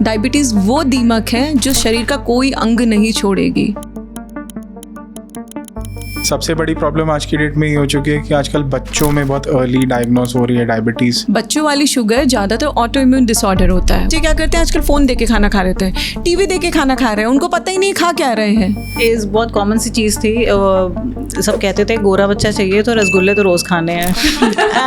Diabetes वो दीमक है जो शरीर का कोई अंग नहीं छोड़ेगी। सबसे बड़ी प्रॉब्लम आज की डेट में ये हो चुकी है कि आजकल बच्चों में बहुत अर्ली डायग्नोस हो रही है डायबिटीज़। बच्चों वाली शुगर ज़्यादातर ऑटो इम्यून डिसऑर्डर होता है। जो क्या करते हैं आजकल फ़ोन देके खाना खा रहे हैं, टीवी देके खाना खा रहे हैं, उनको पता ही नहीं खा क्या रहे हैं। एज बहुत कॉमन सी चीज़ थी। सब कहते थे गोरा बच्चा चाहिए तो रसगुल्ले तो रोज़ खाने हैं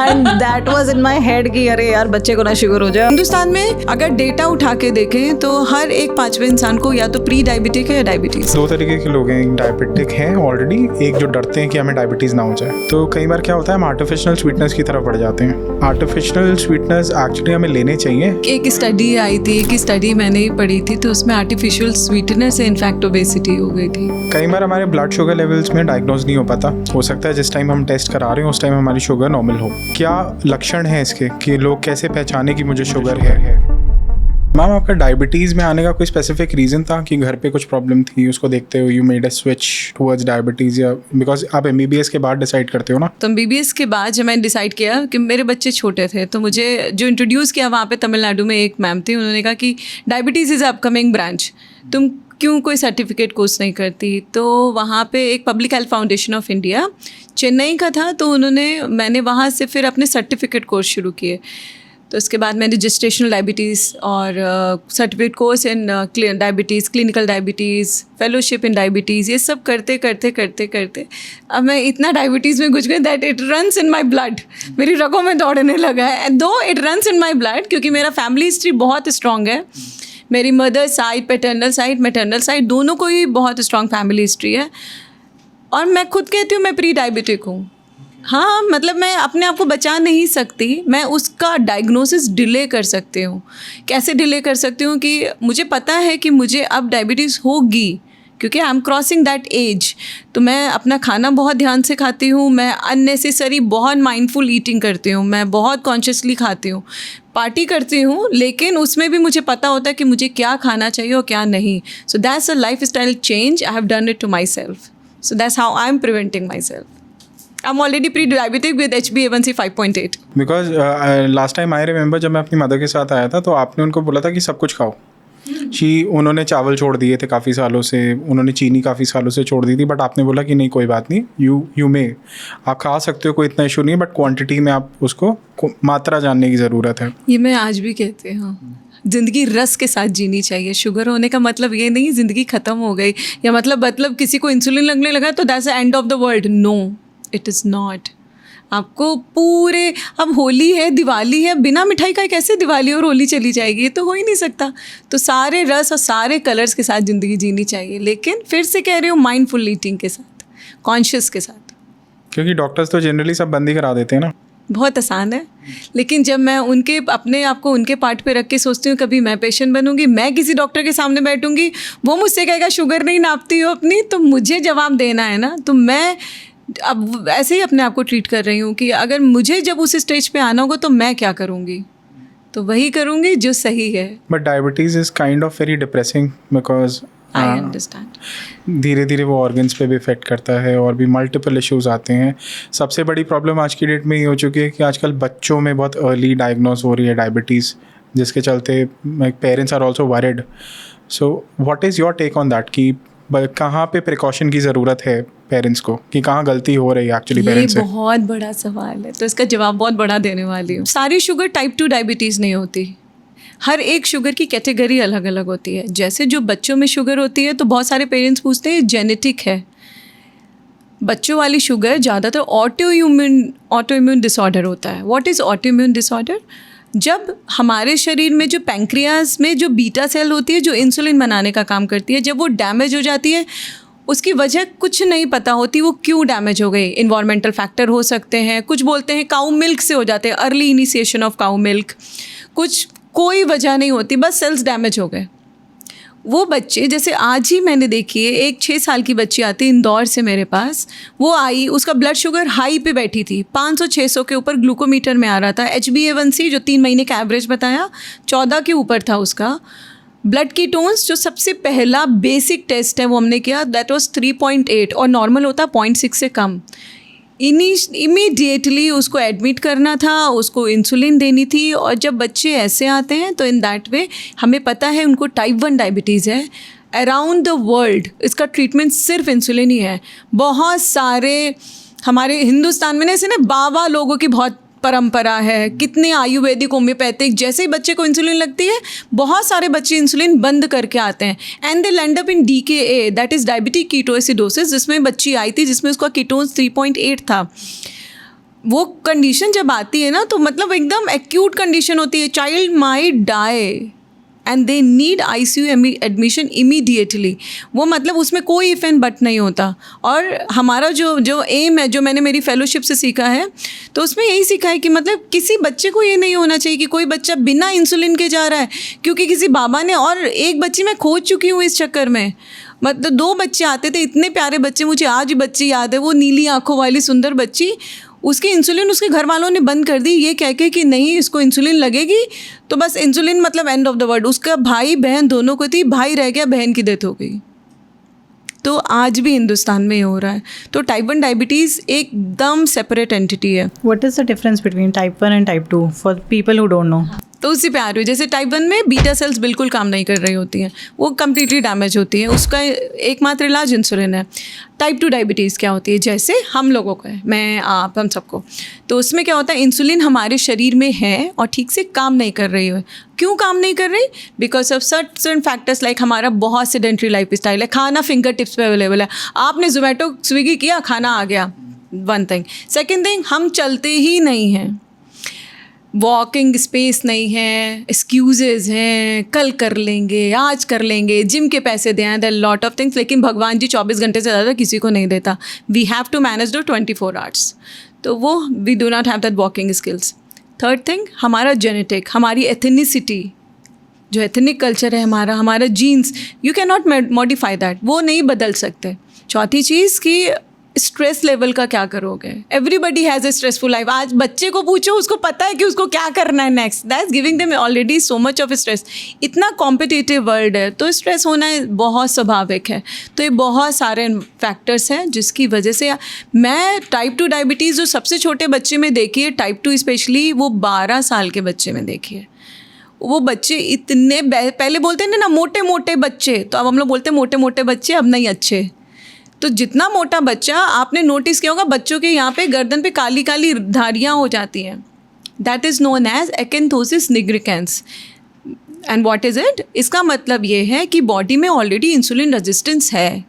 and that was in my head कि अरे यार बच्चे को ना शुगर हो जाए। हिंदुस्तान में अगर डेटा उठा के देखें तो हर एक 5वें इंसान को या तो प्री डायबिटिक है या डायबिटीज़। दो तरीके के लोग हैं, एक डायबिटिक हैं ऑलरेडी, एक जो डरते हैं कि हमें डायबिटीज़ ना हो जाए। तो कई बार क्या होता है हम आर्टिफिशियल स्वीटनेस की तरफ बढ़ जाते हैं। आर्टिफिशियल स्वीटनेस एक्चुअली हमें लेने चाहिए। एक स्टडी आई थी, एक स्टडी मैंने ही पढ़ी थी, तो उसमें आर्टिफिशियल स्वीटनर से इनफैक्ट ओबेसिटी हो गई थी। कई बार हमारे ब्लड शुगर लेवल्स में डायग्नोज नहीं हो पाता। हो सकता है जिस टाइम हम टेस्ट करा रहे हो उस टाइम हमारी शुगर नॉर्मल हो। क्या लक्षण है इसके कि लोग कैसे पहचाने कि मुझे शुगर है? मैम आपका डायबिटीज़ में आने का कोई स्पेसिफिक रीज़न था कि घर पे कुछ प्रॉब्लम थी, उसको देखते हुए you made a switch towards diabetes, या बिकॉज आप MBBS के बाद डिसाइड करते हो ना? तो MBBS के बाद जब मैंने डिसाइड किया कि मेरे बच्चे छोटे थे तो मुझे जो इंट्रोड्यूस किया वहाँ पे तमिलनाडु में एक मैम थी, उन्होंने कहा कि डायबिटीज़ इज़ अपकमिंग ब्रांच, तुम क्यों कोई सर्टिफिकेट कोर्स नहीं करती। तो वहाँ पे एक public health foundation of India Chennai का था, तो मैंने वहाँ से फिर अपने सर्टिफिकेट कोर्स शुरू किए। तो उसके बाद मैंने जेस्टेशनल डायबिटीज़ और certificate course in diabetes, clinical diabetes, fellowship in diabetes, ये सब करते करते अब मैं इतना डायबिटीज़ में घुस गई that it runs in my blood. मेरी रगों में दौड़ने लगा है। दो it runs in my blood क्योंकि मेरा फैमिली हिस्ट्री बहुत स्ट्रॉन्ग है। मेरी mother side, paternal side, maternal side दोनों को ही बहुत स्ट्रॉन्ग फैमिली हिस्ट्री है। और मैं खुद कहती हूँ मैं प्री डायबिटिक हूँ। हाँ, मतलब मैं अपने आप को बचा नहीं सकती, मैं उसका डायग्नोसिस डिले कर सकती हूँ। कैसे डिले कर सकती हूँ कि मुझे पता है कि मुझे अब डायबिटीज़ होगी क्योंकि I am crossing that age. तो मैं अपना खाना बहुत ध्यान से खाती हूँ, मैं अननेसेसरी बहुत माइंडफुल ईटिंग करती हूँ, मैं बहुत कॉन्शियसली खाती हूँ, पार्टी करती हूँ, लेकिन उसमें भी मुझे पता होता है कि मुझे क्या खाना चाहिए और क्या नहीं। So that's a lifestyle change I have done it to myself. So that's how I am preventing myself. I'm already pre-diabetic with HbA1c 5.8. Because last time I remember जब मैं अपनी mother के साथ आया था तो आपने उनको बोला था कि सब कुछ खाओ। उन्होंने चावल छोड़ दिए थे काफ़ी सालों से, उन्होंने चीनी काफ़ी सालों से छोड़ दी थी, बट आपने बोला कि नहीं कोई बात नहीं, यू मे आप खा सकते हो, कोई इतना इशू नहीं है, बट क्वांटिटी में आप उसको मात्रा जानने की ज़रूरत है। ये मैं आज भी कहती हूँ, ज़िंदगी रस के साथ जीनी चाहिए। शुगर होने का मतलब ये नहीं ज़िंदगी ख़त्म हो गई, या मतलब किसी को इंसुलिन लगने लगा तो that's the end of the world. No, it is not. आपको पूरे, अब होली है, दिवाली है, बिना मिठाई का कैसे दिवाली और होली चली जाएगी? ये तो हो ही नहीं सकता। तो सारे रस और सारे कलर्स के साथ ज़िंदगी जीनी चाहिए, लेकिन फिर से कह रही हूँ माइंडफुल ईटिंग के साथ, कॉन्शियस के साथ। क्योंकि डॉक्टर्स तो जनरली सब बंद ही करा देते हैं ना। बहुत आसान है, लेकिन जब मैं अपने आप को उनके पार्ट पे रख के सोचती हूँ कभी मैं पेशेंट बनूंगी, मैं किसी डॉक्टर के सामने बैठूंगी, वो मुझसे कहेगा शुगर नहीं नापती हो अपनी, तो मुझे जवाब देना है ना। तो मैं अब ऐसे ही अपने आप को ट्रीट कर रही हूँ कि अगर मुझे जब उस स्टेज पे आना होगा तो मैं क्या करूँगी, तो वही करूँगी जो सही है। But diabetes is kind of very depressing because I understand. धीरे धीरे वो ऑर्गन्स पे भी इफेक्ट करता है और भी मल्टीपल इश्यूज आते हैं। सबसे बड़ी प्रॉब्लम आज की डेट में ये हो चुकी है कि आजकल बच्चों में बहुत अर्ली डायग्नोज हो रही है डायबिटीज़, जिसके चलते parents are also worried. So what is your take on that कि कहाँ पे प्रिकॉशन की ज़रूरत है पेरेंट्स को, कि कहाँ गलती हो रही है एक्चुअली पेरेंट्स से? ये बहुत बड़ा सवाल है, तो इसका जवाब बहुत बड़ा देने वाली हूँ। सारी शुगर टाइप 2 डायबिटीज़ नहीं होती, हर एक शुगर की कैटेगरी अलग अलग होती है। जैसे जो बच्चों में शुगर होती है तो बहुत सारे पेरेंट्स पूछते हैं जेनेटिक है। बच्चों वाली शुगर ज़्यादातर ऑटो इम्यून डिसऑर्डर होता है। What is auto immune disorder? जब हमारे शरीर में जो पैंक्रियाज में जो बीटा सेल होती है जो इंसुलिन बनाने का काम करती है, जब वो डैमेज हो जाती है, उसकी वजह कुछ नहीं पता होती, वो क्यों डैमेज हो गई। इन्वायरमेंटल फैक्टर हो सकते हैं, कुछ बोलते हैं काऊ मिल्क से हो जाते हैं, early initiation of cow milk, कुछ कोई वजह नहीं होती, बस सेल्स डैमेज हो गए। वो बच्चे, जैसे आज ही मैंने देखी है, एक 6 साल की बच्ची आती इंदौर से मेरे पास, वो आई, उसका ब्लड शुगर हाई पे बैठी थी, 500-600 के ऊपर ग्लूकोमीटर में आ रहा था। HbA1c जो 3 महीने का एवरेज बताया 14 के ऊपर था उसका। ब्लड कीटोन्स जो सबसे पहला बेसिक टेस्ट है वो हमने किया, दैट वाज 3.8 और नॉर्मल होता 0.6 से कम। इमीडिएटली उसको एडमिट करना था, उसको इंसुलिन देनी थी। और जब बच्चे ऐसे आते हैं तो इन दैट वे हमें पता है उनको टाइप 1 डायबिटीज़ है। अराउंड द वर्ल्ड इसका ट्रीटमेंट सिर्फ इंसुलिन ही है। बहुत सारे हमारे हिंदुस्तान में ना ऐसे ना बाबा लोगों की बहुत परंपरा है, कितने आयुर्वेदिक होम्योपैथिक, जैसे ही बच्चे को इंसुलिन लगती है बहुत सारे बच्चे इंसुलिन बंद करके आते हैं and they land up in DKA, that is diabetic ketoacidosis, जिसमें बच्ची आई थी जिसमें उसका कीटोन्स 3.8 था। वो कंडीशन जब आती है ना तो मतलब एकदम एक्यूट कंडीशन होती है, child might die and they need ICU admission immediately. वो मतलब उसमें कोई इफ एंड बट नहीं होता। और हमारा जो एम है, जो मैंने मेरी फेलोशिप से सीखा है, तो उसमें यही सीखा है कि मतलब किसी बच्चे को ये नहीं होना चाहिए कि कोई बच्चा बिना इंसुलिन के जा रहा है क्योंकि किसी बाबा ने, और एक बच्ची मैं खोज चुकी हूँ इस चक्कर में। मतलब 2 बच्चे आते थे, इतने प्यारे बच्चे, मुझे आज भी बच्ची याद है, वो नीली आँखों वाली सुंदर बच्ची, उसकी इंसुलिन उसके घर वालों ने बंद कर दी ये कह के कि नहीं इसको इंसुलिन लगेगी, तो बस इंसुलिन मतलब एंड ऑफ द वर्ल्ड। उसका भाई बहन दोनों को थी, भाई रह गया, बहन की डेथ हो गई। तो आज भी हिंदुस्तान में ये हो रहा है। तो टाइप 1 डायबिटीज़ एकदम सेपरेट एंटिटी है। What is the difference between type 1 and type 2 for people who don't know? तो उसी पे आ रही हूँ। जैसे टाइप 1 में बीटा सेल्स बिल्कुल काम नहीं कर रही होती हैं, वो कम्प्लीटली डैमेज होती हैं, उसका एकमात्र इलाज इंसुलिन है। टाइप 2 डायबिटीज़ क्या होती है, जैसे हम लोगों को है, मैं आप हम सबको, तो उसमें क्या होता है, इंसुलिन हमारे शरीर में है और ठीक से काम नहीं कर रही है। क्यों काम नहीं कर रही? Because of certain factors like हमारा बहुत सेडेंट्री लाइफ स्टाइल है, खाना फिंगर टिप्स पे अवेलेबल है, आपने जोमेटो स्विगी किया, खाना आ गया, वन थिंग। सेकेंड थिंग, हम चलते ही नहीं हैं, वॉकिंग स्पेस नहीं है, एक्सक्यूजेज हैं, कल कर लेंगे, आज कर लेंगे, जिम के पैसे दें, देयर लॉट ऑफ थिंग्स, लेकिन भगवान जी 24 घंटे से ज़्यादा किसी को नहीं देता। We have to manage the 24 hours, तो वो we do not have that walking skills. Third thing, हमारा जेनेटिक, हमारी एथनिसिटी, जो एथनिक कल्चर है हमारा genes, you can not modify that, वो नहीं बदल सकते। चौथी चीज़ कि स्ट्रेस लेवल का क्या करोगे, everybody has a stressful life. आज बच्चे को पूछो, उसको पता है कि उसको क्या करना है next, that is giving them already so much of stress. इतना कॉम्पिटिटिव वर्ल्ड है, तो स्ट्रेस होना बहुत स्वाभाविक है। तो ये बहुत सारे फैक्टर्स हैं जिसकी वजह से मैं टाइप 2 डायबिटीज़ जो सबसे छोटे बच्चे में देखी है, टाइप 2 स्पेशली, वो 12 साल के बच्चे में देखी है। वो बच्चे इतने, पहले बोलते हैं ना मोटे मोटे बच्चे, तो अब हम लोग बोलते हैं मोटे मोटे बच्चे, अब नहीं अच्छे। तो जितना मोटा बच्चा, आपने नोटिस किया होगा बच्चों के यहाँ पे गर्दन पे काली काली धारियाँ हो जाती हैं, that is known as acanthosis nigricans. And what is it? इसका मतलब ये है कि बॉडी में ऑलरेडी इंसुलिन रेजिस्टेंस है।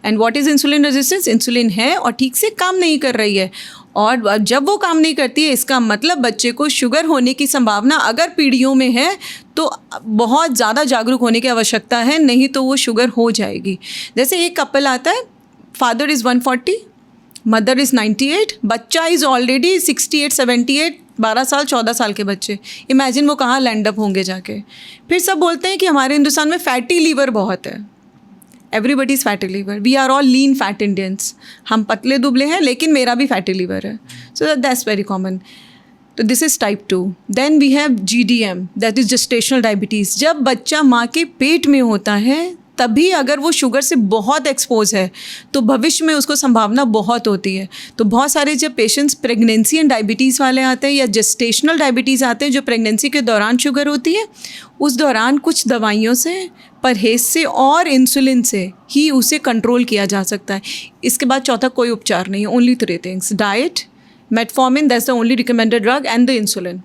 And what is insulin resistance? Insulin है और ठीक से काम नहीं कर रही है, और जब वो काम नहीं करती है, इसका मतलब बच्चे को शुगर होने की संभावना अगर पीढ़ियों में है तो बहुत ज़्यादा जागरूक होने की आवश्यकता है, नहीं तो वो शुगर हो जाएगी। जैसे एक कपल आता है, फादर इज़ 140, मदर इज़ 98, बच्चा इज़ ऑलरेडी 68, 78, 12 साल 14 साल के बच्चे, इमेजिन वो कहाँ लैंड अप होंगे जाके। फिर सब बोलते हैं कि हमारे हिंदुस्तान में फैटी लीवर बहुत है। Everybody is fatty liver, we are all lean fat Indians, हम पतले दुबले हैं, लेकिन मेरा भी फैटी लीवर है, सो दैट्स वेरी कॉमन। तो this is type 2। Then we have GDM, that is gestational diabetes. जब बच्चा माँ के पेट में होता है तभी अगर वो शुगर से बहुत एक्सपोज है तो भविष्य में उसको संभावना बहुत होती है। तो बहुत सारे जब पेशेंट्स प्रेगनेंसी एंड डायबिटीज़ वाले आते हैं या जेस्टेशनल डायबिटीज़ आते हैं, जो प्रेगनेंसी के दौरान शुगर होती है, उस दौरान कुछ दवाइयों से, परहेज से और इंसुलिन से ही उसे कंट्रोल किया जा सकता है। इसके बाद चौथा कोई उपचार नहीं है, only 3 things, diet, metformin, that's the only recommended drug, and the insulin.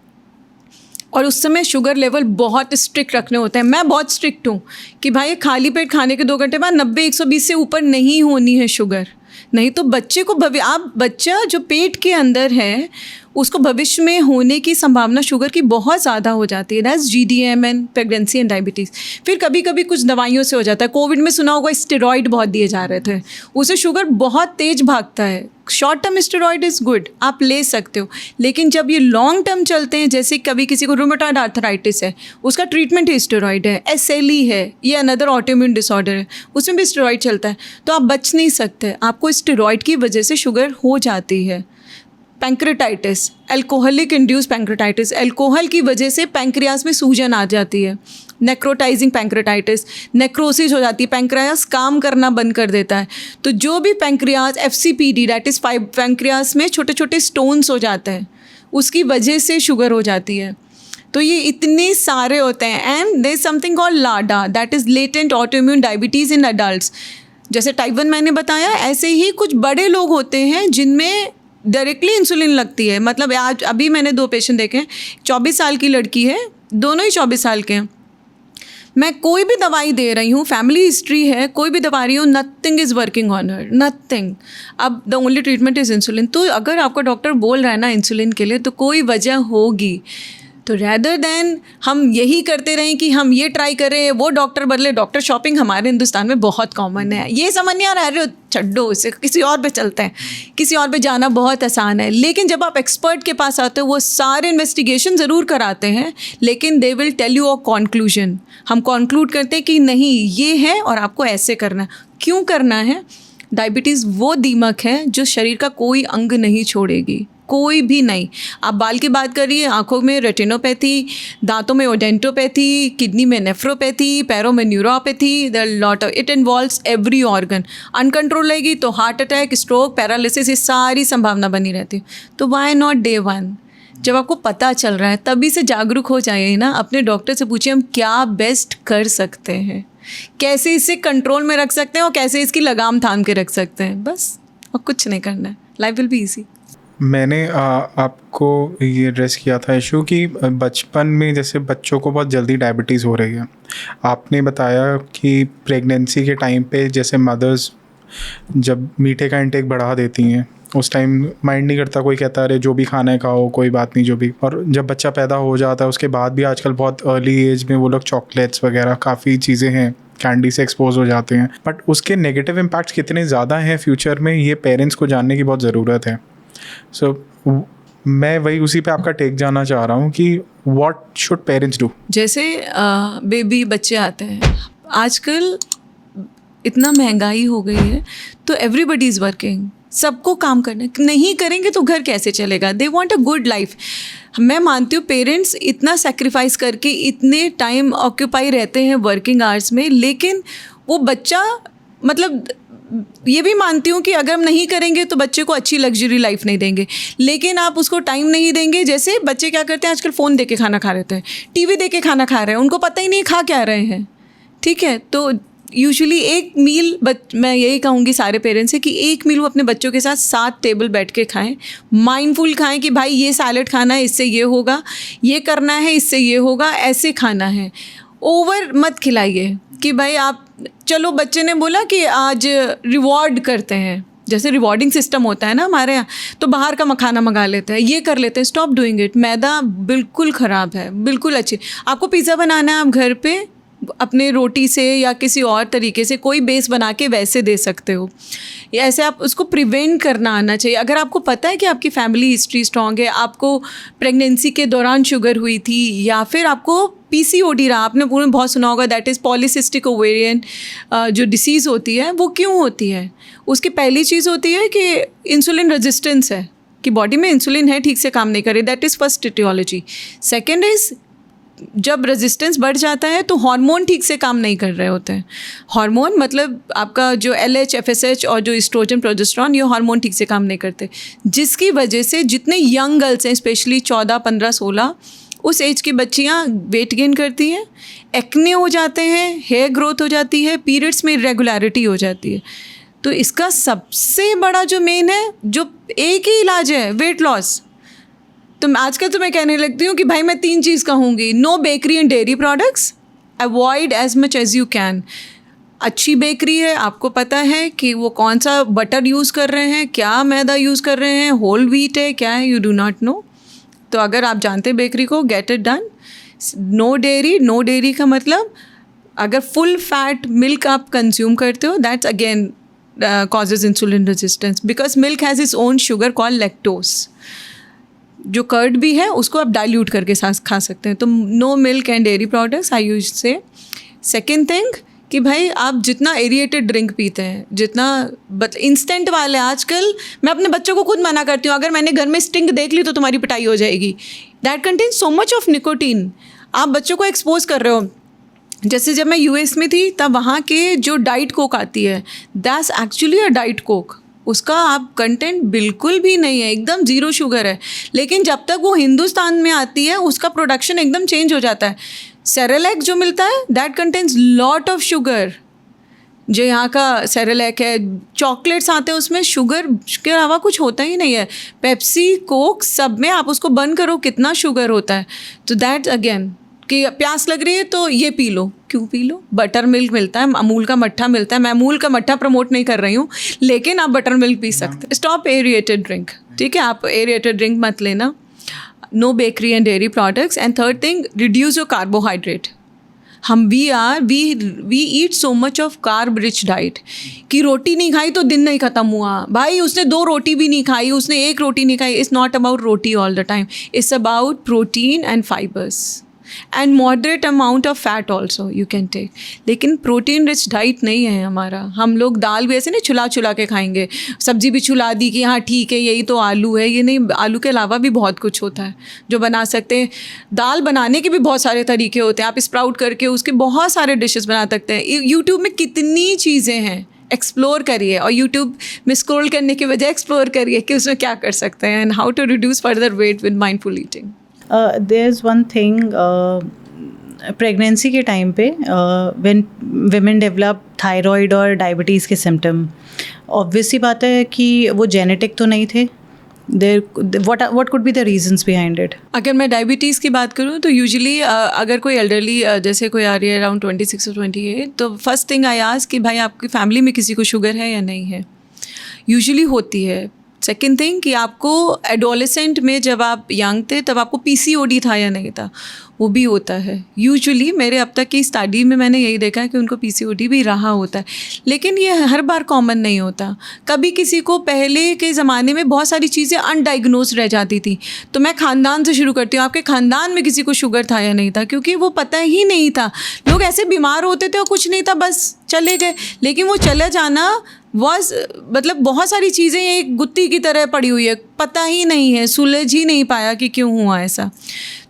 और उस समय शुगर लेवल बहुत स्ट्रिक्ट रखने होते हैं। मैं बहुत स्ट्रिक्ट हूँ कि भाई खाली पेट खाने के 2 घंटे बाद 90-120 से ऊपर नहीं होनी है शुगर, नहीं तो बच्चे को आप बच्चा जो पेट के अंदर है उसको भविष्य में होने की संभावना शुगर की बहुत ज़्यादा हो जाती है। That's GDM and pregnancy and diabetes. फिर कभी कभी कुछ दवाइयों से हो जाता है। कोविड में सुना होगा स्टेरॉइड बहुत दिए जा रहे थे, उससे शुगर बहुत तेज भागता है। Short term steroid is good, आप ले सकते हो, लेकिन जब ये लॉन्ग टर्म चलते हैं, जैसे कभी किसी को रूमेटॉइड आर्थराइटिस है, उसका ट्रीटमेंट ही स्टेरॉइड है, SLE है, ये अनदर ऑटोइम्यून डिसऑर्डर है, उसमें भी स्टेरॉइड चलता है, तो आप बच नहीं सकते, आपको स्टेरॉइड की वजह से शुगर हो जाती है। Pancreatitis, alcoholic induce pancreatitis, alcohol की वजह से पैंक्रियाज में सूजन आ जाती है, नेक्रोटाइजिंग पैंक्रेटाइटिस, नेक्रोसिस हो जाती है, पैंक्रियास काम करना बंद कर देता है। तो जो भी pancreas FCPD that is pancreas में छोटे छोटे स्टोन्स हो जाते हैं, उसकी वजह से शुगर हो जाती है। तो ये इतने सारे होते हैं। And there is something called LADA that is latent autoimmune diabetes in adults. जैसे टाइप 1 मैंने बताया, ऐसे ही कुछ बड़े लोग होते हैं जिनमें डायरेक्टली इंसुलिन लगती है। मतलब आज अभी मैंने 2 पेशेंट देखे हैं, 24 साल की लड़की है, दोनों ही 24 साल के हैं। मैं कोई भी दवाई दे रही हूँ, फैमिली हिस्ट्री है, कोई भी दवा रही हूँ, nothing is working on her, nothing. अब the only treatment is insulin. तो अगर आपका डॉक्टर बोल रहा है ना इंसुलिन के लिए, तो कोई वजह होगी। तो रैदर देन हम यही करते रहें कि हम ये ट्राई करें, वो डॉक्टर बदले, डॉक्टर शॉपिंग हमारे हिंदुस्तान में बहुत कॉमन है। ये समझ नहीं आ रहा है, छड्डो इसे, किसी और पे चलते हैं। किसी और पे जाना बहुत आसान है। लेकिन जब आप एक्सपर्ट के पास आते हो, वो सारे इन्वेस्टिगेशन ज़रूर कराते हैं, लेकिन they will tell you a conclusion. हम कॉन्क्लूड करते हैं कि नहीं ये है और आपको ऐसे करना है। क्यों करना है? डायबिटीज़ वो दीमक है जो शरीर का कोई अंग नहीं छोड़ेगी, कोई भी नहीं। आप बाल की बात करिए, आंखों में रेटिनोपैथी, दांतों में ओडेंटोपैथी, किडनी में नेफ्रोपैथी, पैरों में neuropathy, the lot of it involves every organ. Uncontrol रहेगी तो हार्ट अटैक, स्ट्रोक, पैरालिसिस, ये सारी संभावना बनी रहती है। तो वाई नॉट डे 1? जब आपको पता चल रहा है तभी से जागरूक हो जाइए ना। अपने डॉक्टर से पूछिए हम क्या बेस्ट कर सकते हैं, कैसे इसे कंट्रोल में रख सकते हैं और कैसे इसकी लगाम थाम के रख सकते हैं, बस। और कुछ नहीं करना है, लाइफ विल बी ईजी। मैंने आपको ये एड्रेस किया था इशू कि बचपन में जैसे बच्चों को बहुत जल्दी डायबिटीज़ हो रही है। आपने बताया कि प्रेगनेंसी के टाइम पे जैसे मदर्स जब मीठे का इंटेक बढ़ा देती हैं, उस टाइम माइंड नहीं करता, कोई कहता है अरे जो भी खाना है खाओ, कोई बात नहीं जो भी। और जब बच्चा पैदा हो जाता है उसके बाद भी आजकल बहुत अर्ली एज में वो लोग चॉकलेट्स वगैरह काफ़ी चीज़ें हैं, कैंडी से एक्सपोज हो जाते हैं। बट उसके नेगेटिव इम्पैक्ट्स कितने ज़्यादा हैं फ्यूचर में, ये पेरेंट्स को जानने की बहुत ज़रूरत है। सो मैं वही उसी पे आपका टेक जानना चाह रहा हूँ कि व्हाट शुड पेरेंट्स डू। जैसे बेबी बच्चे आते हैं, आजकल इतना महंगाई हो गई है तो एवरीबडी इज़ वर्किंग, सबको काम करना है। नहीं करेंगे तो घर कैसे चलेगा? They want a good life. मैं मानती हूँ पेरेंट्स इतना सेक्रीफाइस करके इतने टाइम ऑक्यूपाई रहते हैं वर्किंग आवर्स में, लेकिन वो बच्चा, मतलब ये भी मानती हूँ कि अगर हम नहीं करेंगे तो बच्चे को अच्छी लग्जरी लाइफ नहीं देंगे। लेकिन आप उसको टाइम नहीं देंगे। जैसे बच्चे क्या करते हैं आजकल, फ़ोन दे के खाना खा रहे हैं, टीवी दे के खाना खा रहे हैं, उनको पता ही नहीं खा क्या रहे हैं। ठीक है, तो यूजुअली एक मील, मैं यही कहूँगी सारे पेरेंट्स से कि एक मील वो अपने बच्चों के साथ 7 टेबल बैठ के खाएं, माइंडफुल खाएं कि भाई ये सैलेड खाना है, इससे ये होगा, ये करना है, इससे ये होगा, ऐसे खाना है। ओवर मत खिलाइए कि भाई आप, चलो बच्चे ने बोला कि आज रिवॉर्ड करते हैं, जैसे रिवॉर्डिंग सिस्टम होता है ना हमारे यहाँ, तो बाहर का खाना मंगा लेते हैं, ये कर लेते हैं। Stop doing it. मैदा बिल्कुल ख़राब है, बिल्कुल अच्छी। आपको पिज़्ज़ा बनाना है, आप घर पे अपने रोटी से या किसी और तरीके से कोई बेस बना के वैसे दे सकते हो। ऐसे आप उसको प्रिवेंट करना आना चाहिए। अगर आपको पता है कि आपकी फैमिली हिस्ट्री स्ट्रॉन्ग है, आपको प्रेगनेंसी के दौरान शुगर हुई थी या फिर आपको PCOD रहा, आपने पूरे बहुत सुना होगा, दैट इज़ पॉलीसिस्टिक ओवेरियन जो डिसीज़ होती है, वो क्यों होती है? उसकी पहली चीज़ होती है कि इंसुलिन रेजिस्टेंस है, कि बॉडी में इंसुलिन है, ठीक से काम नहीं करे, that is first aetiology. Second is जब रेजिस्टेंस बढ़ जाता है तो हार्मोन ठीक से काम नहीं कर रहे होते हैं। हार्मोन मतलब आपका जो LH, FSH और जो एस्ट्रोजन, प्रोजेस्टेरॉन, ये हार्मोन ठीक से काम नहीं करते, जिसकी वजह से जितने यंग गर्ल्स हैं, स्पेशली 14, 15, 16 उस एज की बच्चियाँ वेट गेन करती हैं, एक्ने हो जाते हैं, हेयर ग्रोथ हो जाती है, पीरियड्स में इरेगुलरिटी हो जाती है। तो इसका सबसे बड़ा जो मेन है, जो एक ही इलाज है, वेट लॉस। तो आजकल तो मैं कहने लगती हूँ कि भाई मैं 3 चीज़ कहूँगी, no bakery and dairy products, avoid as much as you can. अच्छी बेकरी है, आपको पता है कि वो कौन सा बटर यूज़ कर रहे हैं, क्या मैदा यूज़ कर रहे हैं, होल व्हीट है, क्या है, यू डू नॉट नो। तो अगर आप जानते हैं बेकरी को, get it done. No dairy, no dairy का मतलब अगर फुल फैट मिल्क आप कंज्यूम करते हो, that's again causes insulin resistance, because milk has its own sugar called lactose. जो कर्ड भी है उसको आप डाइल्यूट करके खा सकते हैं। तो no milk and dairy products I use say. Second thing कि भाई आप जितना एरिएटेड ड्रिंक पीते हैं, जितना इंस्टेंट वाले, आजकल मैं अपने बच्चों को खुद मना करती हूँ, अगर मैंने घर में स्टिंग देख ली तो तुम्हारी पिटाई हो जाएगी। That contain so much of nicotine. आप बच्चों को एक्सपोज कर रहे हो जैसे जब मैं यूएस में थी तब वहाँ के जो डाइट कोक आती है, that's actually a diet Coke. उसका आप कंटेंट बिल्कुल भी नहीं है, एकदम ज़ीरो शुगर है। लेकिन जब तक वो हिंदुस्तान में आती है उसका प्रोडक्शन एकदम चेंज हो जाता है। सेरेलैक जो मिलता है that contains lot of sugar. जो यहाँ का सेरेलैक है, चॉकलेट्स आते हैं उसमें शुगर के अलावा कुछ होता ही नहीं है। पेप्सी, कोक, सब में आप उसको बंद करो कितना शुगर होता है। तो दैट अगेन कि प्यास लग रही है तो ये पी लो, क्यों पी लो? बटर मिल्क मिलता है, अमूल का मट्ठा मिलता है। मैं अमूल का मट्ठा प्रमोट नहीं कर रही हूँ, लेकिन आप बटर मिल्क पी सकते हैं। स्टॉप एरिएटेड ड्रिंक, ठीक है? आप एरिएटेड ड्रिंक मत लेना। No bakery and dairy products. And third thing, reduce your carbohydrate. We eat so much of carb rich diet कि रोटी नहीं खाई तो दिन नहीं ख़त्म हुआ। भाई उसने 2 रोटी भी नहीं खाई, उसने 1 रोटी नहीं खाई। It's not about roti all the time, it's about protein and fibres and moderate amount of fat also you can take. लेकिन प्रोटीन रिच डाइट नहीं है हमारा। हम लोग दाल भी ऐसे नहीं छुला के खाएंगे, सब्जी भी छुला दी कि हाँ ठीक है यही तो आलू है। ये नहीं, आलू के अलावा भी बहुत कुछ होता है जो बना सकते हैं। दाल बनाने के भी बहुत सारे तरीके होते हैं। आप स्प्राउट करके उसके बहुत सारे डिशेस बना सकते हैं। यूट्यूब में कितनी चीज़ें हैं, एक्सप्लोर करिए। और यूट्यूब में स्क्रॉल करने के बजाय एक्सप्लोर करिए कि उसमें क्या कर सकते हैं and how to reduce further weight with mindful eating. There's one thing, pregnancy के टाइम पे व्हेन women डेवलप थायराइड और डायबिटीज़ के सिम्टम, ऑब्वियसली बात है कि वो जेनेटिक तो नहीं थे। what could be the reasons behind it? अगर मैं डायबिटीज़ की बात करूँ तो यूजुअली अगर कोई एल्डरली जैसे कोई आ रही है अराउंड 26 और 28, तो फर्स्ट थिंग आई आस्क कि भाई आपकी फैमिली में किसी को शुगर है या नहीं है। यूजुअली होती है। सेकेंड थिंग कि आपको एडोलेसेंट में जब आप यंग थे तब आपको पीसीओडी था या नहीं था, वो भी होता है। यूजुअली मेरे अब तक की स्टडी में मैंने यही देखा है कि उनको पीसीओडी भी रहा होता है, लेकिन ये हर बार कॉमन नहीं होता। कभी किसी को पहले के ज़माने में बहुत सारी चीज़ें अनडाइग्नोज रह जाती थी। तो मैं ख़ानदान से शुरू करती हूँ। आपके ख़ानदान में किसी को शुगर था या नहीं था? क्योंकि वो पता ही नहीं था। लोग ऐसे बीमार होते थे और कुछ नहीं था, बस चले गए। लेकिन वो चले जाना मतलब बहुत सारी चीज़ें एक गुत्ती की तरह पड़ी हुई है, पता ही नहीं है, सुलझ ही नहीं पाया कि क्यों हुआ ऐसा।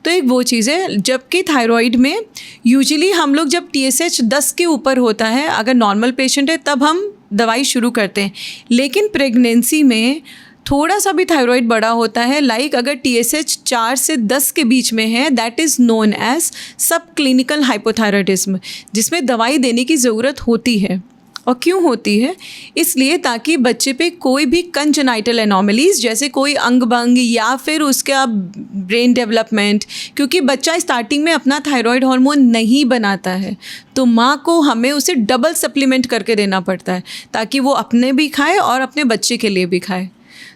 तो एक वो चीज़ है। जबकि थायराइड में यूजुअली हम लोग जब TSH 10 के ऊपर होता है, अगर नॉर्मल पेशेंट है तब हम दवाई शुरू करते हैं। लेकिन प्रेगनेंसी में थोड़ा सा भी थायराइड बड़ा होता है, लाइक अगर TSH 4 से 10 के बीच में है, दैट इज़ नोन एज सब क्लिनिकल हाइपोथायराइडिज्म, जिसमें दवाई देने की ज़रूरत होती है। और क्यों होती है? इसलिए ताकि बच्चे पे कोई भी कंजेनाइटल एनोमलीज जैसे कोई अंग भंग या फिर उसका ब्रेन डेवलपमेंट, क्योंकि बच्चा स्टार्टिंग में अपना थायराइड हार्मोन नहीं बनाता है, तो माँ को हमें उसे डबल सप्लीमेंट करके देना पड़ता है ताकि वो अपने भी खाए और अपने बच्चे के लिए भी खाए।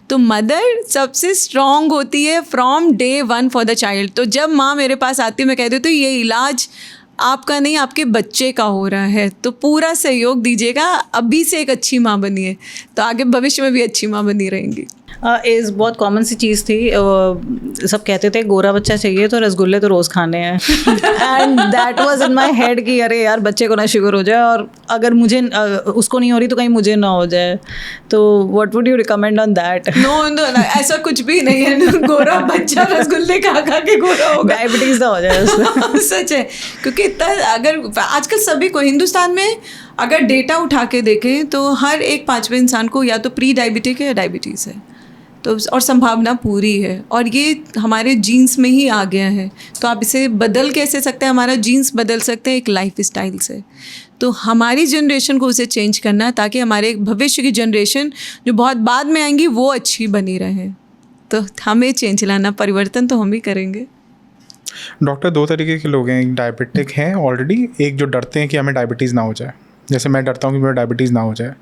तो मदर सबसे स्ट्रॉन्ग होती है from day 1 for the child. तो जब माँ मेरे पास आती है, मैं कहती हूँ तो ये इलाज आपका नहीं आपके बच्चे का हो रहा है, तो पूरा सहयोग दीजिएगा। अभी से एक अच्छी माँ बनिए तो आगे भविष्य में भी अच्छी माँ बनी रहेंगी। इस बहुत कॉमन सी चीज़ थी, सब कहते थे गोरा बच्चा चाहिए तो रसगुल्ले तो रोज़ खाने हैं। And that was in my head कि अरे यार बच्चे को ना शुगर हो जाए, और अगर मुझे उसको नहीं हो रही तो कहीं मुझे ना हो जाए। तो what would you recommend on that? No, ऐसा कुछ भी नहीं है। गोरा बच्चा रसगुल्ले खा के गोरा होगा, डायबिटीज़ ना हो जाए उसमें। सच है, क्योंकि इतना अगर आजकल सभी को हिंदुस्तान में अगर डेटा उठा के देखें तो हर एक 5वें इंसान को या तो प्री डायबिटिक है या डायबिटीज़ है। तो और संभावना पूरी है, और ये हमारे जीन्स में ही आ गया है। तो आप इसे बदल कैसे सकते हैं? हमारा जीन्स बदल सकते हैं एक लाइफ स्टाइल से। तो हमारी जनरेशन को उसे चेंज करना है ताकि हमारे भविष्य की जनरेशन जो बहुत बाद में आएंगी वो अच्छी बनी रहे। तो हमें चेंज लाना, परिवर्तन तो हम ही करेंगे। डॉक्टर 2 तरीके के लोग हैं, एक डायबिटिक हैं ऑलरेडी, एक जो डरते हैं कि हमें डायबिटीज़ ना हो जाए। जैसे मैं डरता हूँ कि मेरा डायबिटीज़ ना हो जाए।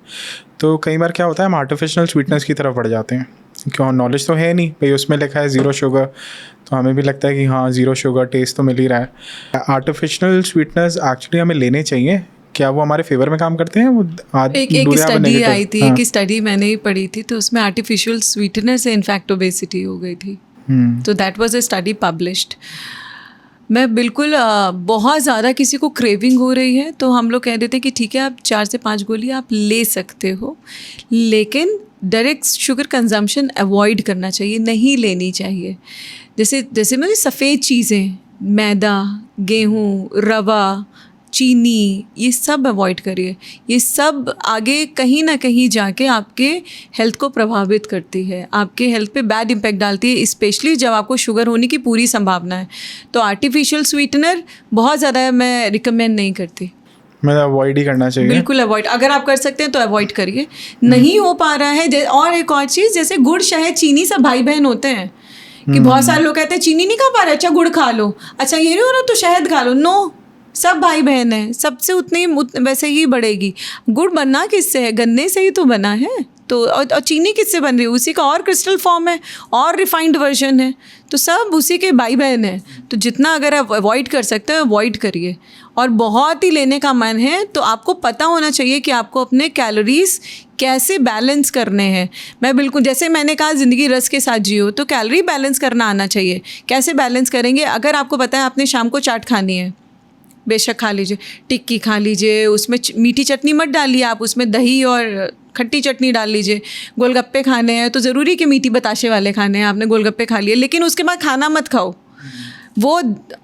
तो कई बार क्या होता है, हम आर्टिफिशियल स्वीटनेस की तरफ बढ़ जाते हैं, क्यों नॉलेज तो है नहीं भाई, उसमें लिखा है 0 शुगर, तो हमें भी लगता है कि हाँ 0 शुगर, टेस्ट तो मिल ही रहा है। आर्टिफिशियल स्वीटनेस एक्चुअली हमें लेने चाहिए, क्या वो हमारे फेवर में काम करते हैं? वो एक स्टडी आई थी, एक स्टडी मैंने ही पढ़ी थी, तो उसमें आर्टिफिशियल स्वीटनर से इनफैक्ट ओबेसिटी हो गई थी। तो that was a study published. मैं बिल्कुल बहुत ज़्यादा किसी को क्रेविंग हो रही है तो हम लोग कह देते हैं कि ठीक है आप 4 से 5 गोली आप ले सकते हो, लेकिन डायरेक्ट शुगर कंजम्पशन अवॉइड करना चाहिए, नहीं लेनी चाहिए। जैसे मुझे सफ़ेद चीज़ें, मैदा, गेहूँ, रवा, चीनी, ये सब अवॉइड करिए। ये सब आगे कहीं ना कहीं जाके आपके हेल्थ को प्रभावित करती है, आपके हेल्थ पे बैड इम्पैक्ट डालती है, स्पेशली जब आपको शुगर होने की पूरी संभावना है। तो आर्टिफिशियल स्वीटनर बहुत ज़्यादा मैं रिकमेंड नहीं करती, मतलब अवॉइड ही करना चाहिए। बिल्कुल अवॉइड, अगर आप कर सकते हैं तो अवॉइड करिए। नहीं हो पा रहा है, और एक और चीज़, जैसे गुड़, शहद, चीनी सब भाई बहन होते हैं कि बहुत सारे लोग कहते हैं चीनी नहीं खा पा रहे, अच्छा गुड़ खा लो, अच्छा ये नहीं हो रहा तो शहद खा लो। नो, सब भाई बहन है, सबसे उतनी वैसे ही बढ़ेगी। गुड़ बनना किससे है? गन्ने से ही तो बना है। तो और चीनी किससे बन रही है? उसी का और क्रिस्टल फॉर्म है और रिफाइंड वर्जन है, तो सब उसी के भाई बहन हैं। तो जितना अगर आप अवॉइड कर सकते हैं अवॉइड करिए। और बहुत ही लेने का मन है तो आपको पता होना चाहिए कि आपको अपने कैलोरीज कैसे बैलेंस करने हैं। मैं बिल्कुल, जैसे मैंने कहा ज़िंदगी रस के साथ जियो, तो कैलोरी बैलेंस करना आना चाहिए। कैसे बैलेंस करेंगे? अगर आपको पता है आपने शाम को चाट खानी है, बेशक खा लीजिए, टिक्की खा लीजिए, उसमें मीठी चटनी मत डालिए आप, उसमें दही और खट्टी चटनी डाल लीजिए। गोलगप्पे खाने हैं तो ज़रूरी कि मीठी बताशे वाले खाने हैं, आपने गोलगप्पे खा लिए, लेकिन उसके बाद खाना मत खाओ, वो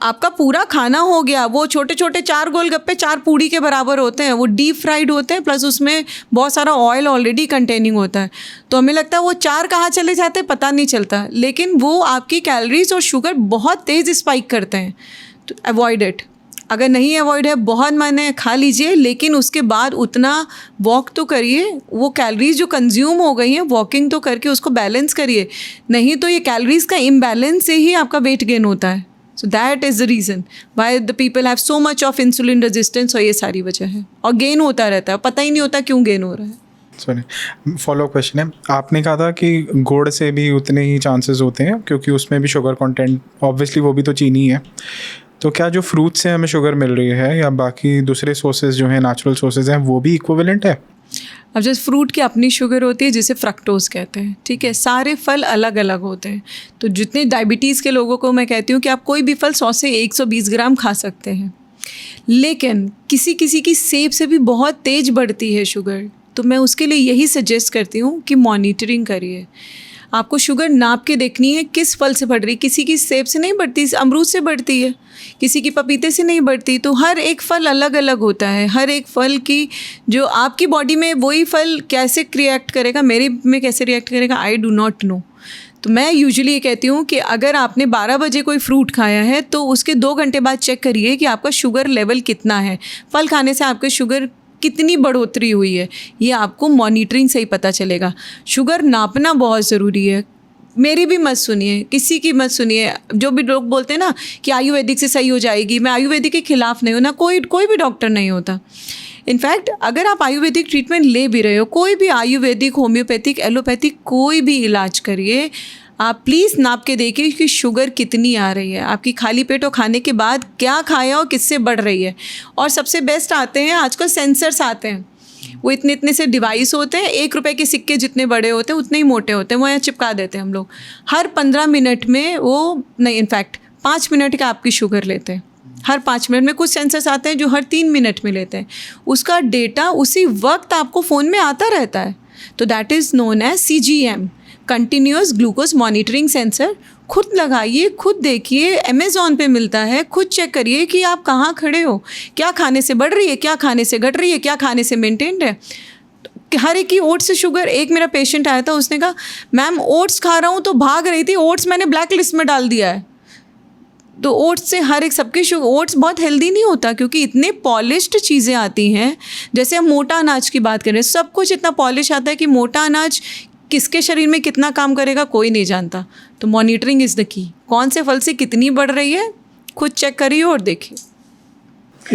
आपका पूरा खाना हो गया। वो छोटे छोटे 4 गोलगप्पे 4 पूड़ी के बराबर होते हैं, वो डीप फ्राइड होते हैं, प्लस उसमें बहुत सारा ऑयल ऑलरेडी कंटेनिंग होता है। तो हमें लगता है वो 4 कहाँ चले जाते हैं पता नहीं चलता, लेकिन वो आपकी कैलोरीज और शुगर बहुत तेज़ स्पाइक करते हैं। तो अवॉइड इट। अगर नहीं अवॉइड है, बहुत मन है, खा लीजिए, लेकिन उसके बाद उतना वॉक तो करिए, वो कैलोरीज जो कंज्यूम हो गई हैं वॉकिंग तो करके उसको बैलेंस करिए। नहीं तो ये कैलोरीज का इम्बैलेंस से ही आपका वेट गेन होता है। So that is the reason why the people have so much of insulin resistance, और ये सारी वजह है। और गेन होता रहता है, पता ही नहीं होता क्यों गेन हो रहा है। सॉरी, फॉलो क्वेश्चन है, आपने कहा था कि गुड़ से भी उतने ही चांसेस होते हैं क्योंकि उसमें भी शुगर कंटेंट, ऑब्वियसली वो भी तो चीनी है। तो क्या जो फ्रूट से हमें शुगर मिल रही है या बाकी दूसरे सोर्सेज जो हैं, नेचुरल सोर्सेज हैं, वो भी इक्विवेलेंट है? अब जैसे फ्रूट की अपनी शुगर होती है जिसे फ्रक्टोज कहते हैं, ठीक है। सारे फल अलग अलग होते हैं। तो जितने डायबिटीज़ के लोगों को मैं कहती हूँ कि आप कोई भी फल 100 से 120 ग्राम खा सकते हैं, लेकिन किसी किसी की सेब से भी बहुत तेज़ बढ़ती है शुगर। तो मैं उसके लिए यही सजेस्ट करती हूँ कि मॉनिटरिंग करिए। आपको शुगर नाप के देखनी है किस फल से बढ़ रही। किसी की सेब से नहीं बढ़ती, अमरूद से बढ़ती है, किसी की पपीते से नहीं बढ़ती। तो हर एक फल अलग अलग होता है। हर एक फल की जो आपकी बॉडी में वही फल कैसे रिएक्ट करेगा, मेरे में कैसे रिएक्ट करेगा, आई डू नॉट नो। तो मैं यूजुअली ये कहती हूँ कि अगर आपने 12 बजे कोई फ्रूट खाया है तो उसके 2 घंटे बाद चेक करिए कि आपका शुगर लेवल कितना है। फल खाने से आपके शुगर कितनी बढ़ोतरी हुई है, ये आपको मॉनिटरिंग से ही पता चलेगा। शुगर नापना बहुत ज़रूरी है। मेरी भी मत सुनिए, किसी की मत सुनिए। जो भी लोग बोलते हैं ना कि आयुर्वेदिक से सही हो जाएगी, मैं आयुर्वेदिक के खिलाफ नहीं हूँ ना, कोई भी डॉक्टर नहीं होता। इनफैक्ट अगर आप आयुर्वेदिक ट्रीटमेंट ले भी रहे हो, कोई भी आयुर्वेदिक, होम्योपैथिक, एलोपैथिक कोई भी इलाज करिए, आप प्लीज़ नाप के देखिए कि शुगर कितनी आ रही है, आपकी खाली पेट और खाने के बाद क्या खाया और किससे बढ़ रही है। और सबसे बेस्ट आते हैं आजकल सेंसर्स आते हैं, वो इतने इतने से डिवाइस होते हैं, 1 रुपए के सिक्के जितने बड़े होते हैं उतने ही मोटे होते हैं, वो यहाँ चिपका देते हैं हम लोग। हर 15 मिनट में वो नहीं, इनफैक्ट 5 मिनट का आपकी शुगर लेते हैं। हर 5 मिनट में कुछ सेंसर्स आते हैं जो हर 3 मिनट में लेते हैं। उसका डेटा उसी वक्त आपको फ़ोन में आता रहता है। तो that is known as CGM, continuous glucose monitoring sensor. खुद लगाइए, खुद देखिए, अमेज़ॉन पे मिलता है। खुद चेक करिए कि आप कहाँ खड़े हो, क्या खाने से बढ़ रही है, क्या खाने से घट रही है, क्या खाने से मेंटेन्ड है। हर एक की ओट्स से शुगर। एक मेरा पेशेंट आया था, उसने कहा मैम ओट्स खा रहा हूँ तो भाग रही थी, ओट्स मैंने ब्लैक लिस्ट में डाल दिया है। तो ओट्स से हर एक सबके शुगर, ओट्स बहुत हेल्दी नहीं होता क्योंकि इतने पॉलिश्ड चीज़ें आती हैं। जैसे हम मोटा अनाज की बात करें, सब कुछ इतना पॉलिश आता है कि मोटा अनाज किसके शरीर में कितना काम करेगा कोई नहीं जानता। तो मॉनिटरिंग इज़ द की। कौन से फल से कितनी बढ़ रही है खुद चेक करिए और देखिए।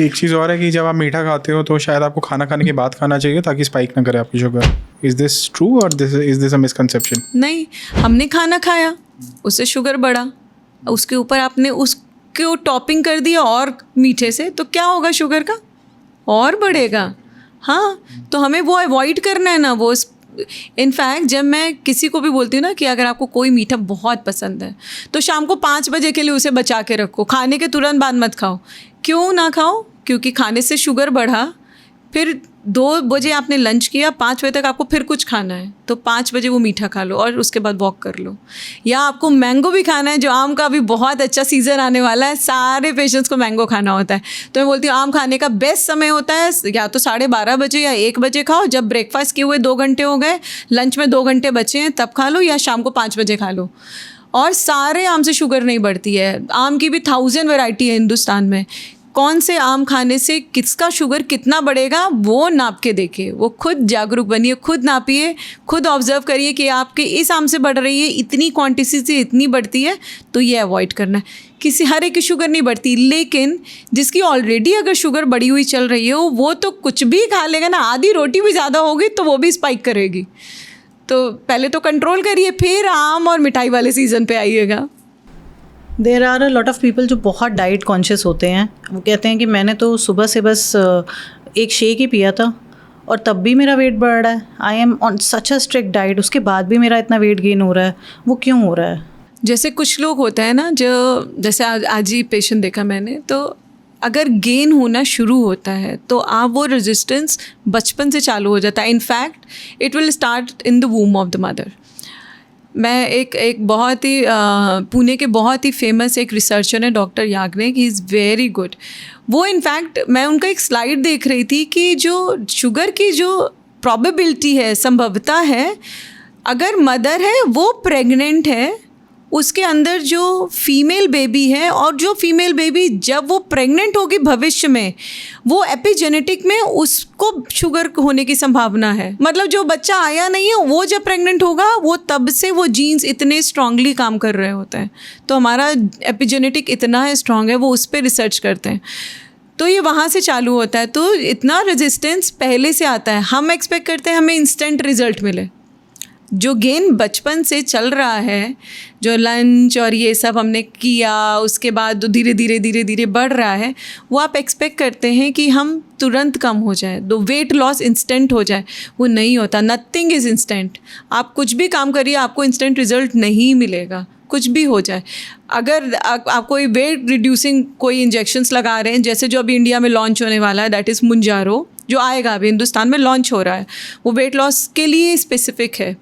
एक चीज़ और है कि जब आप मीठा खाते हो तो शायद आपको खाना खाने के बाद खाना चाहिए ताकि स्पाइक ना करे आपकी शुगर। इज़ दिस ट्रू और इज़ दिस अ मिसकंसेप्शन? नहीं, हमने खाना खाया, उससे शुगर बढ़ा, उसके ऊपर आपने उसको टॉपिंग कर दिया और मीठे से, तो क्या होगा शुगर का? और बढ़ेगा। हाँ, तो हमें वो अवॉइड करना है ना। वो इनफैक्ट जब मैं किसी को भी बोलती हूँ ना कि अगर आपको कोई मीठा बहुत पसंद है तो शाम को 5 बजे के लिए उसे बचा के रखो, खाने के तुरंत बाद मत खाओ। क्यों ना खाओ? क्योंकि खाने से शुगर बढ़ा, फिर 2 बजे आपने लंच किया, 5 बजे तक आपको फिर कुछ खाना है तो 5 बजे वो मीठा खा लो और उसके बाद वॉक कर लो। या आपको मैंगो भी खाना है, जो आम का भी बहुत अच्छा सीज़न आने वाला है, सारे पेशेंट्स को मैंगो खाना होता है। तो मैं बोलती हूँ आम खाने का बेस्ट समय होता है या तो 12:30 बजे या 1 बजे खाओ, जब ब्रेकफास्ट किए हुए 2 घंटे हो गए, लंच में 2 घंटे बचे हैं तब खा लो, या शाम को 5 बजे खा लो। और सारे आम से शुगर नहीं बढ़ती है। आम की भी 1000 वैरायटी है हिंदुस्तान में। कौन से आम खाने से किसका शुगर कितना बढ़ेगा वो नाप के देखिए, वो खुद जागरूक बनिए, खुद नापिए, खुद ऑब्जर्व करिए कि आपके इस आम से बढ़ रही है, इतनी क्वांटिटी से इतनी बढ़ती है, तो ये अवॉइड करना है। किसी हर एक की शुगर नहीं बढ़ती, लेकिन जिसकी ऑलरेडी अगर शुगर बढ़ी हुई चल रही है वो तो कुछ भी खा लेगा ना, आधी रोटी भी ज़्यादा होगी तो वो भी स्पाइक करेगी। तो पहले तो कंट्रोल करिए, फिर आम और मिठाई वाले सीज़न पे आइएगा। There are a lot of people जो बहुत डाइट कॉन्शियस होते हैं। वो कहते हैं कि मैंने तो सुबह से बस एक शेक ही पिया था और तब भी मेरा वेट बढ़ रहा है। I am on such a strict diet, उसके बाद भी मेरा इतना वेट गेन हो रहा है, वो क्यों हो रहा है? जैसे कुछ लोग होते हैं ना, जो जैसे आज ही पेशेंट देखा मैंने, तो अगर गेन होना शुरू होता है तो आप वो रेजिस्टेंस बचपन से चालू हो जाता है। In fact it will start in the वूम of the mother. मैं एक बहुत ही पुणे के बहुत ही फेमस एक रिसर्चर है doctor Yagnik, he is very good. वो इनफैक्ट मैं उनका एक स्लाइड देख रही थी कि जो शुगर की जो प्रोबेबिलिटी है, संभवता है, अगर मदर है वो प्रेग्नेंट है, उसके अंदर जो फीमेल बेबी है, और जो फीमेल बेबी जब वो प्रेग्नेंट होगी भविष्य में, वो एपिजेनेटिक में उसको शुगर होने की संभावना है। मतलब जो बच्चा आया नहीं है वो जब प्रेग्नेंट होगा, वो तब से वो जीन्स इतने स्ट्रांगली काम कर रहे होते हैं। तो हमारा एपिजेनेटिक इतना है स्ट्रांग है, वो उस पर रिसर्च करते हैं। तो ये वहाँ से चालू होता है। तो इतना रेजिस्टेंस पहले से आता है। हम एक्सपेक्ट करते हैं हमें इंस्टेंट रिजल्ट मिले। जो गेन बचपन से चल रहा है, जो लंच और ये सब हमने किया, उसके बाद धीरे धीरे बढ़ रहा है, वो आप एक्सपेक्ट करते हैं कि हम तुरंत कम हो जाए, दो वेट लॉस इंस्टेंट हो जाए। वो नहीं होता। Nothing is instant. आप कुछ भी काम करिए, आपको इंस्टेंट रिजल्ट नहीं मिलेगा, कुछ भी हो जाए। अगर आप कोई वेट रिड्यूसिंग कोई इंजेक्शंस लगा रहे हैं, जैसे जो अभी इंडिया में लॉन्च होने वाला है, दैट इज़ मुंजारो, जो आएगा अभी हिंदुस्तान में लॉन्च हो रहा है, वो वेट लॉस के लिए स्पेसिफिक है।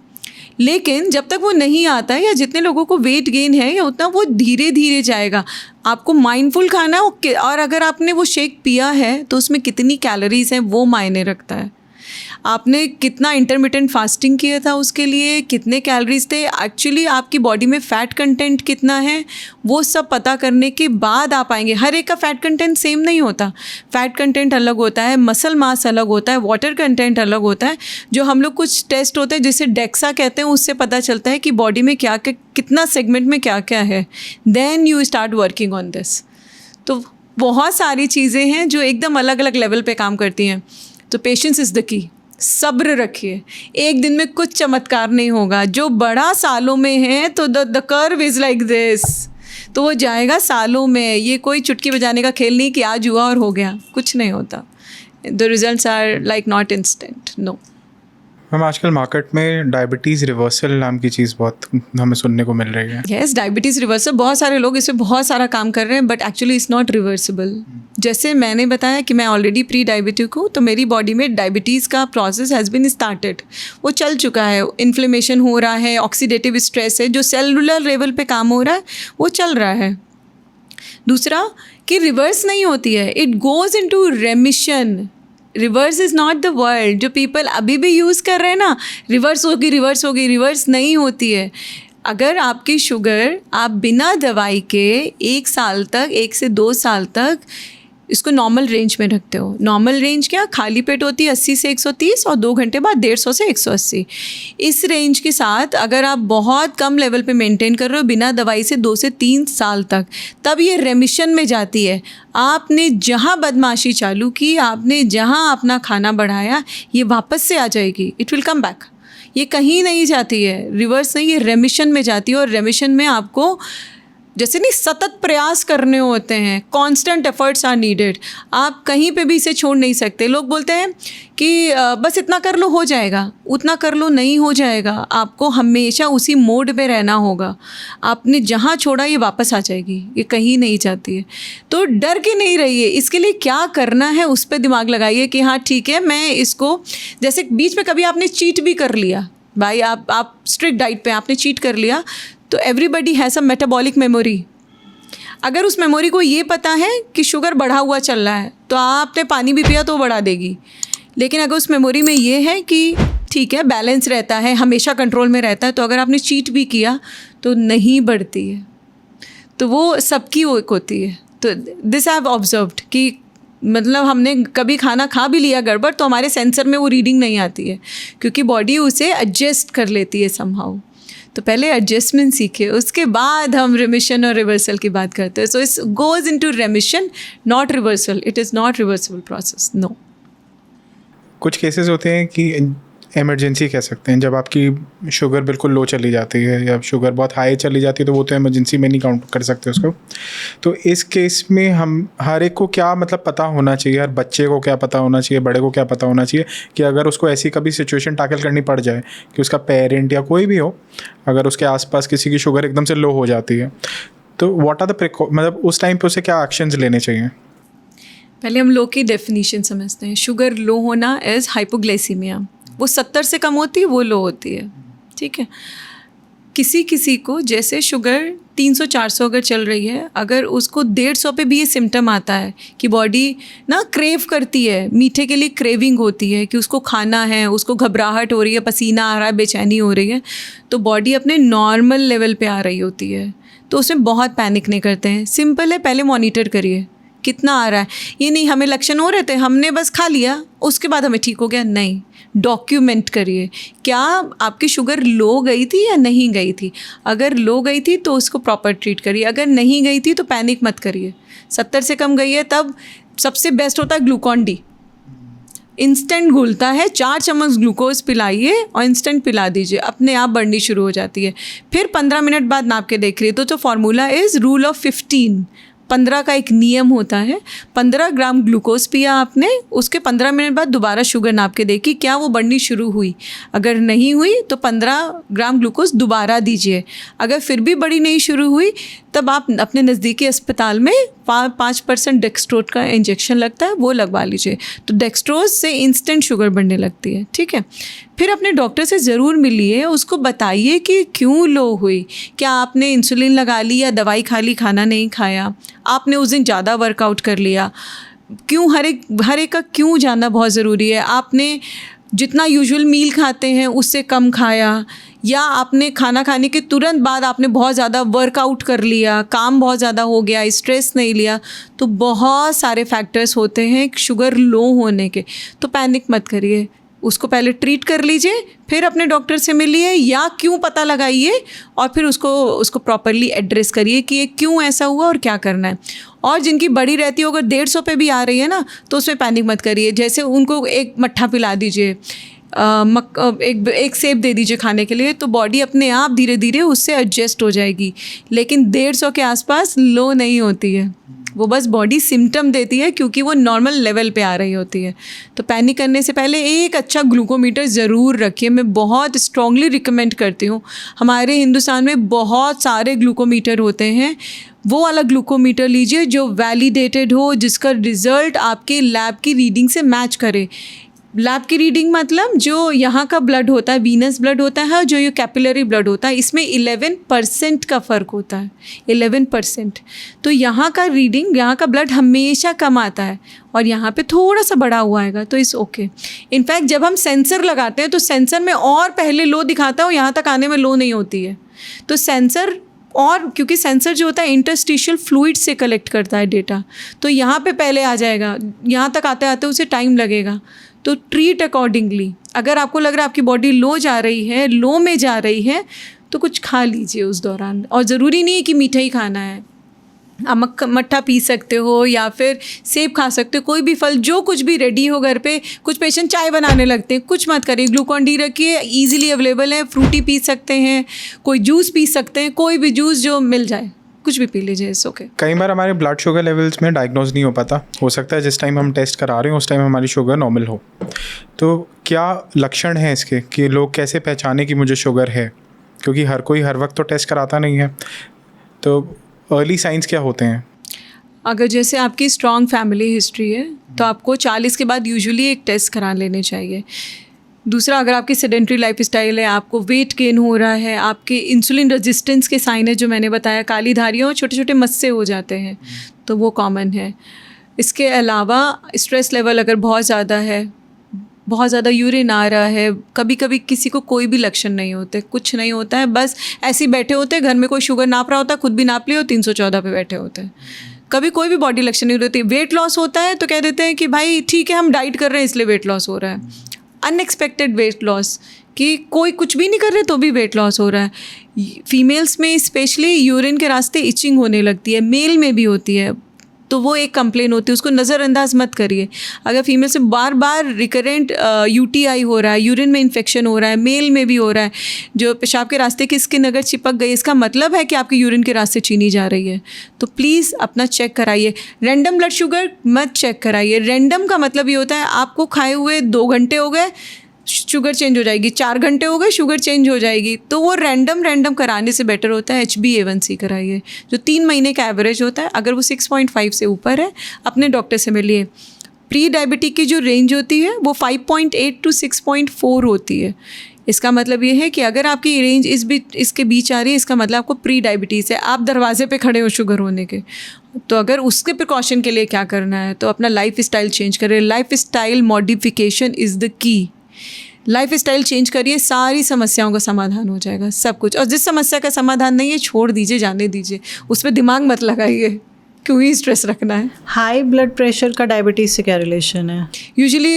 लेकिन जब तक वो नहीं आता है, या जितने लोगों को वेट गेन है, या उतना वो धीरे धीरे जाएगा। आपको माइंडफुल खाना है, और अगर आपने वो शेक पिया है तो उसमें कितनी कैलोरीज हैं वो मायने रखता है। आपने कितना इंटरमिटेंट फास्टिंग किया था, उसके लिए कितने कैलोरीज थे, एक्चुअली आपकी बॉडी में फ़ैट कंटेंट कितना है, वो सब पता करने के बाद आप आएंगे। हर एक का फ़ैट कंटेंट सेम नहीं होता। फ़ैट कंटेंट अलग होता है, मसल मास अलग होता है, वाटर कंटेंट अलग होता है। जो हम लोग कुछ टेस्ट होते हैं जिसे डेक्सा कहते हैं, उससे पता चलता है कि बॉडी में क्या क्या, कितना सेगमेंट में क्या क्या है। Then you start working on this. तो बहुत सारी चीज़ें हैं जो एकदम अलग अलग लेवल पे काम करती हैं। तो पेशेंस इज़ द की। सब्र रखिए, एक दिन में कुछ चमत्कार नहीं होगा। जो बड़ा सालों में है तो the curve is like this, तो वो जाएगा सालों में। ये कोई चुटकी बजाने का खेल नहीं कि आज हुआ और हो गया, कुछ नहीं होता। The results are like not instant, no. Ma'am आजकल मार्केट में डायबिटीज़ रिवर्सल नाम की चीज़ बहुत हमें सुनने को मिल रही है। यस, डायबिटीज़ रिवर्सल, बहुत सारे लोग इससे बहुत सारा काम कर रहे हैं, but actually it's not reversible. जैसे मैंने बताया कि मैं ऑलरेडी प्री डायबिटिक हूँ, तो मेरी बॉडी में डायबिटीज़ का प्रोसेस हैज़ बीन स्टार्टेड, वो चल चुका है। इन्फ्लेमेशन हो रहा है, ऑक्सीडेटिव स्ट्रेस है, जो सेलुलर लेवल पे काम हो रहा है वो चल रहा है। दूसरा कि रिवर्स नहीं होती है, it goes into रेमिशन। Reverse is not the word. जो पीपल अभी भी यूज़ कर रहे हैं ना, रिवर्स होगी, रिवर्स होगी, रिवर्स नहीं होती है। अगर आपकी शुगर आप बिना दवाई के 1 साल तक, 1 से 2 साल तक इसको नॉर्मल रेंज में रखते हो। नॉर्मल रेंज क्या, खाली पेट होती है 80 से 130 और 2 घंटे बाद 150 से 180। इस रेंज के साथ अगर आप बहुत कम लेवल पे मेंटेन कर रहे हो बिना दवाई से 2 से 3 साल तक, तब ये रेमिशन में जाती है। आपने जहाँ बदमाशी चालू की, आपने जहाँ अपना खाना बढ़ाया, ये वापस से आ जाएगी, इट विल कम बैक। ये कहीं नहीं जाती है, रिवर्स नहीं, ये रेमिशन में जाती है। और रेमिशन में आपको जैसे नहीं सतत प्रयास करने होते हैं, कांस्टेंट एफर्ट्स आर नीडेड। आप कहीं पे भी इसे छोड़ नहीं सकते। लोग बोलते हैं कि बस इतना कर लो हो जाएगा, उतना कर लो नहीं हो जाएगा। आपको हमेशा उसी मोड पे रहना होगा। आपने जहाँ छोड़ा ये वापस आ जाएगी, ये कहीं नहीं जाती है। तो डर के नहीं रहिए, इसके लिए क्या करना है उस पर दिमाग लगाइए कि हाँ ठीक है, मैं इसको, जैसे बीच में कभी आपने चीट भी कर लिया भाई, आप स्ट्रिक्ट डाइट पे आपने चीट कर लिया, तो everybody has a metabolic memory. अगर उस मेमोरी को ये पता है कि शुगर बढ़ा हुआ चल रहा है तो आपने पानी भी पिया तो बढ़ा देगी। लेकिन अगर उस मेमोरी में ये है कि ठीक है बैलेंस रहता है, हमेशा कंट्रोल में रहता है, तो अगर आपने चीट भी किया तो नहीं बढ़ती है। तो वो सबकी एक होती है। तो दिस आई हैव ऑब्जर्व्ड कि मतलब हमने कभी खाना खा भी लिया गड़बड़ तो हमारे सेंसर में वो रीडिंग नहीं आती है, क्योंकि बॉडी उसे एडजस्ट कर लेती है समहाउ। तो पहले एडजस्टमेंट सीखे, उसके बाद हम रिमिशन और रिवर्सल की बात करते हैं। So is goes into remission, not reversal. It is not reversible process, no. कुछ केसेस होते हैं कि इमरजेंसी कह सकते हैं, जब आपकी शुगर बिल्कुल लो चली जाती है या शुगर बहुत हाई चली जाती है, तो वो तो इमरजेंसी में नहीं काउंट कर सकते उसको। तो इस केस में हम हर एक को क्या मतलब पता होना चाहिए, हर बच्चे को क्या पता होना चाहिए, बड़े को क्या पता होना चाहिए कि अगर उसको ऐसी कभी सिचुएशन टैकल करनी पड़ जाए कि उसका पेरेंट या कोई भी हो, अगर उसके आसपास किसी की शुगर एकदम से लो हो जाती है, तो व्हाट आर द मतलब उस टाइम पे उसे क्या एक्शंस लेने चाहिए? पहले हम लो की डेफिनेशन समझते हैं। शुगर लो होना इज़ हाइपोग्लाइसीमिया। वो 70 से कम होती है, वो लो होती है, ठीक है। किसी किसी को जैसे शुगर 300-400 अगर चल रही है, अगर उसको 150 पे भी ये सिम्टम आता है कि बॉडी ना क्रेव करती है, मीठे के लिए क्रेविंग होती है कि उसको खाना है, उसको घबराहट हो रही है, पसीना आ रहा है, बेचैनी हो रही है, तो बॉडी अपने नॉर्मल लेवल पे आ रही होती है, तो उसमें बहुत पैनिक नहीं करते हैं। सिंपल है, पहले मॉनिटर करिए कितना आ रहा है। ये नहीं हमें लक्षण हो रहे थे, हमने बस खा लिया, उसके बाद हमें ठीक हो गया, नहीं। डॉक्यूमेंट करिए, क्या आपकी शुगर लो गई थी या नहीं गई थी। अगर लो गई थी तो उसको प्रॉपर ट्रीट करिए, अगर नहीं गई थी तो पैनिक मत करिए। 70 से कम गई है तब सबसे बेस्ट होता है ग्लूकॉन डी। इंस्टेंट घुलता है, 4 चम्मच ग्लूकोज पिलाइए और इंस्टेंट पिला दीजिए, अपने आप बढ़नी शुरू हो जाती है। फिर 15 मिनट बाद नाप के देख रही तो फार्मूला इज़ रूल ऑफ 15। 15 का एक नियम होता है। 15 ग्राम ग्लूकोज पिया आपने, उसके 15 मिनट बाद दोबारा शुगर नाप के देखी क्या वो बढ़नी शुरू हुई। अगर नहीं हुई तो 15 ग्राम ग्लूकोज दोबारा दीजिए। अगर फिर भी बढ़ी नहीं शुरू हुई तब आप अपने नज़दीकी अस्पताल में 5% डेक्सट्रोज का इंजेक्शन लगता है, वो लगवा लीजिए। तो डेक्सट्रोज से इंस्टेंट शुगर बढ़ने लगती है, ठीक है। फिर अपने डॉक्टर से ज़रूर मिलिए, उसको बताइए कि क्यों लो हुई। क्या आपने इंसुलिन लगा ली या दवाई खा ली, खाना नहीं खाया, आपने उस दिन ज़्यादा वर्कआउट कर लिया, क्यों हर एक का क्यों जानना बहुत ज़रूरी है। आपने जितना यूजुअल मील खाते हैं उससे कम खाया, या आपने खाना खाने के तुरंत बाद आपने बहुत ज़्यादा वर्कआउट कर लिया, काम बहुत ज़्यादा हो गया, स्ट्रेस नहीं लिया। तो बहुत सारे फैक्टर्स होते हैं शुगर लो होने के। तो पैनिक मत करिए, उसको पहले ट्रीट कर लीजिए, फिर अपने डॉक्टर से मिलिए या क्यों पता लगाइए और फिर उसको प्रॉपरली एड्रेस करिए कि ये क्यों ऐसा हुआ और क्या करना है। और जिनकी बड़ी रहती हो, अगर 150 पे भी आ रही है ना, तो उसमें पैनिक मत करिए। जैसे उनको एक मट्ठा पिला दीजिए, एक सेब दे दीजिए खाने के लिए, तो बॉडी अपने आप धीरे धीरे उससे एडजस्ट हो जाएगी। लेकिन 150 के आसपास लो नहीं होती है, वो बस बॉडी सिम्टम देती है क्योंकि वो नॉर्मल लेवल पे आ रही होती है। तो पैनिक करने से पहले एक अच्छा ग्लूकोमीटर ज़रूर रखिए। मैं बहुत स्ट्रांगली रिकमेंड करती हूँ। हमारे हिंदुस्तान में बहुत सारे ग्लूकोमीटर होते हैं, वो वाला ग्लूकोमीटर लीजिए जो वैलिडेटेड हो, जिसका रिज़ल्ट आपके लैब की रीडिंग से मैच करे। लैब की रीडिंग मतलब जो यहाँ का ब्लड होता है, वीनस ब्लड होता है, और जो ये कैपिलरी ब्लड होता है, इसमें 11% का फ़र्क होता है, 11%। तो यहाँ का रीडिंग, यहाँ का ब्लड हमेशा कम आता है और यहाँ पे थोड़ा सा बढ़ा हुआ आएगा, तो इट्स ओके। इनफैक्ट जब हम सेंसर लगाते हैं तो सेंसर में और पहले लो दिखाता है और यहाँ तक आने में लो नहीं होती है। तो सेंसर, और क्योंकि सेंसर जो होता है इंटरस्टिशियल फ्लूइड से कलेक्ट करता है डेटा, तो यहाँ पे पहले आ जाएगा, यहाँ तक आते आते उसे टाइम लगेगा। तो ट्रीट अकॉर्डिंगली। अगर आपको लग रहा है आपकी बॉडी लो जा रही है, लो में जा रही है, तो कुछ खा लीजिए उस दौरान। और ज़रूरी नहीं है कि मीठा ही खाना है, आप मट्ठा पी सकते हो या फिर सेब खा सकते हो, कोई भी फल, जो कुछ भी रेडी हो घर पे। कुछ पेशेंट चाय बनाने लगते हैं, कुछ मत करिए, ग्लूकॉन डी रखिए, ईजिली अवेलेबल है, फ्रूटी पी सकते हैं, कोई जूस पी सकते हैं, कोई भी जूस जो मिल जाए, कुछ भी पी लीजिए, इट्स ओके। कई बार हमारे ब्लड शुगर लेवल्स में डायग्नोज नहीं हो पाता, हो सकता है जिस टाइम हम टेस्ट करा रहे हैं उस टाइम हमारी शुगर नॉर्मल हो। तो क्या लक्षण हैं इसके कि लोग कैसे पहचाने कि मुझे शुगर है, क्योंकि हर कोई हर वक्त तो टेस्ट कराता नहीं है, तो अर्ली साइंस क्या होते हैं? अगर जैसे आपकी स्ट्रॉन्ग फैमिली हिस्ट्री है तो आपको 40 के बाद यूजुअली एक टेस्ट करा लेने चाहिए। दूसरा, अगर आपकी सेडेंट्री लाइफस्टाइल है, आपको वेट गेन हो रहा है, आपके इंसुलिन रेजिस्टेंस के साइन है जो मैंने बताया, काली धारियाँ और छोटे छोटे मस्से हो जाते हैं, तो वो कॉमन है। इसके अलावा स्ट्रेस लेवल अगर बहुत ज़्यादा है, बहुत ज़्यादा यूरिन आ रहा है, कभी कभी किसी को कोई भी लक्षण नहीं होते, कुछ नहीं होता है, बस ऐसे ही बैठे होते हैं, घर में कोई शुगर नाप रहा होता है, खुद भी नाप लियो, 314 पे बैठे होते हैं, कभी कोई भी बॉडी लक्षण नहीं होती। वेट लॉस होता है तो कह देते हैं कि भाई ठीक है हम डाइट कर रहे हैं इसलिए वेट लॉस हो रहा है। अनएक्सपेक्टेड वेट लॉस, कि कोई कुछ भी नहीं कर रहे तो भी वेट लॉस हो रहा है। फीमेल्स में स्पेशली यूरिन के रास्ते इचिंग होने लगती है, मेल में भी होती है, तो वो एक कंप्लेन होती है, उसको नज़रअंदाज मत करिए। अगर फीमेल से बार बार रिकरेंट यूटीआई हो रहा है, यूरिन में इन्फेक्शन हो रहा है, मेल में भी हो रहा है, जो पेशाब के रास्ते की स्किन अगर चिपक गई, इसका मतलब है कि आपके यूरिन के रास्ते चीनी जा रही है, तो प्लीज़ अपना चेक कराइए। रैंडम ब्लड शुगर मत चेक कराइए। रैंडम का मतलब ये होता है आपको खाए हुए 2 घंटे हो गए शुगर चेंज हो जाएगी, 4 घंटे हो गए शुगर चेंज हो जाएगी, तो वो रैंडम कराने से बेटर होता है HbA1c कराइए, जो 3 महीने का एवरेज होता है। अगर वो 6.5 से ऊपर है अपने डॉक्टर से मिलिए। प्री डायबिटिक की जो रेंज होती है वो 5.8 to 6.4 होती है। इसका मतलब ये है कि अगर आपकी रेंज इसके बीच आ रही है, इसका मतलब आपको प्री डायबिटीज़ है, आप दरवाजे पे खड़े हो शुगर होने के। तो अगर उसके प्रिकॉशन के लिए क्या करना है, तो अपना लाइफ स्टाइल चेंज करें। Life style modification is the की। लाइफ स्टाइल चेंज करिए, सारी समस्याओं का समाधान हो जाएगा, सब कुछ। और जिस समस्या का समाधान नहीं है छोड़ दीजिए, जाने दीजिए, उस पर दिमाग मत लगाइए, क्यों ही स्ट्रेस रखना है। हाई ब्लड प्रेशर का डायबिटीज़ से क्या रिलेशन है? यूजुअली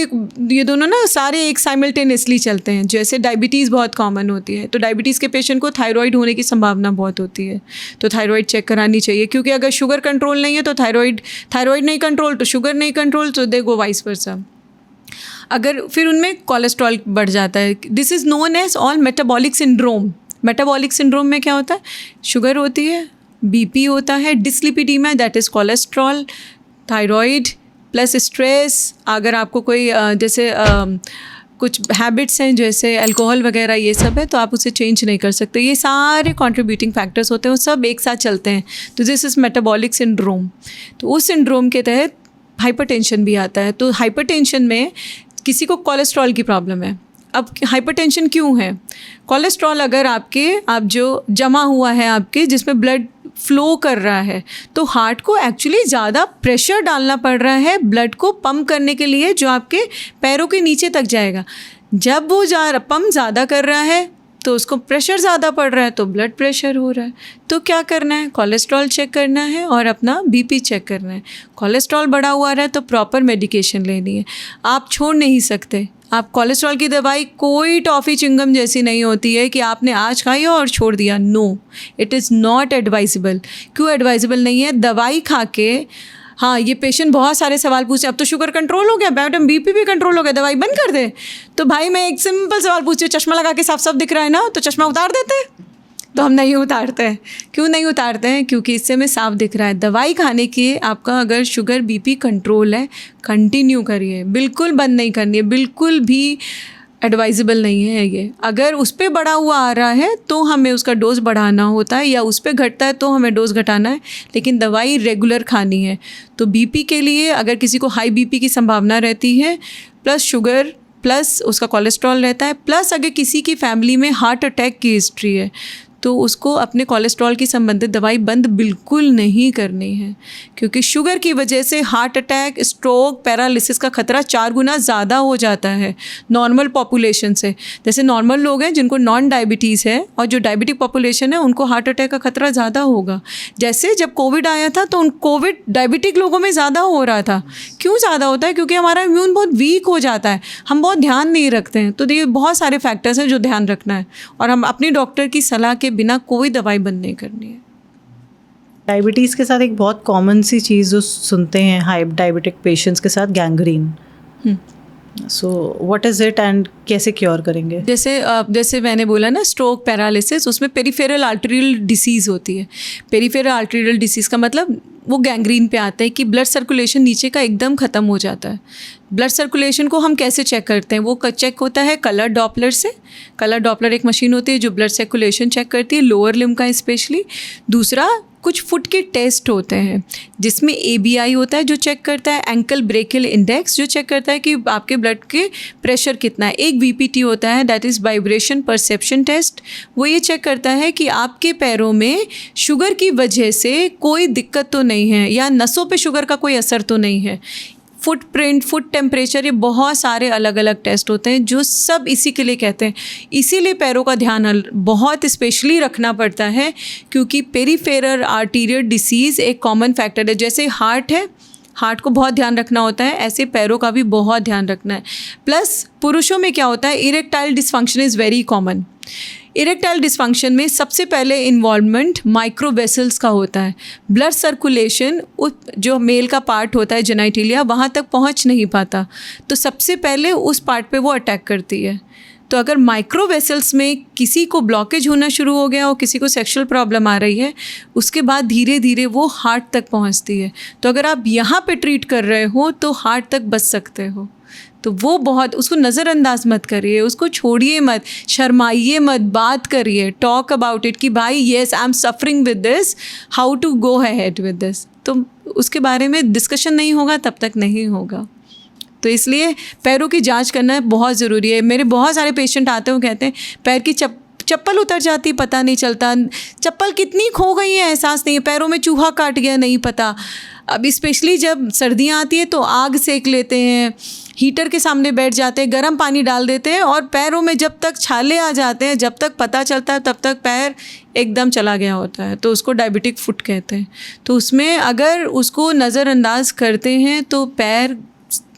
ये दोनों ना सारे एक साइमल्टेनियसली चलते हैं। जैसे डायबिटीज़ बहुत कॉमन होती है, तो डायबिटीज़ के पेशेंट को थायराइड होने की संभावना बहुत होती है, तो थायराइड चेक करानी चाहिए, क्योंकि अगर शुगर कंट्रोल नहीं है तो थायराइड नहीं कंट्रोल तो शुगर नहीं कंट्रोल, तो दे गो वाइस वर्सा। अगर फिर उनमें कोलेस्ट्रॉल बढ़ जाता है, this is known as all metabolic syndrome. Metabolic syndrome में क्या होता है, शुगर होती है, बीपी होता है, dyslipidaemia that is cholesterol, thyroid plus stress. अगर आपको कोई जैसे कुछ हैबिट्स हैं जैसे अल्कोहल वगैरह ये सब है, तो आप उसे चेंज नहीं कर सकते। ये सारे कंट्रीब्यूटिंग फैक्टर्स होते हैं, वो सब एक साथ चलते हैं, तो दिस इज़ मेटाबॉलिक सिंड्रोम। तो उस सिंड्रोम के तहत हाइपरटेंशन भी आता है। तो हाइपरटेंशन में किसी को कोलेस्ट्रॉल की प्रॉब्लम है। अब हाइपरटेंशन क्यों है? कोलेस्ट्रॉल अगर आप जो जमा हुआ है आपके जिसमें ब्लड फ्लो कर रहा है, तो हार्ट को एक्चुअली ज़्यादा प्रेशर डालना पड़ रहा है ब्लड को पंप करने के लिए, जो आपके पैरों के नीचे तक जाएगा। जब वो पंप ज़्यादा कर रहा है तो उसको प्रेशर ज़्यादा पड़ रहा है, तो ब्लड प्रेशर हो रहा है। तो क्या करना है, कोलेस्ट्रॉल चेक करना है और अपना बीपी चेक करना है। कोलेस्ट्रॉल बढ़ा हुआ रहा है तो प्रॉपर मेडिकेशन लेनी है, आप छोड़ नहीं सकते। आप कोलेस्ट्रॉल की दवाई कोई टॉफ़ी चिंगम जैसी नहीं होती है कि आपने आज खाई और छोड़ दिया। No, it is not advisable. क्यों एडवाइजेबल नहीं है? दवाई खा के, हाँ ये पेशेंट बहुत सारे सवाल पूछे, अब तो शुगर कंट्रोल हो गया, मैडम बीपी भी कंट्रोल हो गया, दवाई बंद कर दे। तो भाई मैं एक सिंपल सवाल पूछती हूँ, चश्मा लगा के साफ साफ दिख रहा है ना, तो चश्मा उतार देते हैं? तो हम नहीं उतारते हैं। क्यों नहीं उतारते हैं? क्योंकि इससे में साफ दिख रहा है। दवाई खाने की आपका अगर शुगर बीपी कंट्रोल है, कंटिन्यू करिए, बिल्कुल बंद नहीं करनी है, बिल्कुल भी एडवाइजेबल नहीं है ये। अगर उस पर बढ़ा हुआ आ रहा है तो हमें उसका डोज बढ़ाना होता है, या उस पर घटता है तो हमें डोज घटाना है, लेकिन दवाई रेगुलर खानी है। तो बीपी के लिए अगर किसी को हाई बीपी की संभावना रहती है, प्लस शुगर, प्लस उसका कोलेस्ट्रॉल रहता है, प्लस अगर किसी की फैमिली में हार्ट अटैक की हिस्ट्री है, तो उसको अपने कोलेस्ट्रॉल की संबंधित दवाई बंद बिल्कुल नहीं करनी है, क्योंकि शुगर की वजह से हार्ट अटैक, स्ट्रोक, पैरालिसिस का खतरा 4 गुना ज़्यादा हो जाता है नॉर्मल पॉपुलेशन से। जैसे नॉर्मल लोग हैं जिनको नॉन डायबिटीज़ है, और जो डायबिटिक पॉपुलेशन है उनको हार्ट अटैक का खतरा ज़्यादा होगा। जैसे जब कोविड आया था तो कोविड डायबिटिक लोगों में ज़्यादा हो रहा था। क्यों ज़्यादा होता है? क्योंकि हमारा इम्यून बहुत वीक हो जाता है, हम बहुत ध्यान नहीं रखते हैं। तो ये बहुत सारे फैक्टर्स हैं जो ध्यान रखना है, और हम अपनी डॉक्टर की सलाह के बिना कोई दवाई बंद नहीं करनी है। डायबिटीज़ के साथ एक बहुत कॉमन सी चीज़ जो सुनते हैं हाई डायबिटिक पेशेंट्स के साथ, gangrene. So what is it and कैसे क्योर करेंगे? जैसे मैंने बोला ना, स्ट्रोक, पैरालिसिस, उसमें पेरिफेरल आर्टेरियल डिसीज़ होती है। पेरिफेरल आर्टेरियल डिसीज़ का मतलब वो गैंग्रीन पे आता है कि ब्लड सर्कुलेशन नीचे का एकदम ख़त्म हो जाता है। ब्लड सर्कुलेशन को हम कैसे चेक करते हैं? वो चेक होता है कलर डॉपलर से। कलर डॉपलर एक मशीन होती है जो ब्लड सर्कुलेशन चेक करती है, लोअर लिम्ब का स्पेशली। दूसरा, कुछ फुट के टेस्ट होते हैं जिसमें ABI होता है जो चेक करता है, एंकल ब्रेकियल इंडेक्स जो चेक करता है कि आपके ब्लड के प्रेशर कितना है। एक VPT होता है, that is vibration perception test. वो ये चेक करता है कि आपके पैरों में शुगर की वजह से कोई दिक्कत तो नहीं है या नसों पे शुगर का कोई असर तो नहीं है। फुटप्रिंट, फुट टेम्परेचर, ये बहुत सारे अलग अलग टेस्ट होते हैं जो सब इसी के लिए कहते हैं। इसीलिए पैरों का ध्यान बहुत स्पेशली रखना पड़ता है क्योंकि पेरिफेरल आर्टेरियल डिसीज़ एक कॉमन फैक्टर है। जैसे हार्ट है, हार्ट को बहुत ध्यान रखना होता है, ऐसे पैरों का भी बहुत ध्यान रखना है। प्लस पुरुषों में क्या होता है, erectile dysfunction is very common. Erectile dysfunction में सबसे पहले इन्वॉल्वमेंट माइक्रो वेसल्स का होता है। ब्लड सर्कुलेशन जो मेल का पार्ट होता है जेनाइटिलिया, वहाँ तक पहुँच नहीं पाता, तो सबसे पहले उस पार्ट पे वो अटैक करती है। तो अगर माइक्रो वेसल्स में किसी को ब्लॉकेज होना शुरू हो गया और किसी को सेक्सुअल प्रॉब्लम आ रही है, उसके बाद धीरे धीरे वो हार्ट तक पहुँचती है। तो अगर आप यहाँ पे ट्रीट कर रहे हो तो हार्ट तक बच सकते हो। तो वो बहुत, उसको नज़रअंदाज मत करिए, उसको छोड़िए मत, शर्माइए मत, बात करिए, टॉक अबाउट इट कि भाई yes I am suffering with this, how to go ahead with this. तो उसके बारे में डिस्कशन नहीं होगा तब तक नहीं होगा। तो इसलिए पैरों की जांच करना बहुत ज़रूरी है। मेरे बहुत सारे पेशेंट आते हैं, वो कहते हैं पैर की चप्पल उतर जाती, पता नहीं चलता, चप्पल कितनी खो गई है एहसास नहीं है, पैरों में चूहा काट गया नहीं पता। अब स्पेशली जब सर्दियाँ आती है तो आग सेक लेते हैं, हीटर के सामने बैठ जाते हैं, गर्म पानी डाल देते हैं और पैरों में जब तक छाले आ जाते हैं, जब तक पता चलता है तब तक पैर एकदम चला गया होता है। तो उसको डायबिटिक फुट कहते हैं। तो उसमें अगर उसको नज़रअंदाज करते हैं तो पैर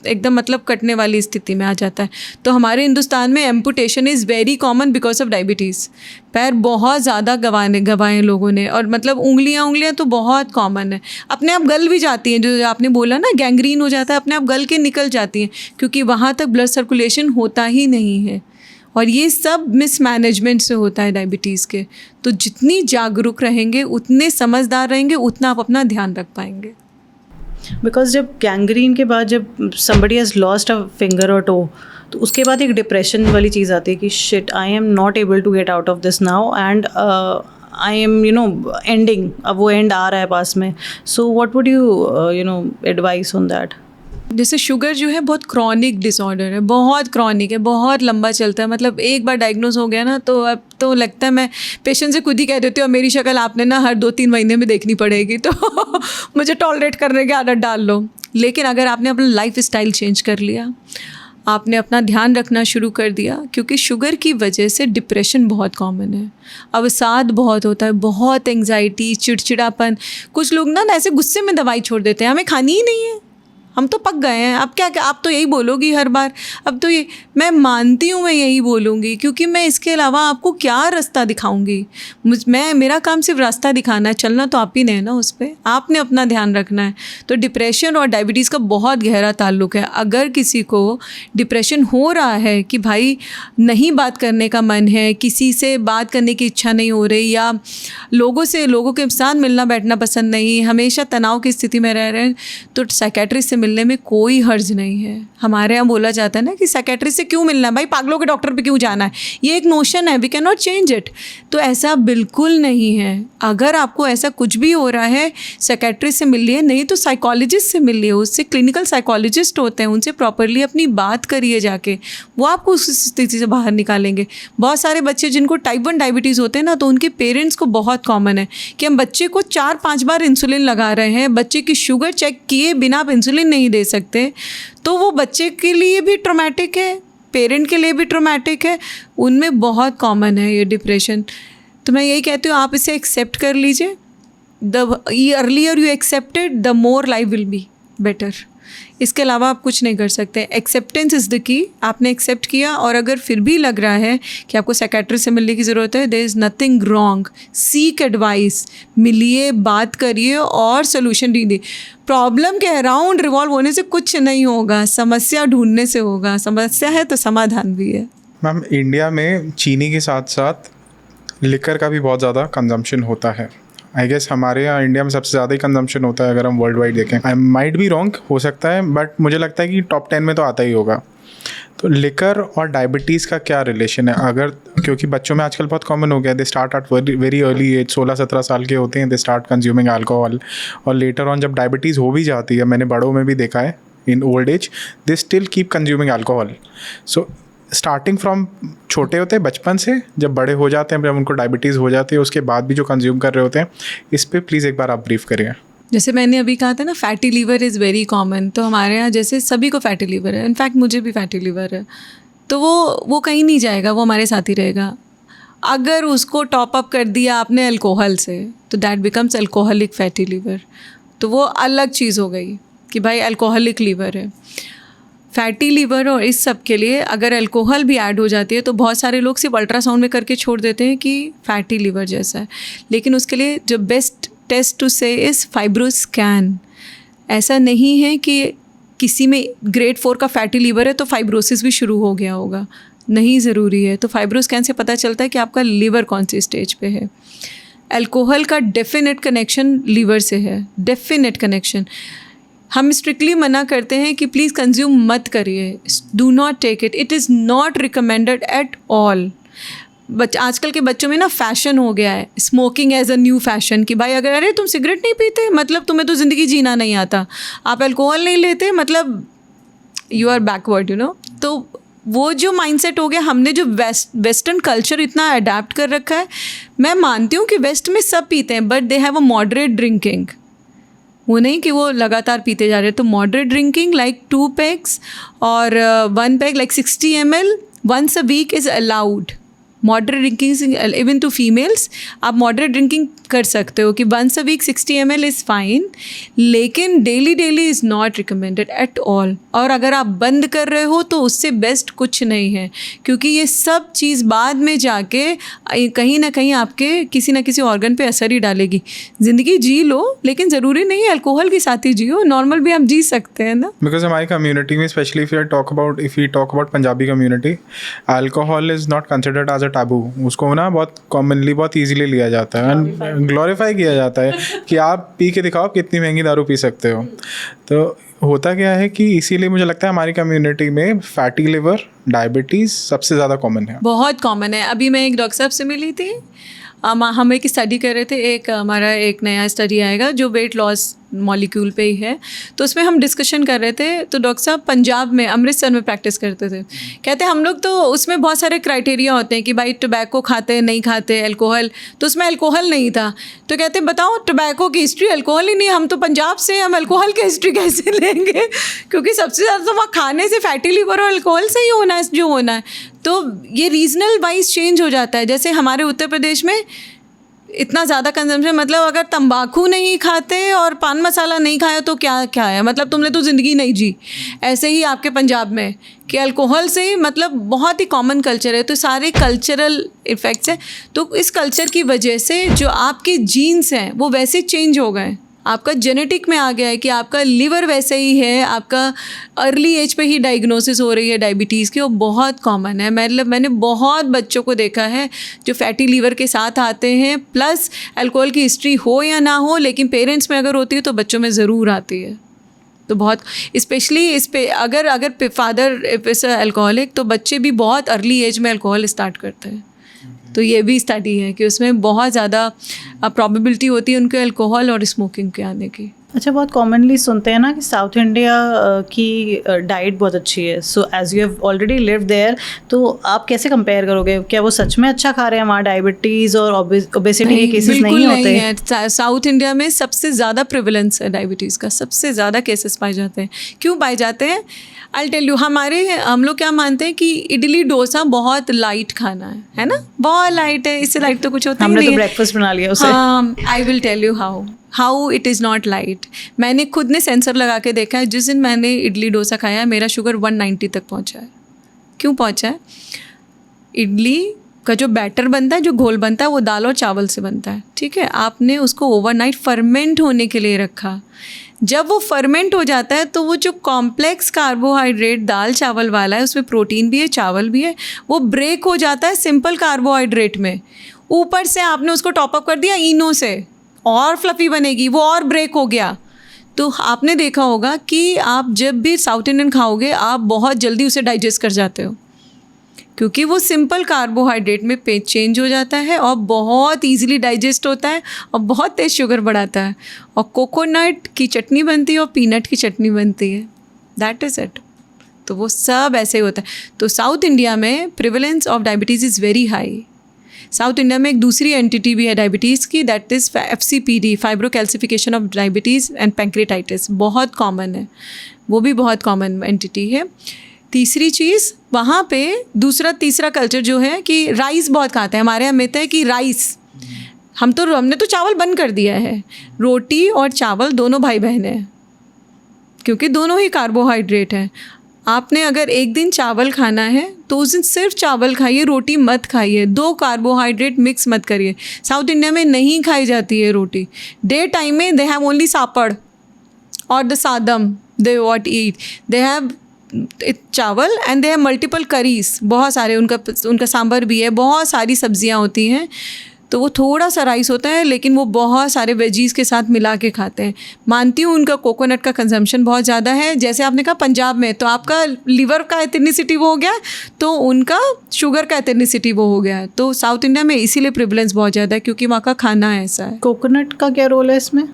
एकदम मतलब कटने वाली स्थिति में आ जाता है। तो हमारे हिंदुस्तान में amputation is very common because of diabetes. पैर बहुत ज़्यादा गवाए लोगों ने, और मतलब उंगलियां तो बहुत कॉमन है। अपने आप गल भी जाती हैं, जो आपने बोला ना गैंग्रीन हो जाता है, अपने आप गल के निकल जाती हैं क्योंकि वहाँ तक ब्लड सर्कुलेशन होता ही नहीं है। और ये सब मिसमैनेजमेंट से होता है डायबिटीज़ के। तो जितनी जागरूक रहेंगे, उतने समझदार रहेंगे, उतना आप अपना ध्यान रख पाएंगे। बिकॉज जब गैंग्रीन के बाद जब somebody has lost a finger or toe, तो उसके बाद एक डिप्रेशन वाली चीज़ आती है कि shit I am not able to get out of this now and I am ending, अब वो एंड आ रहा है पास में। So what would you advice on that? जैसे शुगर जो है बहुत क्रॉनिक डिसऑर्डर है, बहुत क्रॉनिक है, बहुत लंबा चलता है। मतलब एक बार डायग्नोज हो गया ना तो अब तो लगता है मैं पेशेंट से खुद ही कह देती हूँ, मेरी शक्ल आपने ना हर 2-3 महीने में देखनी पड़ेगी, तो मुझे टॉलरेट करने की आदत डाल लो। लेकिन अगर आपने अपना लाइफ स्टाइल चेंज कर लिया, आपने अपना ध्यान रखना शुरू कर दिया, क्योंकि शुगर की वजह से डिप्रेशन बहुत कॉमन है, अवसाद बहुत होता है, बहुत एंग्जाइटी, चिड़चिड़ापन। कुछ लोग ना ऐसे गुस्से में दवाई छोड़ देते हैं, हमें खानी ही नहीं है, हम तो पक गए हैं, अब क्या आप तो यही बोलोगी हर बार। अब तो ये मैं मानती हूँ, मैं यही बोलूँगी क्योंकि मैं इसके अलावा आपको क्या रास्ता दिखाऊंगी। मेरा काम सिर्फ रास्ता दिखाना है, चलना तो आप ही ने है ना उस पर, आपने अपना ध्यान रखना है। तो डिप्रेशन और डायबिटीज़ का बहुत गहरा ताल्लुक है। अगर किसी को डिप्रेशन हो रहा है कि भाई नहीं बात करने का मन है, किसी से बात करने की इच्छा नहीं हो रही, या लोगों के साथ मिलना बैठना पसंद नहीं, हमेशा तनाव की स्थिति में रह रहे हैं, तो साइकेट्रिस्ट से मिलने में कोई हर्ज नहीं है। हमारे यहाँ बोला जाता है ना कि साइकेट्रिस्ट से क्यों मिलना है भाई, पागलों के डॉक्टर पे क्यों जाना है, ये एक नोशन है, we can not change it. तो ऐसा बिल्कुल नहीं है। अगर आपको ऐसा कुछ भी हो रहा है, साइकेट्रिस्ट से मिल लिए, नहीं तो साइकोलॉजिस्ट से मिल लिए, उससे क्लिनिकल साइकोलॉजिस्ट होते हैं, उनसे प्रॉपरली अपनी बात करिए जाके, वो आपको उस स्थिति से बाहर निकालेंगे। बहुत सारे बच्चे जिनको टाइप 1 डायबिटीज़ होते हैं ना, तो उनके पेरेंट्स को बहुत कॉमन है कि हम बच्चे को 4-5 बार इंसुलिन लगा रहे हैं, बच्चे की शुगर चेक किए बिना आप इंसुलिन नहीं दे सकते, तो वो बच्चे के लिए भी ट्रॉमेटिक है, पेरेंट के लिए भी ट्रॉमेटिक है, उनमें बहुत कॉमन है ये डिप्रेशन। तो मैं यही कहती हूँ, आप इसे एक्सेप्ट कर लीजिए। The earlier you accept it, the more life will be better. इसके अलावा आप कुछ नहीं कर सकते. एक्सेप्टेंस इज़ द की. आपने एक्सेप्ट किया, और अगर फिर भी लग रहा है कि आपको साइकियाट्रिस्ट से मिलने की ज़रूरत है, there is nothing wrong. Seek advice, मिलिए, बात करिए और सोल्यूशन ढूंढिए. प्रॉब्लम के अराउंड रिवॉल्व होने से कुछ नहीं होगा, समस्या ढूंढने से होगा. समस्या है तो समाधान भी है. मैम, इंडिया में चीनी के साथ साथ लिकर का भी बहुत ज़्यादा कंजम्पशन होता है. आई गेस हमारे यहाँ इंडिया में सबसे ज़्यादा ही कंजम्पशन होता है अगर हम वर्ल्ड वाइड देखें. आई माइट बी रॉन्ग, हो सकता है, बट मुझे लगता है कि टॉप 10 में तो आता ही होगा. तो लिकर और डायबिटीज़ का क्या रिलेशन है? अगर, क्योंकि बच्चों में आजकल बहुत कॉमन हो गया, they start at very early age, 16-17 साल के होते हैं, दे स्टार्ट कंज्यूमिंग अल्कोहल, और लेटर ऑन जब डायबिटीज़ हो भी जाती है, मैंने बड़ों में भी देखा है, in old age they still keep consuming alcohol. So starting from छोटे होते हैं, बचपन से जब बड़े हो जाते हैं, जब उनको डायबिटीज़ हो जाती है, उसके बाद भी जो कंज्यूम कर रहे होते हैं, इस पर प्लीज़ एक बार आप ब्रीफ करिए. जैसे मैंने अभी कहा था ना, fatty liver is very common. तो हमारे यहाँ जैसे सभी को फैटी लीवर है, इनफैक्ट मुझे भी फैटी लीवर है. तो वो कहीं नहीं जाएगा, वो हमारे साथ ही रहेगा. अगर उसको टॉप अप कर दिया आपने अल्कोहल से, तो that becomes alcoholic fatty liver. तो वो अलग चीज़ हो गई कि भाई अल्कोहलिक लीवर है. फैटी लीवर और इस सब के लिए अगर अल्कोहल भी ऐड हो जाती है, तो बहुत सारे लोग सिर्फ अल्ट्रासाउंड में करके छोड़ देते हैं कि फैटी लीवर जैसा है. लेकिन उसके लिए जो बेस्ट टेस्ट टू से इज़ फाइब्रोस्कैन. ऐसा नहीं है कि किसी में ग्रेड 4 का फैटी लीवर है तो फाइब्रोसिस भी शुरू हो गया होगा, नहीं ज़रूरी है. तो फाइब्रोस्कैन से पता चलता है कि आपका लीवर कौन सी स्टेज पे है. अल्कोहल का डेफिनेट कनेक्शन लीवर से है, डेफिनेट कनेक्शन. हम स्ट्रिक्टली मना करते हैं कि प्लीज़ कंज्यूम मत करिए, do not take it, it is not recommended at all. आजकल के बच्चों में ना फैशन हो गया है, smoking as a new fashion, कि भाई अगर अरे तुम सिगरेट नहीं पीते मतलब तुम्हें तो ज़िंदगी जीना नहीं आता, आप अल्कोहल नहीं लेते मतलब you are backward, you know. तो वो जो माइंडसेट हो गया, हमने जो वेस्टर्न कल्चर इतना अडेप्ट कर रखा है. मैं मानती हूँ कि वेस्ट में सब पीते हैं, but they have a moderate drinking. वो नहीं कि वो लगातार पीते जा रहे हैं. तो मॉडरेट ड्रिंकिंग लाइक 2 pegs और 1 peg like 60 ml once a week is allowed. Moderate drinking even to females, आप मॉडरेट ड्रिंकिंग कर सकते हो कि once a week 60 ml is fine, लेकिन daily is not recommended at all. और अगर आप बंद कर रहे हो तो उससे बेस्ट कुछ नहीं है, क्योंकि ये सब चीज़ बाद में जाके कहीं ना कहीं आपके किसी ना किसी ऑर्गन पे असर ही डालेगी. ज़िंदगी जी लो, लेकिन ज़रूरी नहीं है अल्कोहल के साथ ही जियो, नॉर्मल भी हम जी सकते हैं ना. बिकॉज हमारी कम्युनिटी में specially if you talk about Punjabi community, alcohol is not considered as a taboo. उसको ना बहुत कॉमनली, बहुत ईजिली लिया जाता है एंड ग्लोरीफाई किया जाता है कि आप पी के दिखाओ कितनी महंगी दारू पी सकते हो. तो होता क्या है कि इसीलिए मुझे लगता है हमारी कम्युनिटी में फैटी लिवर, डायबिटीज़ सबसे ज़्यादा कॉमन है, बहुत कॉमन है. अभी मैं एक डॉक्टर साहब से मिली थी, हम एक स्टडी कर रहे थे. हमारा एक नया स्टडी आएगा जो वेट लॉस मॉलिक्यूल पे ही है, तो उसमें हम डिस्कशन कर रहे थे. तो डॉक्टर साहब पंजाब में, अमृतसर में प्रैक्टिस करते थे. कहते हम लोग तो उसमें बहुत सारे क्राइटेरिया होते हैं कि भाई टोबैको खाते नहीं खाते, अल्कोहल, तो उसमें अल्कोहल नहीं था. तो कहते बताओ टोबैको की हिस्ट्री, अल्कोहल ही नहीं, हम तो पंजाब से, हम अल्कोहल की हिस्ट्री कैसे लेंगे? क्योंकि सबसे ज़्यादा तो वहाँ खाने से फैटी लिवर और अल्कोहल से ही होना है जो होना है. तो ये रीजनल वाइज चेंज हो जाता है. जैसे हमारे उत्तर प्रदेश में इतना ज़्यादा कंजम्पशन, मतलब अगर तंबाकू नहीं खाते और पान मसाला नहीं खाया तो क्या क्या है, मतलब तुमने तो ज़िंदगी नहीं जी. ऐसे ही आपके पंजाब में कि अल्कोहल से मतलब बहुत ही कॉमन कल्चर है. तो सारे कल्चरल इफ़ेक्ट्स हैं. तो इस कल्चर की वजह से जो आपके जीन्स हैं वो वैसे चेंज हो गए, आपका जेनेटिक में आ गया है कि आपका लिवर वैसे ही है, आपका अर्ली एज पे ही डायग्नोसिस हो रही है डायबिटीज़ की. वो बहुत कॉमन है. मतलब मैंने बहुत बच्चों को देखा है जो फैटी लीवर के साथ आते हैं, प्लस अल्कोहल की हिस्ट्री हो या ना हो, लेकिन पेरेंट्स में अगर होती है तो बच्चों में ज़रूर आती है. तो बहुत स्पेशली इस पे अगर फादर इज अल्कोहलिक, तो बच्चे भी बहुत अर्ली एज में अल्कोहल स्टार्ट करते हैं. तो ये भी स्टडी है कि उसमें बहुत ज़्यादा प्रॉबिलिटी होती है उनके अल्कोहल और स्मोकिंग के आने की. अच्छा, बहुत कॉमनली सुनते हैं ना कि साउथ इंडिया की डाइट बहुत अच्छी है. So as you have already lived there, तो आप कैसे कंपेयर करोगे? क्या वो सच में अच्छा खा रहे हैं? वहाँ डायबिटीज़ और ओबेसिटी के केसेस नहीं होते हैं. साउथ इंडिया में सबसे ज़्यादा प्रिवलेंस है डायबिटीज़ का, सबसे ज़्यादा केसेस पाए जाते हैं. क्यों पाए जाते हैं? I tell you. हम लोग क्या मानते हैं कि इडली डोसा बहुत लाइट खाना है ना, बहुत लाइट है, इससे लाइट तो कुछ होता ही नहीं. हमने तो ब्रेकफास्ट बना लिया उसे. हाँ, I will tell you how. How it is not light. मैंने खुद ने सेंसर लगा के देखा है, जिस दिन मैंने इडली डोसा खाया है मेरा शुगर 190 तक पहुंचा है। क्यों पहुंचा है? इडली का जो बैटर बनता है, जो घोल बनता है, वो दाल और चावल से बनता है, ठीक है। आपने उसको ओवरनाइट फर्मेंट होने के लिए रखा। जब वो फर्मेंट हो जाता है तो वो जो कॉम्प्लेक्स कार्बोहाइड्रेट दाल चावल वाला है, उसमें प्रोटीन भी है, चावल भी है, वो ब्रेक हो जाता है सिंपल कार्बोहाइड्रेट में। ऊपर से आपने उसको टॉपअप कर दिया इनो से, और फ्लफ़ी बनेगी, वो और ब्रेक हो गया। तो आपने देखा होगा कि आप जब भी साउथ इंडियन खाओगे आप बहुत जल्दी उसे डाइजेस्ट कर जाते हो, क्योंकि वो सिंपल कार्बोहाइड्रेट में पेट चेंज हो जाता है और बहुत इजीली डाइजेस्ट होता है और बहुत तेज़ शुगर बढ़ाता है। और कोकोनट की चटनी बनती है और पीनट की चटनी बनती है, दैट इज़ इट। तो वो सब ऐसे ही होता है। तो साउथ इंडिया में prevalence of diabetes is very high. South India में एक दूसरी एंटिटी भी है डायबिटीज़ की, that is FCPD, fibrocalcification of diabetes and pancreatitis, बहुत कॉमन है, वो भी बहुत कॉमन एंटिटी है। तीसरी चीज़, वहाँ पे तीसरा कल्चर जो है कि राइस बहुत खाते हैं। हमारे यहाँ मिथ है कि राइस, हमने तो चावल बंद कर दिया है। रोटी और चावल दोनों भाई बहन हैं, क्योंकि दोनों ही कार्बोहाइड्रेट हैं। आपने अगर एक दिन चावल खाना है तो उस दिन सिर्फ चावल खाइए, रोटी मत खाइए, 2 कार्बोहाइड्रेट मिक्स मत करिए। साउथ इंडिया में नहीं खाई जाती है रोटी। डे टाइम में दे हैव ओनली सापड़ और the sadam, they what eat, they have chawal and they have multiple curries, बहुत सारे, उनका सांभर भी है, बहुत सारी सब्जियां होती हैं। तो वो थोड़ा सा राइस होता है, लेकिन वो बहुत सारे वेजीज़ के साथ मिला के खाते हैं। मानती हूँ उनका कोकोनट का कंजम्पशन बहुत ज़्यादा है। जैसे आपने कहा पंजाब में, तो आपका लीवर का एथनिसिटी वो हो गया, तो उनका शुगर का एथनिसिटी वो हो गया। तो साउथ इंडिया में इसीलिए प्रिवलेंस बहुत ज़्यादा है, क्योंकि वहाँ का खाना ऐसा है। कोकोनट का क्या रोल है इसमें?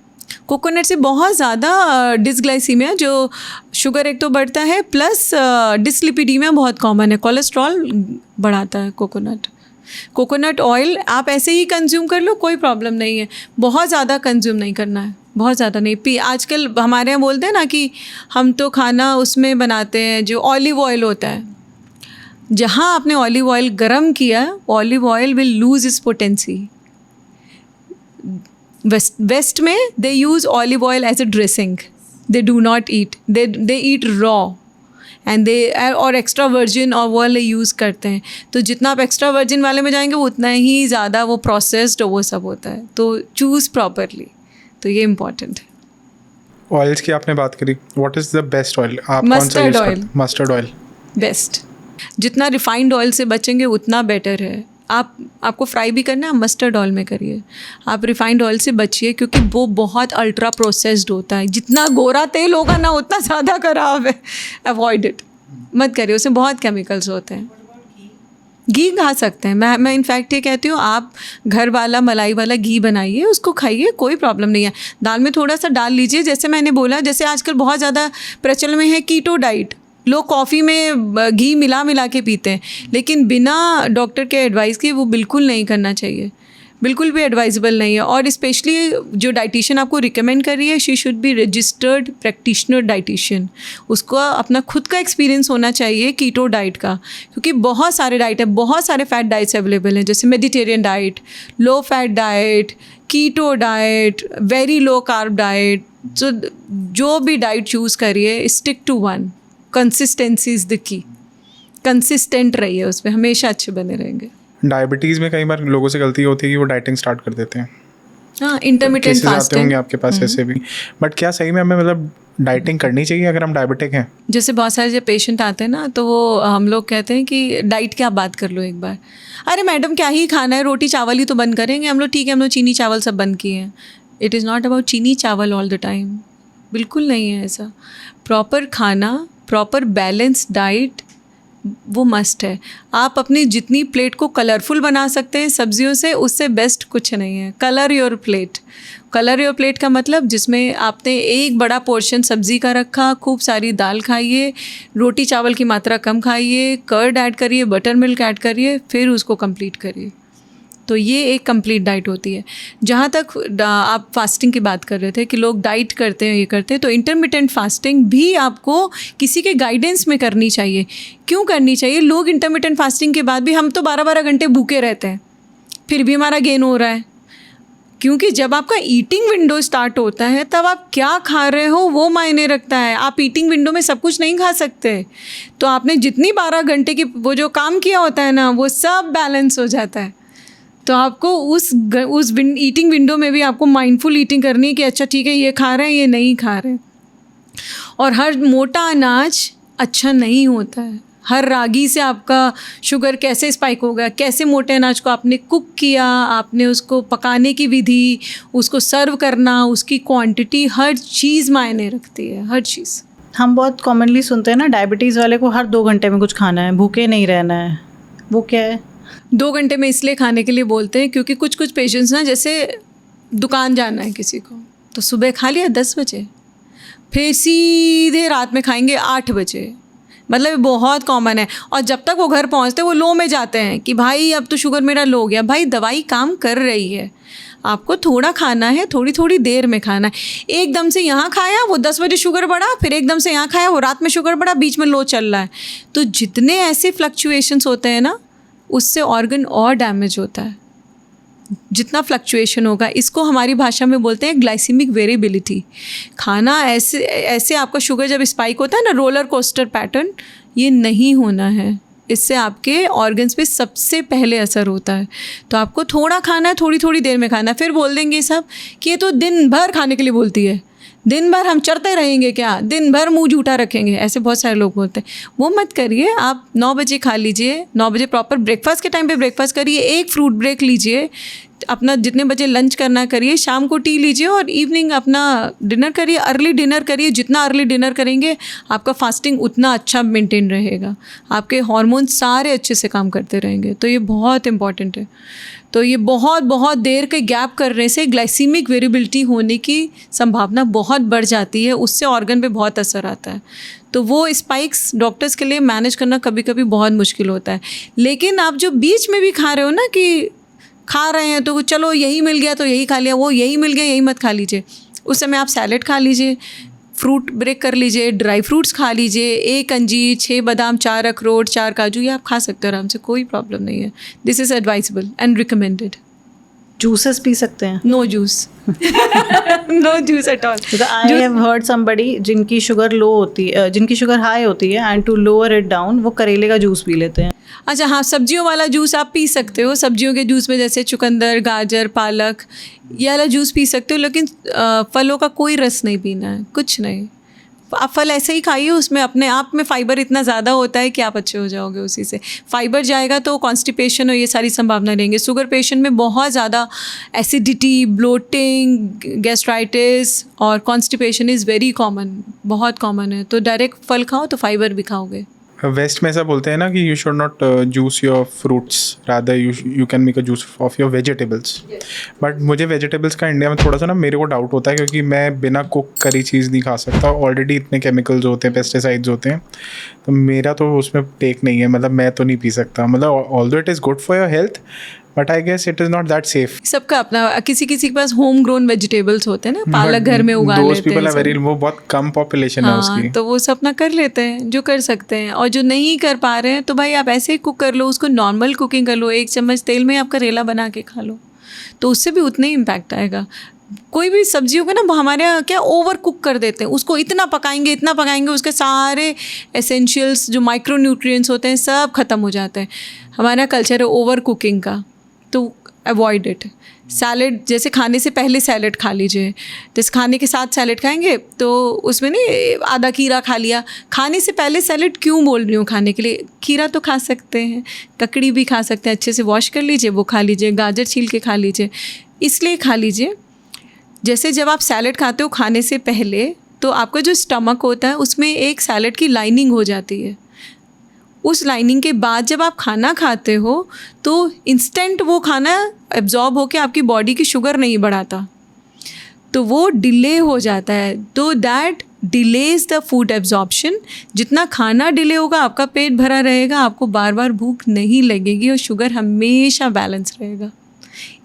कोकोनट से बहुत ज़्यादा डिसग्लाइसीमिया, जो शुगर एक तो बढ़ता है, प्लस डिसलिपिडीमिया बहुत कॉमन है, कोलेस्ट्रॉल बढ़ाता है कोकोनट। कोकोनट ऑयल आप ऐसे ही कंज्यूम कर लो, कोई प्रॉब्लम नहीं है, बहुत ज़्यादा कंज्यूम नहीं करना है, बहुत ज़्यादा नहीं। आजकल हमारे यहाँ बोलते हैं ना कि हम तो खाना उसमें बनाते हैं जो ऑलिव ऑयल होता है। जहाँ आपने ऑलिव ऑयल गरम किया, olive oil will lose its potency. West में they use olive oil as a dressing, they do not eat, they eat raw and they, और एक्स्ट्रा वर्जिन और वो वाले यूज़ करते हैं। तो जितना आप एक्स्ट्रा वर्जिन वाले में जाएंगे वो उतना ही ज़्यादा वो प्रोसेस्ड वो सब होता है। तो चूज़ प्रॉपरली, तो ये इम्पॉर्टेंट है। ऑयल्स की आपने बात करी, what is the best oil? आप mustard oil. Mustard oil best. जितना रिफाइंड ऑयल से बचेंगे उतना बेटर है। आपको फ्राई भी करना है, मस्टर्ड ऑयल में करिए। आप रिफाइंड ऑयल से बचिए, क्योंकि वो बहुत अल्ट्रा प्रोसेस्ड होता है। जितना गोरा तेल होगा ना उतना ज़्यादा खराब है, अवॉइड इट, मत करिए, उसमें बहुत केमिकल्स होते हैं। घी खा सकते हैं, मैं इनफैक्ट ये कहती हूँ आप घर वाला मलाई वाला घी बनाइए, उसको खाइए, कोई प्रॉब्लम नहीं है। दाल में थोड़ा सा डाल लीजिए, जैसे मैंने बोला, जैसे आजकल बहुत ज़्यादा प्रचलन में है कीटो डाइट, लोग कॉफ़ी में घी मिला के पीते हैं, लेकिन बिना डॉक्टर के एडवाइस के वो बिल्कुल नहीं करना चाहिए, बिल्कुल भी एडवाइजेबल नहीं है। और स्पेशली जो डाइटिशियन आपको रिकमेंड कर रही है, she should be registered practitioner dietitian. उसको अपना खुद का एक्सपीरियंस होना चाहिए कीटो डाइट का, क्योंकि बहुत सारे डाइट है, बहुत सारे फैट डाइट्स अवेलेबल हैं, जैसे Mediterranean diet, low fat diet, keto diet, very low carb diet. So जो भी डाइट चूज़ करिए, stick to one, consistency is the key. Consistent रहिए उसमें, हमेशा अच्छे बने रहेंगे। डायबिटीज़ में कई बार लोगों से गलती होती है कि वो डाइटिंग स्टार्ट कर देते हैं। हाँ, इंटरमिटेंट केसेस आते फास्टिंग होंगे आपके पास ऐसे भी, बट क्या सही में हमें मतलब डाइटिंग करनी चाहिए अगर हम डायबिटिक हैं? जैसे बहुत सारे जो पेशेंट आते हैं ना, तो वो हम लोग कहते हैं कि डाइट की आप बात कर लो एक बार। अरे मैडम क्या ही खाना है, रोटी चावल ही तो बंद करेंगे हम लोग। ठीक है, हम लोग चीनी चावल सब बंद किए हैं। इट इज़ नॉट अबाउट चीनी चावल ऑल द टाइम, बिल्कुल नहीं है ऐसा। प्रॉपर खाना, प्रॉपर बैलेंस डाइट वो मस्ट है। आप अपनी जितनी प्लेट को कलरफुल बना सकते हैं सब्जियों से, उससे बेस्ट कुछ नहीं है। Colour your plate. Colour your plate का मतलब जिसमें आपने एक बड़ा पोर्शन सब्जी का रखा, खूब सारी दाल खाइए, रोटी चावल की मात्रा कम खाइए, कर्ड ऐड करिए, बटर मिल्क ऐड करिए, फिर उसको कंप्लीट करिए। तो ये एक कंप्लीट डाइट होती है। जहाँ तक आप फास्टिंग की बात कर रहे थे कि लोग डाइट करते हैं, ये करते हैं, तो इंटरमिटेंट फास्टिंग भी आपको किसी के गाइडेंस में करनी चाहिए। क्यों करनी चाहिए? लोग इंटरमिटेंट फास्टिंग के बाद भी, हम तो 12-12 घंटे भूखे रहते हैं, फिर भी हमारा गेन हो रहा है। क्योंकि जब आपका ईटिंग विंडो स्टार्ट होता है तब आप क्या खा रहे हो वो मायने रखता है। आप ईटिंग विंडो में सब कुछ नहीं खा सकते, तो आपने जितनी 12 घंटे की वो जो काम किया होता है ना, वो सब बैलेंस हो जाता है। तो आपको उस ईटिंग विंडो में भी आपको माइंडफुल ईटिंग करनी है कि अच्छा ठीक है ये खा रहे हैं ये नहीं खा रहे हैं। और हर मोटा अनाज अच्छा नहीं होता है। हर रागी से आपका शुगर कैसे स्पाइक होगा, कैसे मोटे अनाज को आपने कुक किया, आपने उसको पकाने की विधि, उसको सर्व करना, उसकी क्वांटिटी, हर चीज़ मायने रखती है, हर चीज़। हम बहुत कॉमनली सुनते हैं ना, डायबिटीज़ वाले को हर 2 घंटे में कुछ खाना है, भूखे नहीं रहना है, वो क्या है? 2 घंटे में इसलिए खाने के लिए बोलते हैं क्योंकि कुछ कुछ पेशेंट्स ना, जैसे दुकान जाना है किसी को तो सुबह खा लिया 10 बजे, फिर सीधे रात में खाएंगे 8 बजे, मतलब बहुत कॉमन है। और जब तक वो घर पहुंचते वो लो में जाते हैं कि भाई अब तो शुगर मेरा लो हो गया। भाई दवाई काम कर रही है, आपको थोड़ा खाना है, थोड़ी थोड़ी देर में खाना है। एकदम से यहाँ खाया वो 10 बजे शुगर बढ़ा, फिर एकदम से यहाँ खाया वो रात में शुगर बढ़ा, बीच में लो चल रहा है। तो जितने ऐसे फ्लक्चुएशंस होते हैं ना, उससे ऑर्गन और डैमेज होता है। जितना फ्लक्चुएशन होगा, इसको हमारी भाषा में बोलते हैं ग्लाइसेमिक वेरिएबिलिटी। खाना ऐसे आपका शुगर जब स्पाइक होता है ना, रोलर कोस्टर पैटर्न, ये नहीं होना है। इससे आपके ऑर्गन्स पे सबसे पहले असर होता है। तो आपको थोड़ा खाना है, थोड़ी थोड़ी देर में खाना है। फिर बोल देंगे सब कि ये तो दिन भर खाने के लिए बोलती है, दिन भर हम चढ़ते रहेंगे क्या, दिन भर मुंह झूठा रखेंगे, ऐसे बहुत सारे लोग बोलते हैं। वो मत करिए। आप 9 बजे खा लीजिए, 9 बजे प्रॉपर ब्रेकफास्ट के टाइम पे ब्रेकफास्ट करिए, एक फ्रूट ब्रेक लीजिए, अपना जितने बजे लंच करना करिए, शाम को टी लीजिए और इवनिंग अपना डिनर करिए। अर्ली डिनर करिए, जितना अर्ली डिनर करेंगे आपका फास्टिंग उतना अच्छा मेंटेन रहेगा, आपके हार्मोन सारे अच्छे से काम करते रहेंगे। तो ये बहुत इंपॉर्टेंट है। तो ये बहुत देर के गैप करने से ग्लाइसीमिक वेरिएबिलिटी होने की संभावना बहुत बढ़ जाती है, उससे ऑर्गन पे बहुत असर आता है। तो वो स्पाइक्स डॉक्टर्स के लिए मैनेज करना कभी कभी बहुत मुश्किल होता है। लेकिन आप जो बीच में भी खा रहे हो ना, कि खा रहे हैं तो चलो यही मिल गया तो यही खा लिया, वो यही मिल गया यही मत खा लीजिए, उस समय आप सैलेड खा लीजिए, फ्रूट ब्रेक कर लीजिए, ड्राई फ्रूट्स खा लीजिए, 1 अंजीर, 6 बादाम, 4 अखरोट, 4 काजू, ये आप खा सकते हो आराम से, कोई प्रॉब्लम नहीं है। This is advisable and recommended. Juices पी सकते हैं? No juice, no juice at all. I have heard somebody जिनकी शुगर लो होती है, जिनकी शुगर हाई होती है, and to lower it down वो करेले का जूस पी लेते हैं। अच्छा हाँ, सब्जियों वाला जूस आप पी सकते हो। सब्जियों के जूस में जैसे चुकंदर, गाजर, पालक, ये वाला जूस पी सकते हो। लेकिन फलों का कोई रस नहीं पीना है, कुछ नहीं। आप फल ऐसे ही खाइए, उसमें अपने आप में फाइबर इतना ज़्यादा होता है कि आप अच्छे हो जाओगे उसी से। फाइबर जाएगा तो कॉन्स्टिपेशन और ये सारी संभावना रहेंगी। शुगर पेशेंट में बहुत ज़्यादा एसिडिटी, ब्लोटिंग, गैस्ट्राइटिस और कॉन्स्टिपेशन इज़ वेरी कॉमन, बहुत कॉमन है। तो डायरेक्ट फल खाओ तो फाइबर भी खाओगे। वेस्ट में ऐसा बोलते हैं ना कि you should not juice your fruits, rather you can make a juice of your vegetables. But मुझे वेजिटेबल्स का इंडिया में थोड़ा सा ना मेरे को डाउट होता है, क्योंकि मैं बिना कुक करी चीज़ नहीं खा सकता। ऑलरेडी इतने केमिकल्स होते हैं, पेस्टिसाइड्स होते हैं, तो मेरा तो उसमें टेक नहीं है। मतलब मैं तो नहीं पी सकता। मतलब although it is good for your health, but I guess it is not that safe. सबका अपना, किसी किसी के पास होम ग्रोन वेजिटेबल्स होते हैं ना, पालक घर में उगा लेते हैं सब। वो बहुत कम पॉपुलेशन है उसकी, तो वो सब अपना कर लेते हैं जो कर सकते हैं। और जो नहीं कर पा रहे हैं तो भाई आप ऐसे ही कुक कर लो, उसको नॉर्मल कुकिंग कर लो, 1 चम्मच तेल में आप करेला बना के खा लो, तो उससे भी उतना ही इम्पैक्ट आएगा। कोई भी सब्जियों को ना हमारे यहाँ क्या ओवर कुक कर देते हैं, उसको इतना पकाएंगे उसके सारे एसेंशियल्स जो माइक्रो न्यूट्रिएंट्स होते हैं सब खत्म हो जाते हैं। हमारा कल्चर है ओवर कुकिंग का, तो अवॉइड इट। सैलेड जैसे खाने से पहले सैलेड खा लीजिए, जैसे खाने के साथ सैलेड खाएंगे तो उसमें नहीं आधा खीरा खा लिया। खाने से पहले सैलेड क्यों बोल रही हूँ खाने के लिए? खीरा तो खा सकते हैं, ककड़ी भी खा सकते हैं, अच्छे से वॉश कर लीजिए वो खा लीजिए, गाजर छील के खा लीजिए, इसलिए खा लीजिए। जैसे जब आप सैलेड खाते हो खाने से पहले, तो आपका जो स्टमक होता है उसमें एक सैलेड की लाइनिंग हो जाती है। उस लाइनिंग के बाद जब आप खाना खाते हो तो इंस्टेंट वो खाना एब्जॉर्ब होकर आपकी बॉडी की शुगर नहीं बढ़ाता, तो वो डिले हो जाता है। तो that delays the food absorption. जितना खाना डिले होगा आपका पेट भरा रहेगा, आपको बार बार भूख नहीं लगेगी और शुगर हमेशा बैलेंस रहेगा।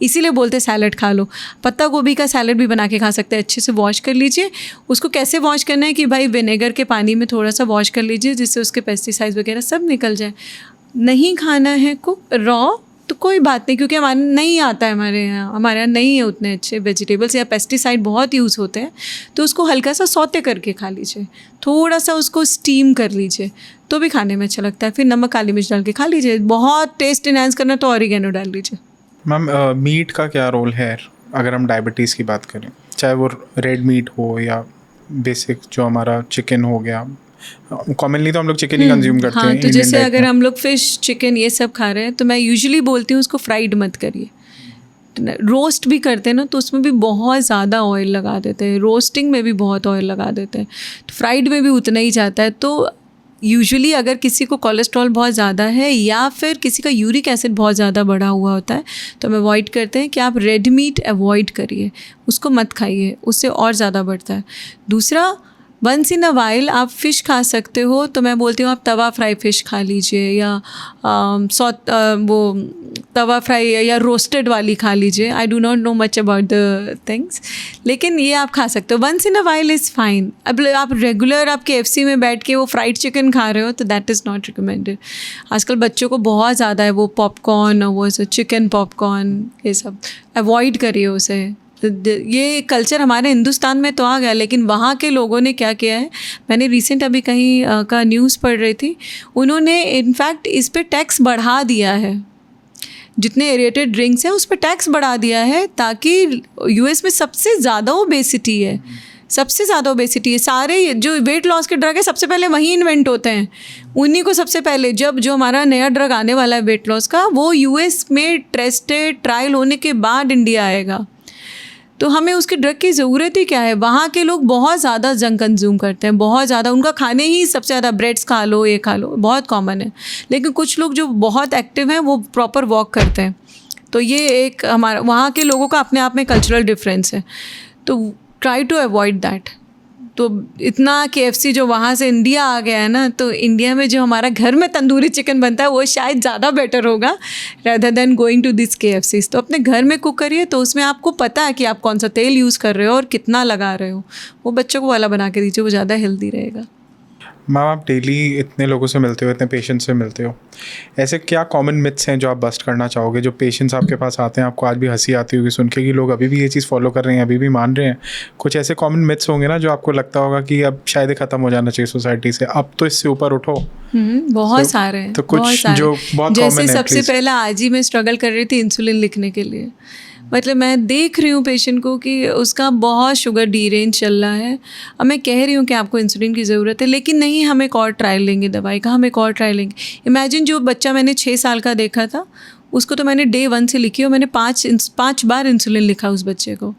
इसीलिए बोलते सैलेड खा लो। पत्ता गोभी का सैलेड भी बना के खा सकते हैं, अच्छे से वॉश कर लीजिए। उसको कैसे वॉश करना है कि भाई विनेगर के पानी में थोड़ा सा वॉश कर लीजिए, जिससे उसके पेस्टिसाइड्स वगैरह सब निकल जाए। नहीं खाना है कुक रॉ तो कोई बात नहीं, क्योंकि हमारे नहीं आता है, हमारे यहाँ नहीं है उतने अच्छे वेजिटेबल्स या पेस्टिसाइड बहुत यूज़ होते हैं, तो उसको हल्का सा सौते करके खा लीजिए, थोड़ा सा उसको स्टीम कर लीजिए तो भी खाने में अच्छा लगता है। फिर नमक काली मिर्च डाल के खा लीजिए। बहुत टेस्ट इनहेंस करना तो ऑरिगेनो डाल लीजिए। मैम मीट का क्या रोल है अगर हम डायबिटीज़ की बात करें, चाहे वो रेड मीट हो या बेसिक जो हमारा चिकन हो गया? कॉमनली तो हम लोग चिकन ही कंज्यूम करते हैं। हाँ, तो Indian जैसे diet अगर में। हम लोग फिश चिकन ये सब खा रहे हैं तो मैं यूजुअली बोलती हूँ उसको फ्राइड मत करिए। रोस्ट भी करते हैं ना तो उसमें भी बहुत ज़्यादा ऑयल लगा देते हैं, रोस्टिंग में भी बहुत ऑयल लगा देते हैं, तो फ्राइड में भी उतना ही जाता है। तो यूजुअली अगर किसी को कोलेस्ट्रॉल बहुत ज़्यादा है या फिर किसी का यूरिक एसिड बहुत ज़्यादा बढ़ा हुआ होता है तो हम अवॉइड करते हैं कि आप रेड मीट अवॉइड करिए, उसको मत खाइए, उससे और ज़्यादा बढ़ता है। दूसरा, वंस इन अ वाइल आप फ़िश खा सकते हो, तो मैं बोलती हूँ आप तवा फ्राई फ़िश खा लीजिए या वो तवा फ्राई या रोस्टेड वाली खा लीजिए। I do not know much about the things, लेकिन ये आप खा सकते हो। Once in a while is fine. अब आप रेगुलर आप KFC में बैठ के वो फ्राइड चिकन खा रहे हो तो दैट इज़ नॉट रिकमेंडेड। आजकल बच्चों को बहुत ज़्यादा है वो पॉपकॉर्न और वो चिकन पॉपकॉर्न, ये सब अवॉइड करिए उसे। ये कल्चर हमारे हिंदुस्तान में तो आ गया, लेकिन वहाँ के लोगों ने क्या किया है, मैंने रिसेंट अभी कहीं का न्यूज़ पढ़ रही थी, उन्होंने इनफैक्ट इस पे टैक्स बढ़ा दिया है। जितने एरेटेड ड्रिंक्स हैं उस पर टैक्स बढ़ा दिया है ताकि US में सबसे ज़्यादा ओबेसिटी है, सबसे ज़्यादा ओबेसिटी है। सारे जो वेट लॉस के ड्रग है सबसे पहले वहीं इन्वेंट होते हैं, उन्हीं को सबसे पहले। जब जो हमारा नया ड्रग आने वाला है वेट लॉस का, वो US में टेस्टेड ट्रायल होने के बाद इंडिया आएगा। तो हमें उसके ड्रग की ज़रूरत ही क्या है? वहाँ के लोग बहुत ज़्यादा जंक कंज्यूम करते हैं, बहुत ज़्यादा। उनका खाने ही सबसे ज़्यादा ब्रेड्स खा लो, ये खा लो, बहुत कॉमन है। लेकिन कुछ लोग जो बहुत एक्टिव हैं वो प्रॉपर वॉक करते हैं। तो ये एक हमारा वहाँ के लोगों का अपने आप में कल्चरल डिफरेंस है। तो ट्राई टू अवॉइड दैट। तो इतना KFC जो वहाँ से इंडिया आ गया है ना, तो इंडिया में जो हमारा घर में तंदूरी चिकन बनता है वो शायद ज़्यादा बेटर होगा rather than going to this KFCs। तो अपने घर में कुक करिए, तो उसमें आपको पता है कि आप कौन सा तेल यूज़ कर रहे हो और कितना लगा रहे हो। वो बच्चों को वाला बना के दीजिए, वो ज़्यादा हेल्दी रहेगा। मैम आप डेली इतने लोगों से मिलते हो, इतने पेशेंट से मिलते हो, ऐसे क्या कॉमन मिथ्स हैं जो आप बस्ट करना चाहोगे? जो पेशेंट्स आपके पास आते हैं, आपको आज भी हंसी आती होगी सुन के कि लोग अभी भी ये चीज़ फॉलो कर रहे हैं, अभी भी मान रहे हैं। कुछ ऐसे कॉमन मिथ्स होंगे ना जो आपको लगता होगा कि अब शायद ख़त्म हो जाना चाहिए सोसाइटी से, अब तो इससे ऊपर उठो। बहुत सारे हैं, तो कुछ बहुत सारे। जो बहुत जैसे कॉमन है, सबसे प्लीज़। पहला आज ही मैं स्ट्रगल कर रही थी इंसुलिन लिखने के लिए। मतलब मैं देख रही हूँ पेशेंट को कि उसका बहुत शुगर डीरेंज चल रहा है। अब मैं कह रही हूँ कि आपको इंसुलिन की ज़रूरत है, लेकिन नहीं, हम एक और ट्रायल लेंगे दवाई का, हम एक और ट्रायल लेंगे। इमेजिन जो बच्चा मैंने 6 साल का देखा था, उसको तो मैंने day 1 से लिखी और मैंने 5 बार इंसुलिन लिखा उस बच्चे को।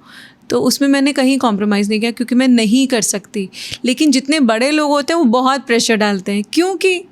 तो उसमें मैंने कहीं कॉम्प्रोमाइज़ नहीं किया क्योंकि मैं नहीं कर सकती। लेकिन जितने बड़े लोग होते हैं वो बहुत प्रेशर डालते हैं, क्योंकि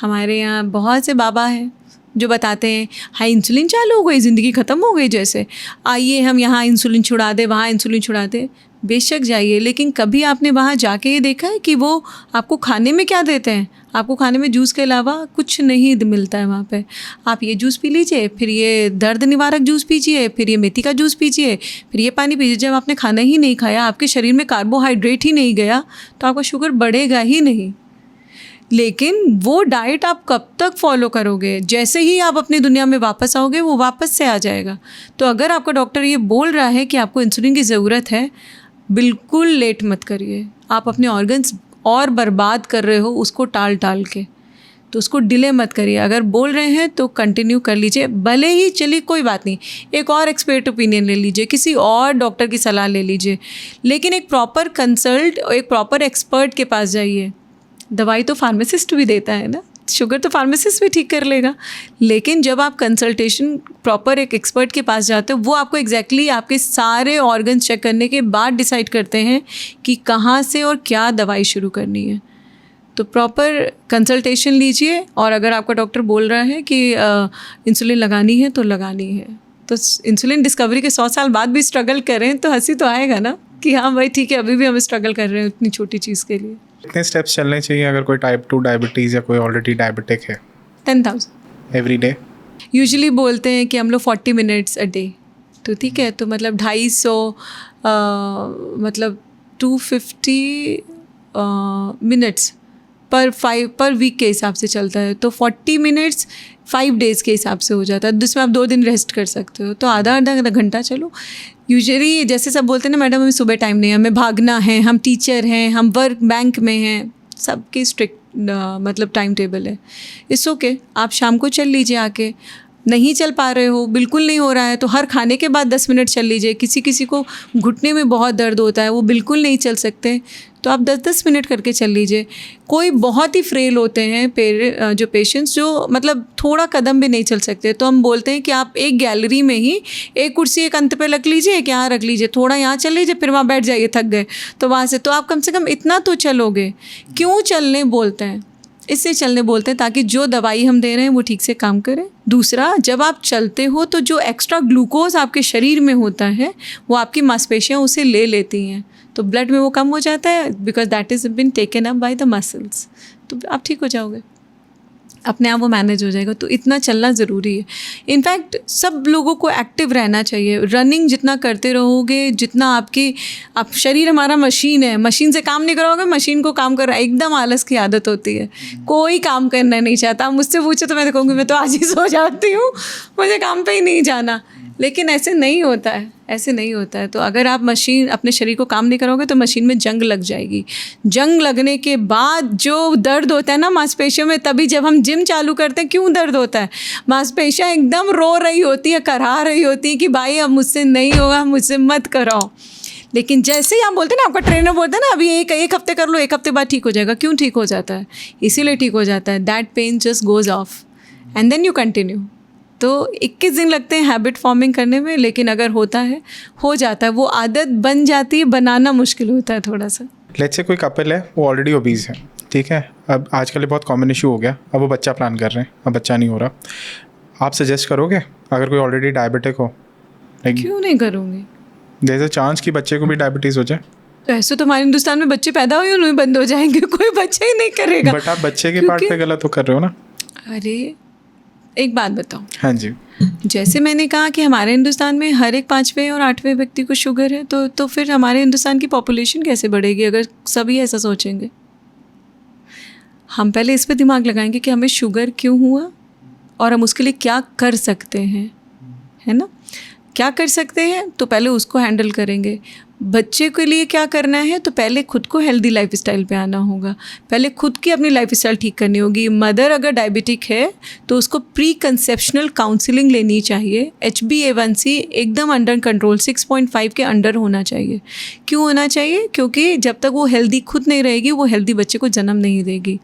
हमारे यहाँ बहुत से बाबा हैं जो बताते हैं हाँ इंसुलिन चालू हो गई, ज़िंदगी ख़त्म हो गई, जैसे आइए हम यहाँ इंसुलिन छुड़ा दे, वहाँ इंसुलिन छुड़ा दे। बेशक जाइए, लेकिन कभी आपने वहाँ जाके ये देखा है कि वो आपको खाने में क्या देते हैं? आपको खाने में जूस के अलावा कुछ नहीं मिलता है वहाँ पे। आप ये जूस पी लीजिए, फिर ये दर्द निवारक जूस पीजिए, फिर ये मेथी का जूस पीजिए, फिर ये पानी पीजिए। जब आपने खाना ही नहीं खाया, आपके शरीर में कार्बोहाइड्रेट ही नहीं गया, तो आपका शुगर बढ़ेगा ही नहीं। लेकिन वो डाइट आप कब तक फॉलो करोगे? जैसे ही आप अपनी दुनिया में वापस आओगे वो वापस से आ जाएगा। तो अगर आपका डॉक्टर ये बोल रहा है कि आपको इंसुलिन की ज़रूरत है, बिल्कुल लेट मत करिए। आप अपने ऑर्गन्स और बर्बाद कर रहे हो उसको टाल के, तो उसको डिले मत करिए। अगर बोल रहे हैं तो कंटिन्यू कर लीजिए, भले ही चलिए कोई बात नहीं, एक और एक्सपर्ट ओपिनियन ले लीजिए, किसी और डॉक्टर की सलाह ले लीजिए, लेकिन एक प्रॉपर कंसल्ट, एक प्रॉपर एक्सपर्ट के पास जाइए। दवाई तो फार्मासिस्ट भी देता है ना, शुगर तो फार्मासिस्ट भी ठीक कर लेगा, लेकिन जब आप कंसल्टेशन प्रॉपर एक एक्सपर्ट के पास जाते हो, वो आपको एग्जैक्टली आपके सारे ऑर्गन्स चेक करने के बाद डिसाइड करते हैं कि कहाँ से और क्या दवाई शुरू करनी है। तो प्रॉपर कंसल्टेशन लीजिए, और अगर आपका डॉक्टर बोल रहा है कि इंसुलिन लगानी है तो लगानी है। तो इंसुलिन डिस्कवरी के 100 साल बाद भी स्ट्रगल करें तो हंसी तो आएगा ना कि हाँ भाई ठीक है, अभी भी हम स्ट्रगल कर रहे हैं इतनी छोटी चीज़ के लिए। कितने स्टेप्स चलने चाहिए अगर कोई टाइप 2 डायबिटीज़ या कोई ऑलरेडी डायबिटिक है? 10,000 एवरी डे। यूजुअली बोलते हैं कि हम लोग 40 मिनट्स अ डे, तो ठीक है, तो मतलब 250 मतलब 250 मिनट्स पर वीक के हिसाब से चलता है, तो 40 मिनट्स 5 डेज़ के हिसाब से हो जाता है, जिसमें आप 2 दिन रेस्ट कर सकते हो। तो आधा घंटा चलो। यूजुअली जैसे सब बोलते हैं ना, मैडम हमें सुबह टाइम नहीं है, हमें भागना है, हम टीचर हैं, हम वर्क बैंक में हैं, सबकी स्ट्रिक्ट मतलब टाइम टेबल है। इट्स ओके, आप शाम को चल लीजिए आके। नहीं चल पा रहे हो, बिल्कुल नहीं हो रहा है, तो हर खाने के बाद 10 मिनट चल लीजिए। किसी को घुटने में बहुत दर्द होता है, वो बिल्कुल नहीं चल सकते, तो आप 10-10 मिनट करके चल लीजिए। कोई बहुत ही फ्रेल होते हैं जो पेशेंट्स, जो मतलब थोड़ा कदम भी नहीं चल सकते, तो हम बोलते हैं कि आप एक गैलरी में ही एक कुर्सी एक अंत पे रख लीजिए, एक यहाँ रख लीजिए, थोड़ा यहाँ चल लीजिए, फिर वहाँ बैठ जाइए, थक गए तो वहाँ से, तो आप कम से कम इतना तो चलोगे। क्यों चलने बोलते हैं? इससे चलने बोलते हैं ताकि जो दवाई हम दे रहे हैं वो ठीक से काम करे। दूसरा, जब आप चलते हो तो जो एक्स्ट्रा ग्लूकोज आपके शरीर में होता है वो आपकी मांसपेशियाँ उसे ले लेती हैं, तो ब्लड में वो कम हो जाता है, because that is been taken up by the muscles, तो आप ठीक हो जाओगे, अपने आप वो मैनेज हो जाएगा। तो इतना चलना ज़रूरी है। इनफैक्ट सब लोगों को एक्टिव रहना चाहिए। रनिंग जितना करते रहोगे, जितना आप शरीर हमारा मशीन है, मशीन से काम नहीं करोगे, मशीन को काम करना एकदम आलस की आदत होती है। कोई काम करना नहीं चाहता। मुझसे पूछो तो मैं कहूँगी मैं तो आज ही सो जाती हूँ, मुझे काम पे ही नहीं जाना। लेकिन ऐसे नहीं होता है, ऐसे नहीं होता है। तो अगर आप मशीन अपने शरीर को काम नहीं करोगे तो मशीन में जंग लग जाएगी। जंग लगने के बाद जो दर्द होता है ना मांसपेशियों में, तभी जब हम जिम चालू करते हैं क्यों दर्द होता है? मांसपेशियाँ एकदम रो रही होती है, करहा रही होती है कि भाई अब मुझसे नहीं होगा, मुझसे मत कराओ। लेकिन जैसे ही आप बोलते हैं ना, आपका ट्रेनर बोलता है ना अभी एक हफ्ते कर लो, 1 हफ्ते बाद ठीक हो जाएगा। क्यों ठीक हो जाता है? इसीलिए ठीक हो जाता है, that pain just goes off and then you continue. तो 21 दिन लगते हैं हैबिट फॉर्मिंग करने में, लेकिन अगर होता है, हो जाता है, वो आदत बन जाती है। बनाना मुश्किल होता है थोड़ा सा। लेट्स से कोई कपल है, वो ऑलरेडी ओबीज है, ठीक है, अब आजकल ये बहुत कॉमन इशू हो गया, अब वो बच्चा प्लान कर रहे हैं, अब बच्चा नहीं हो रहा, आप सजेस्ट करोगे अगर कोई ऑलरेडी डायबिटिक हो? क्यों नहीं करूँगी? देयर इज अ चांस कि बच्चे को भी डायबिटीज़ हो जाए। तो ऐसे तो हमारे हिंदुस्तान में बच्चे पैदा हुए उन्हें बंद हो जाएंगे, कोई बच्चा ही नहीं करेगा। बट आप बच्चे के पार्ट पे गलत तो कर रहे हो ना। अरे एक बात बताओ, हाँ जी, जैसे मैंने कहा कि हमारे हिंदुस्तान में हर एक 5वें और 8वें व्यक्ति को शुगर है, तो फिर हमारे हिंदुस्तान की पॉपुलेशन कैसे बढ़ेगी अगर सभी ऐसा सोचेंगे? हम पहले इस पे दिमाग लगाएंगे कि हमें शुगर क्यों हुआ और हम उसके लिए क्या कर सकते हैं, है ना? क्या कर सकते हैं तो पहले उसको हैंडल करेंगे। बच्चे के लिए क्या करना है तो पहले खुद को हेल्दी लाइफस्टाइल पे आना होगा, पहले खुद की अपनी लाइफस्टाइल ठीक करनी होगी। मदर अगर डायबिटिक है तो उसको प्री कंसेप्शनल काउंसलिंग लेनी चाहिए। HbA1c एकदम अंडर कंट्रोल, 6.5 के अंडर होना चाहिए। क्यों होना चाहिए? क्योंकि जब तक वो हेल्दी खुद नहीं रहेगी, वो हेल्दी बच्चे को जन्म नहीं देगी।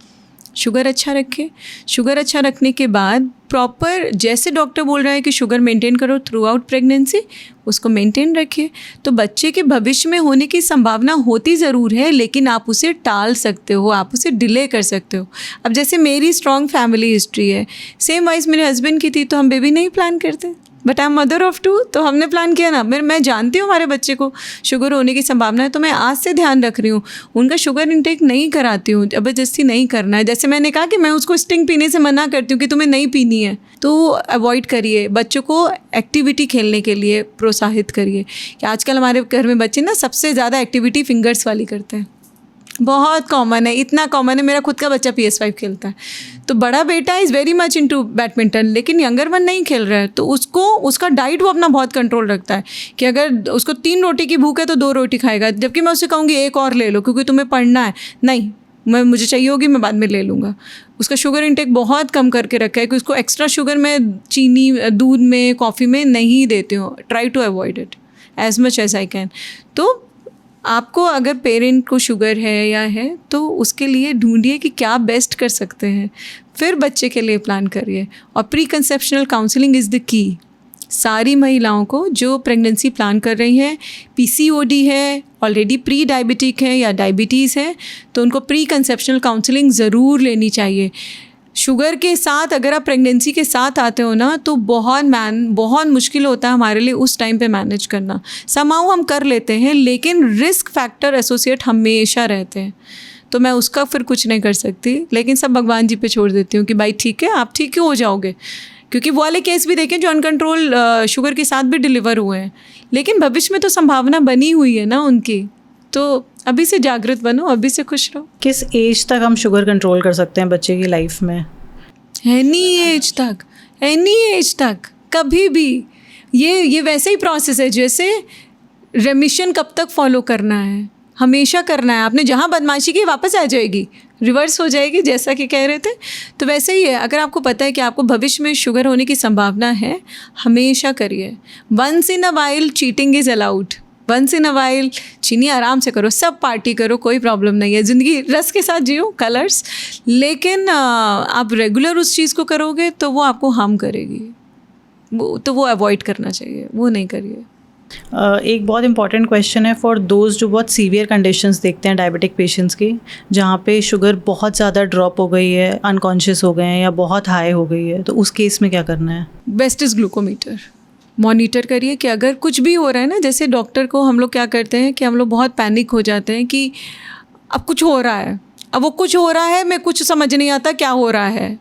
शुगर अच्छा रखे, शुगर अच्छा रखने के बाद प्रॉपर जैसे डॉक्टर बोल रहा है कि शुगर मेंटेन करो थ्रू आउट प्रेगनेंसी, उसको मेंटेन रखिए। तो बच्चे के भविष्य में होने की संभावना होती ज़रूर है, लेकिन आप उसे टाल सकते हो, आप उसे डिले कर सकते हो। अब जैसे मेरी स्ट्रॉन्ग फैमिली हिस्ट्री है, सेम वाइज मेरे हस्बैंड की थी, तो हम बेबी नहीं प्लान करते, but I am mother of 2, तो हमने प्लान किया ना। मैं जानती हूँ हमारे बच्चे को शुगर होने की संभावना है, तो मैं आज से ध्यान रख रही हूँ, उनका शुगर इंटेक नहीं कराती हूँ, ज़बरदस्ती नहीं करना है। जैसे मैंने कहा कि मैं उसको स्टिंग पीने से मना करती हूँ कि तुम्हें नहीं पीनी है, तो अवॉइड करिए। बच्चों को एक्टिविटी खेलने के लिए प्रोत्साहित करिए। कि आजकल हमारे घर में बच्चे ना सबसे ज़्यादा एक्टिविटी फिंगर्स वाली करते हैं, बहुत कॉमन है, इतना कॉमन है। मेरा खुद का बच्चा PS5 खेलता है, तो बड़ा बेटा is very much into badminton, लेकिन यंगर वन नहीं खेल रहा है। तो उसको उसका डाइट वो अपना बहुत कंट्रोल रखता है कि अगर उसको 3 रोटी की भूख है तो 2 रोटी खाएगा, जबकि मैं उससे कहूँगी 1 और ले लो क्योंकि तुम्हें पढ़ना है। नहीं, मुझे चाहिए होगी, मैं बाद में ले लूँगा। उसका शुगर इंटेक बहुत कम करके रखा है कि उसको एक्स्ट्रा शुगर मैं चीनी, दूध में, कॉफ़ी में नहीं देती हूँ। Try to avoid it as much as I can. तो आपको अगर पेरेंट को शुगर है या है तो उसके लिए ढूंढिए कि क्या बेस्ट कर सकते हैं, फिर बच्चे के लिए प्लान करिए। और pre conceptional counselling is the की। सारी महिलाओं को जो प्रेगनेंसी प्लान कर रही हैं, PCOD है, ऑलरेडी प्री डायबिटिक है या डायबिटीज़ है, तो उनको प्री कंसेप्शनल काउंसलिंग ज़रूर लेनी चाहिए। शुगर के साथ अगर आप प्रेगनेंसी के साथ आते हो ना, तो बहुत मुश्किल होता है हमारे लिए उस टाइम पे मैनेज करना। समाउ हम कर लेते हैं, लेकिन रिस्क फैक्टर एसोसिएट हमेशा रहते हैं, तो मैं उसका फिर कुछ नहीं कर सकती। लेकिन सब भगवान जी पे छोड़ देती हूँ कि भाई ठीक है, आप ठीक क्यों हो जाओगे। क्योंकि वो वाले केस भी देखें जो अनकंट्रोल शुगर के साथ भी डिलीवर हुए हैं, लेकिन भविष्य में तो संभावना बनी हुई है ना उनकी। तो अभी से जागृत बनो, अभी से खुश रहो। किस एज तक हम शुगर कंट्रोल कर सकते हैं बच्चे की लाइफ में? एनी एज तक, कभी भी। ये वैसे ही प्रोसेस है जैसे रेमिशन कब तक फॉलो करना है, हमेशा करना है। आपने जहाँ बदमाशी की वापस आ जाएगी, रिवर्स हो जाएगी, जैसा कि कह रहे थे। तो वैसे ही है, अगर आपको पता है कि आपको भविष्य में शुगर होने की संभावना है, हमेशा करिए। Once in a while cheating is allowed, once in a while चीनी आराम से करो, सब पार्टी करो, कोई प्रॉब्लम नहीं है। ज़िंदगी रस के साथ जियो, कलर्स। लेकिन आप रेगुलर उस चीज़ को करोगे तो वो आपको हार्म करेगी, वो अवॉइड करना चाहिए, वो नहीं करिए। एक बहुत इंपॉर्टेंट क्वेश्चन है फॉर दोज जो बहुत सीवियर कंडीशंस देखते हैं डायबिटिक पेशेंट्स की, जहाँ पे शुगर बहुत ज़्यादा ड्रॉप हो गई है, अनकॉन्शियस हो गए हैं या बहुत हाई हो गई है, तो उस केस में क्या करना है? Best is glucometer. मॉनिटर करिए कि अगर कुछ भी हो रहा है ना, जैसे डॉक्टर को हम लोग क्या करते हैं कि हम लोग बहुत पैनिक हो जाते हैं कि अब कुछ हो रहा है, अब वो कुछ हो रहा है, मैं कुछ समझ नहीं आता क्या हो रहा है।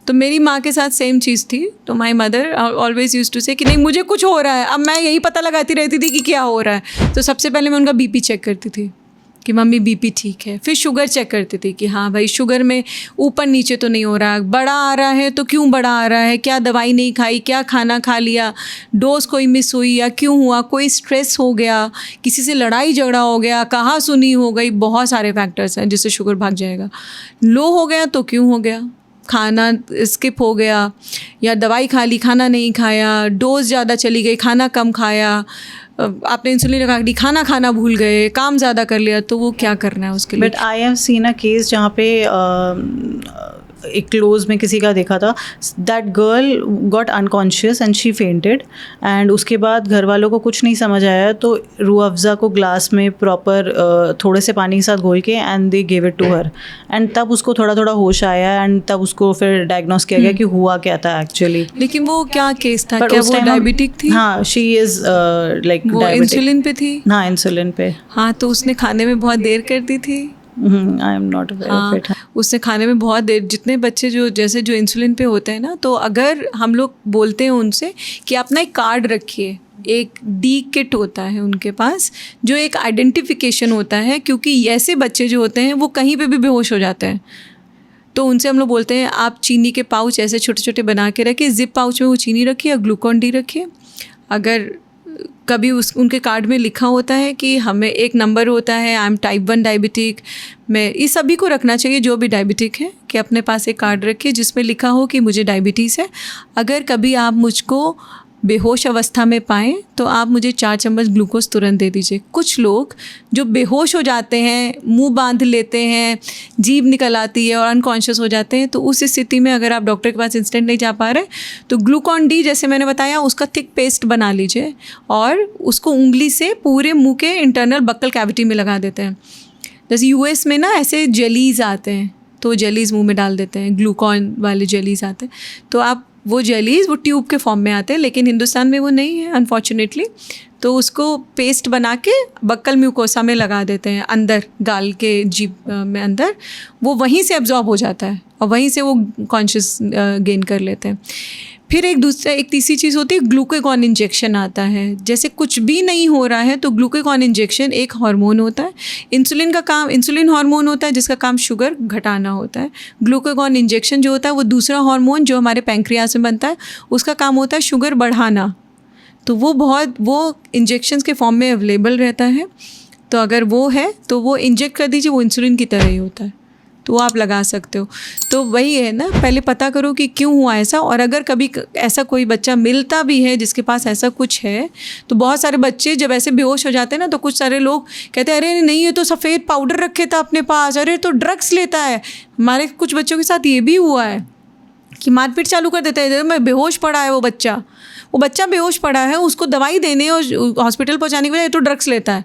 तो मेरी माँ के साथ सेम चीज़ थी। तो my mother always use to say कि नहीं मुझे कुछ हो रहा है। अब मैं यही पता लगाती रहती थी कि क्या हो रहा है। तो सबसे पहले मैं उनका बीपी चेक करती थी कि मम्मी बीपी ठीक है। फिर शुगर चेक करती थी कि हाँ भाई शुगर में ऊपर नीचे तो नहीं हो रहा, बड़ा आ रहा है तो क्यों बड़ा आ रहा है, क्या दवाई नहीं खाई, क्या खाना खा लिया, डोज कोई मिस हुई या क्यों हुआ, कोई स्ट्रेस हो गया, किसी से लड़ाई झगड़ा हो गया, कहाँ सुनी हो गई, बहुत सारे फैक्टर्स हैं जिससे शुगर भाग जाएगा। लो हो गया तो क्यों हो गया, खाना स्किप हो गया या दवाई खा ली, खाना नहीं खाया, डोज ज़्यादा चली गई, खाना कम खाया, आपने इंसुलिन लगा दी, खाना खाना भूल गए, काम ज़्यादा कर लिया, तो वो क्या करना है उसके लिए। But I have seen a case जहाँ पे एक क्लोज में किसी का देखा था, that girl got unconscious and she fainted, and उसके बाद घर वालों को कुछ नहीं समझ आया तो रूह अफ़ज़ा को ग्लास में प्रॉपर थोड़े से पानी के साथ घोल के and they give it to her, एंड तब उसको थोड़ा थोड़ा होश आया एंड तब उसको फिर डायग्नोस किया गया कि हुआ क्या था एक्चुअली। लेकिन वो क्या केस था, क्या वो डायबिटिक थी? हाँ, शी इज़ लाइक वो इंसुलिन पे थी। हाँ, इंसुलिन पे। हाँ, तो उसने खाने में बहुत देर कर दी थी। आई am not aware of it. उसने खाने में बहुत देर, जितने बच्चे जो जैसे जो इंसुलिन पे होते हैं ना, तो अगर हम लोग बोलते हैं उनसे कि अपना एक कार्ड रखिए, एक डी किट होता है उनके पास जो एक आइडेंटिफिकेशन होता है, क्योंकि ऐसे बच्चे जो होते हैं वो कहीं पे भी बेहोश हो जाते हैं। तो उनसे हम लोग बोलते हैं आप चीनी के पाउच ऐसे छोटे छोटे बना के रखिए, जिप पाउच में वो चीनी रखिए या ग्लूकॉन डी रखिए। अगर कभी उनके कार्ड में लिखा होता है कि हमें एक नंबर होता है, आई एम टाइप 1 डायबिटिक, मैं इस सभी को रखना चाहिए जो भी डायबिटिक है, कि अपने पास एक कार्ड रखिए जिसमें लिखा हो कि मुझे डायबिटीज़ है। अगर कभी आप मुझको बेहोश अवस्था में पाएँ तो आप मुझे 4 चम्मच ग्लूकोज तुरंत दे दीजिए। कुछ लोग जो बेहोश हो जाते हैं, मुंह बांध लेते हैं, जीभ निकल आती है और अनकॉन्शियस हो जाते हैं, तो उस स्थिति में अगर आप डॉक्टर के पास इंस्टेंट नहीं जा पा रहे तो ग्लूकॉन डी जैसे मैंने बताया उसका थिक पेस्ट बना लीजिए और उसको उंगली से पूरे मुंह के इंटरनल बक्कल कैविटी में लगा देते हैं। जैसे यूएस में ना ऐसे जेलीज़ आते हैं तो जेलीज़ मुँह में डाल देते हैं, ग्लूकॉन वाले जेलीज़ आते हैं, तो आप वो जेलीज़ वो ट्यूब के फॉर्म में आते हैं, लेकिन हिंदुस्तान में वो नहीं है अनफॉर्चुनेटली। तो उसको पेस्ट बना के बक्कल म्यूकोसा में लगा देते हैं, अंदर गाल के जीभ में अंदर, वो वहीं से एब्जॉर्ब हो जाता है और वहीं से वो कॉन्शियस गेन कर लेते हैं। फिर एक तीसरी चीज़ होती है ग्लूकागॉन इंजेक्शन आता है। जैसे कुछ भी नहीं हो रहा है तो ग्लूकागॉन इंजेक्शन एक हार्मोन होता है, इंसुलिन का काम, इंसुलिन हार्मोन होता है जिसका काम शुगर घटाना होता है। ग्लूकागॉन इंजेक्शन जो होता है वो दूसरा हार्मोन जो हमारे पैंक्रियास में बनता है, उसका काम होता है शुगर बढ़ाना। तो वो इंजेक्शंस के फॉर्म में अवेलेबल रहता है, तो अगर वो है तो वो इंजेक्ट कर दीजिए, वो इंसुलिन की तरह ही होता है, तो वो आप लगा सकते हो। तो वही है ना, पहले पता करो कि क्यों हुआ ऐसा। और अगर कभी ऐसा कोई बच्चा मिलता भी है जिसके पास ऐसा कुछ है, तो बहुत सारे बच्चे जब ऐसे बेहोश हो जाते हैं ना, तो कुछ सारे लोग कहते हैं अरे नहीं ये तो सफ़ेद पाउडर रखे था अपने पास, अरे तो ड्रग्स लेता है। हमारे कुछ बच्चों के साथ ये भी हुआ है कि मारपीट चालू कर देते हैं, मैं बेहोश पड़ा है वो बच्चा बेहोश पड़ा है, उसको दवाई देने और हॉस्पिटल पहुँचाने के बजाय तो ड्रग्स लेता है,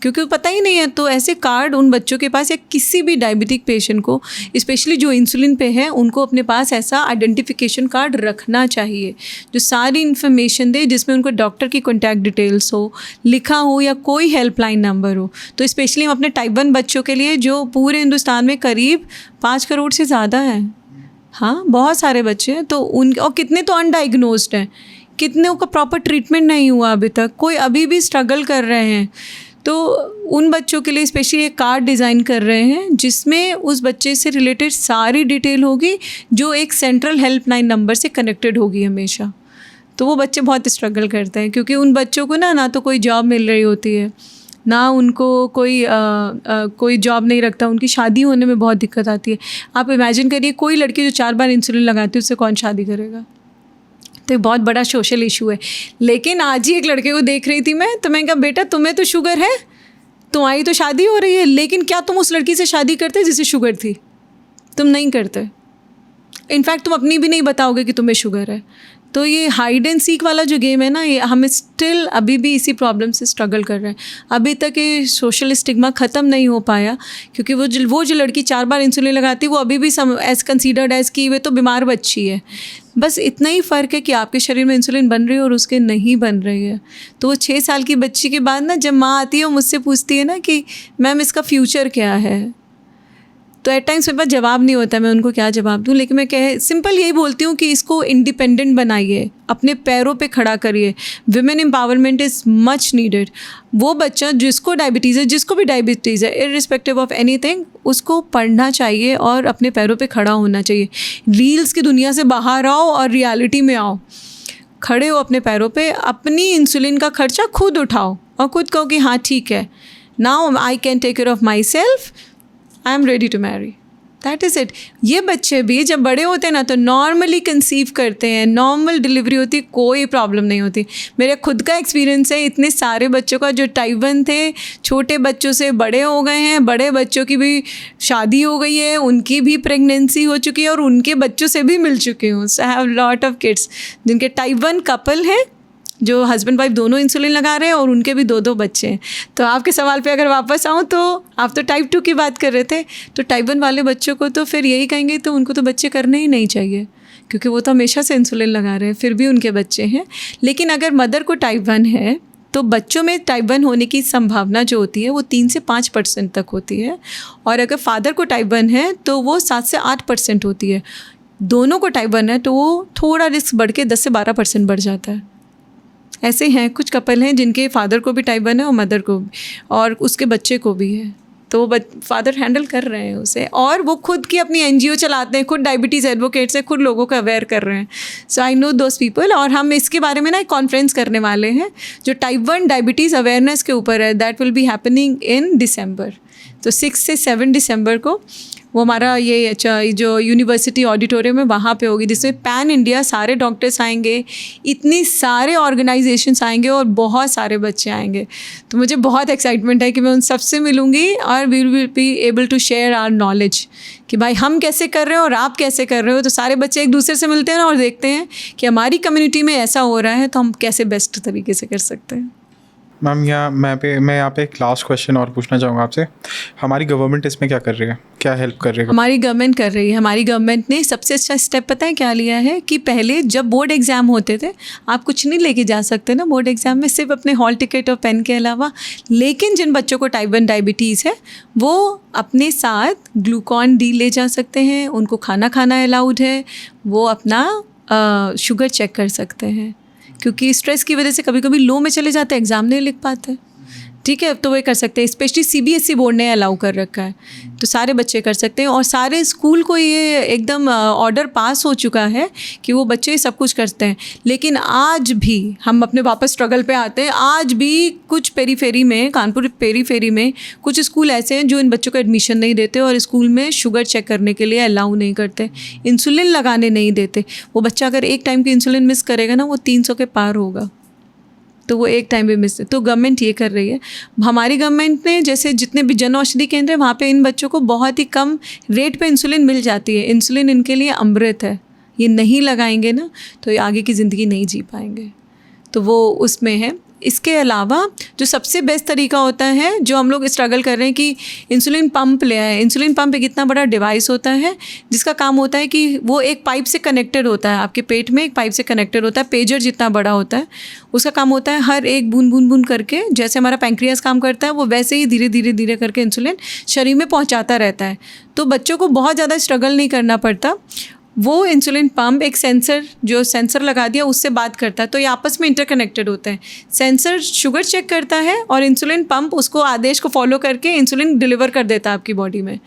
क्योंकि पता ही नहीं है। तो ऐसे कार्ड उन बच्चों के पास या किसी भी डायबिटिक पेशेंट को, स्पेशली जो इंसुलिन पे है, उनको अपने पास ऐसा आइडेंटिफिकेशन कार्ड रखना चाहिए जो सारी इन्फॉर्मेशन दे, जिसमें उनको डॉक्टर की कॉन्टैक्ट डिटेल्स हो, लिखा हो या कोई हेल्पलाइन नंबर हो। तो स्पेशली हम अपने टाइप 1 बच्चों के लिए, जो पूरे हिंदुस्तान में करीब 5 करोड़ से ज़्यादा हैं, हाँ बहुत सारे बच्चे हैं, तो और कितने तो अनडाइग्नोज्ड हैं, कितने का प्रॉपर ट्रीटमेंट नहीं हुआ अभी तक, कोई अभी भी स्ट्रगल कर रहे हैं। तो उन बच्चों के लिए स्पेशली एक कार्ड डिज़ाइन कर रहे हैं जिसमें उस बच्चे से रिलेटेड सारी डिटेल होगी, जो एक सेंट्रल हेल्पलाइन नंबर से कनेक्टेड होगी हमेशा। तो वो बच्चे बहुत स्ट्रगल करते हैं क्योंकि उन बच्चों को ना तो कोई जॉब मिल रही होती है, ना उनको कोई जॉब नहीं रखता, उनकी शादी होने में बहुत दिक्कत आती है। आप इमेजिन करिए कोई लड़की जो 4 बार इंसुलिन लगाती है उससे कौन शादी करेगा। तो बहुत बड़ा सोशल इशू है। लेकिन आज ही एक लड़के को देख रही थी मैं, तो मैंने कहा बेटा तुम्हें तो शुगर है, तुम्हारी तो शादी हो रही है, लेकिन क्या तुम उस लड़की से शादी करते जिसे शुगर थी? तुम नहीं करते। इनफैक्ट तुम अपनी भी नहीं बताओगे कि तुम्हें शुगर है। तो ये हाइड एंड सीक वाला जो गेम है ना, ये हम स्टिल अभी भी इसी प्रॉब्लम से स्ट्रगल कर रहे हैं। अभी तक ये सोशल स्टिग्मा ख़त्म नहीं हो पाया क्योंकि वो जो लड़की 4 बार इंसुलिन लगाती है वो अभी भी एज कंसीडर्ड एज कि वे तो बीमार बच्ची है। बस इतना ही फ़र्क है कि आपके शरीर में इंसुलिन बन रही है और उसके नहीं बन रही है। तो वो 6 साल की बच्ची के बाद ना जब माँ आती है वो मुझसे पूछती है ना कि मैम इसका फ्यूचर क्या है, तो एट टाइम्स मेरे पास जवाब नहीं होता, मैं उनको क्या जवाब दूँ। लेकिन मैं सिंपल यही बोलती हूँ कि इसको इंडिपेंडेंट बनाइए, अपने पैरों पे खड़ा करिए। Women empowerment is much needed. वो बच्चा जिसको डायबिटीज़ है, जिसको भी डायबिटीज़ है, इर्रिस्पेक्टिव ऑफ एनीथिंग, उसको पढ़ना चाहिए और अपने पैरों पे खड़ा होना चाहिए। रील्स की दुनिया से बाहर आओ और रियलिटी में आओ, खड़े हो अपने पैरों पे, अपनी इंसुलिन का खर्चा खुद उठाओ और खुद कहो कि हाँ ठीक है, now I can take care of myself, I am ready to marry, that is it. ये बच्चे भी जब बड़े होते हैं ना तो नॉर्मली कंसीव करते हैं, नॉर्मल डिलीवरी होती है, कोई प्रॉब्लम नहीं होती। मेरे खुद का एक्सपीरियंस है इतने सारे बच्चों का जो टाइप 1 थे, छोटे बच्चों से बड़े हो गए हैं, बड़े बच्चों की भी शादी हो गई है, उनकी भी प्रेगनेंसी हो चुकी है और उनके बच्चों से भी मिल चुकी हूँ। So I have lot of kids जिनके टाइप 1 कपल हैं, जो हस्बैंड वाइफ दोनों इंसुलिन लगा रहे हैं और उनके भी 2-2 बच्चे हैं। तो आपके सवाल पे अगर वापस आऊँ तो आप तो टाइप 2 की बात कर रहे थे, तो टाइप 1 वाले बच्चों को तो फिर यही कहेंगे तो उनको तो बच्चे करने ही नहीं चाहिए क्योंकि वो तो हमेशा से इंसुलिन लगा रहे हैं, फिर भी उनके बच्चे हैं। लेकिन अगर मदर को टाइप 1 है तो बच्चों में टाइप 1 होने की संभावना जो होती है वो 3 से 5% तक होती है, और अगर फादर को टाइप 1 है तो वो 7 से 8% होती है। दोनों को टाइप 1 है तो वो थोड़ा रिस्क बढ़ के 10 से 12% बढ़ जाता है। ऐसे हैं कुछ कपल हैं जिनके फादर को भी टाइप 1 है और मदर को भी, और उसके बच्चे को भी है, तो फादर हैंडल कर रहे हैं उसे, और वो खुद की अपनी NGO चलाते हैं, खुद डायबिटीज़ एडवोकेट्स हैं, खुद लोगों को अवेयर कर रहे हैं। सो आई नो दोज पीपल। और हम इसके बारे में ना एक कॉन्फ्रेंस करने वाले हैं जो टाइप 1 डायबिटीज़ अवेयरनेस के ऊपर है, that will be happening in December. तो 6 से 7 दिसंबर को वो हमारा ये जो यूनिवर्सिटी ऑडिटोरियम है वहाँ पे होगी, जिसमें पैन इंडिया सारे डॉक्टर्स आएंगे, इतनी सारे ऑर्गेनाइजेशंस आएंगे और बहुत सारे बच्चे आएंगे। तो मुझे बहुत एक्साइटमेंट है कि मैं उन सबसे मिलूँगी और we will be able to share our knowledge कि भाई हम कैसे कर रहे हो और आप कैसे कर रहे हो। तो सारे बच्चे एक दूसरे से मिलते हैं और देखते हैं कि हमारी कम्युनिटी में ऐसा हो रहा है तो हम कैसे बेस्ट तरीके से कर सकते हैं। मैम मैं यहाँ पे एक लास्ट क्वेश्चन और पूछना चाहूँगा आपसे। हमारी गवर्नमेंट इसमें क्या कर रही है, क्या हेल्प कर रही है? हमारी गवर्नमेंट कर रही है। हमारी गवर्नमेंट ने सबसे अच्छा स्टेप पता है क्या लिया है कि पहले जब बोर्ड एग्ज़ाम होते थे आप कुछ नहीं लेके जा सकते ना बोर्ड एग्ज़ाम में, सिर्फ अपने हॉल टिकट और पेन के अलावा। लेकिन जिन बच्चों को टाइप 1 डायबिटीज़ है वो अपने साथ ग्लूकॉन डी ले जा सकते हैं, उनको खाना खाना अलाउड है, वो अपना शुगर चेक कर सकते हैं, क्योंकि स्ट्रेस की वजह से कभी कभी लो में चले जाते हैं, एग्ज़ाम नहीं लिख पाते। ठीक है, तो वो कर सकते हैं। स्पेशली CBSE बोर्ड ने अलाउ कर रखा है, तो सारे बच्चे कर सकते हैं। और सारे स्कूल को ये एकदम ऑर्डर पास हो चुका है कि वो बच्चे सब कुछ करते हैं। लेकिन आज भी हम अपने वापस स्ट्रगल पे आते हैं, आज भी कुछ पेरीफेरी में, कानपुर पेरीफेरी में कुछ स्कूल ऐसे हैं जो इन बच्चों को एडमिशन नहीं देते और स्कूल में शुगर चेक करने के लिए अलाउ नहीं करते, इंसुलिन लगाने नहीं देते। वो बच्चा अगर एक टाइम की इंसुलिन मिस करेगा ना वो 300 के पार होगा, तो वो एक टाइम भी मिस है। तो गवर्नमेंट ये कर रही है। हमारी गवर्नमेंट ने जैसे जितने भी जन औषधि केंद्र हैं वहाँ पे इन बच्चों को बहुत ही कम रेट पे इंसुलिन मिल जाती है। इंसुलिन इनके लिए अमृत है, ये नहीं लगाएंगे ना तो ये आगे की ज़िंदगी नहीं जी पाएंगे, तो वो उसमें है। इसके अलावा जो सबसे बेस्ट तरीका होता है, जो हम लोग स्ट्रगल कर रहे हैं कि इंसुलिन पंप ले आए। इंसुलिन पंप एक इतना बड़ा डिवाइस होता है जिसका काम होता है कि वो एक पाइप से कनेक्टेड होता है, आपके पेट में एक पाइप से कनेक्टेड होता है, पेजर जितना बड़ा होता है। उसका काम होता है हर एक बूंद बूंद बूंद करके, जैसे हमारा पैंक्रियास काम करता है वो वैसे ही धीरे धीरे धीरे करके इंसुलिन शरीर में पहुँचाता रहता है। तो बच्चों को बहुत ज़्यादा स्ट्रगल नहीं करना पड़ता। वो इंसुलिन पंप एक सेंसर, जो सेंसर लगा दिया उससे बात करता है, तो ये आपस में इंटरकनेक्टेड होते हैं। सेंसर शुगर चेक करता है और इंसुलिन पंप उसको आदेश को फॉलो करके इंसुलिन डिलीवर कर देता है आपकी बॉडी में।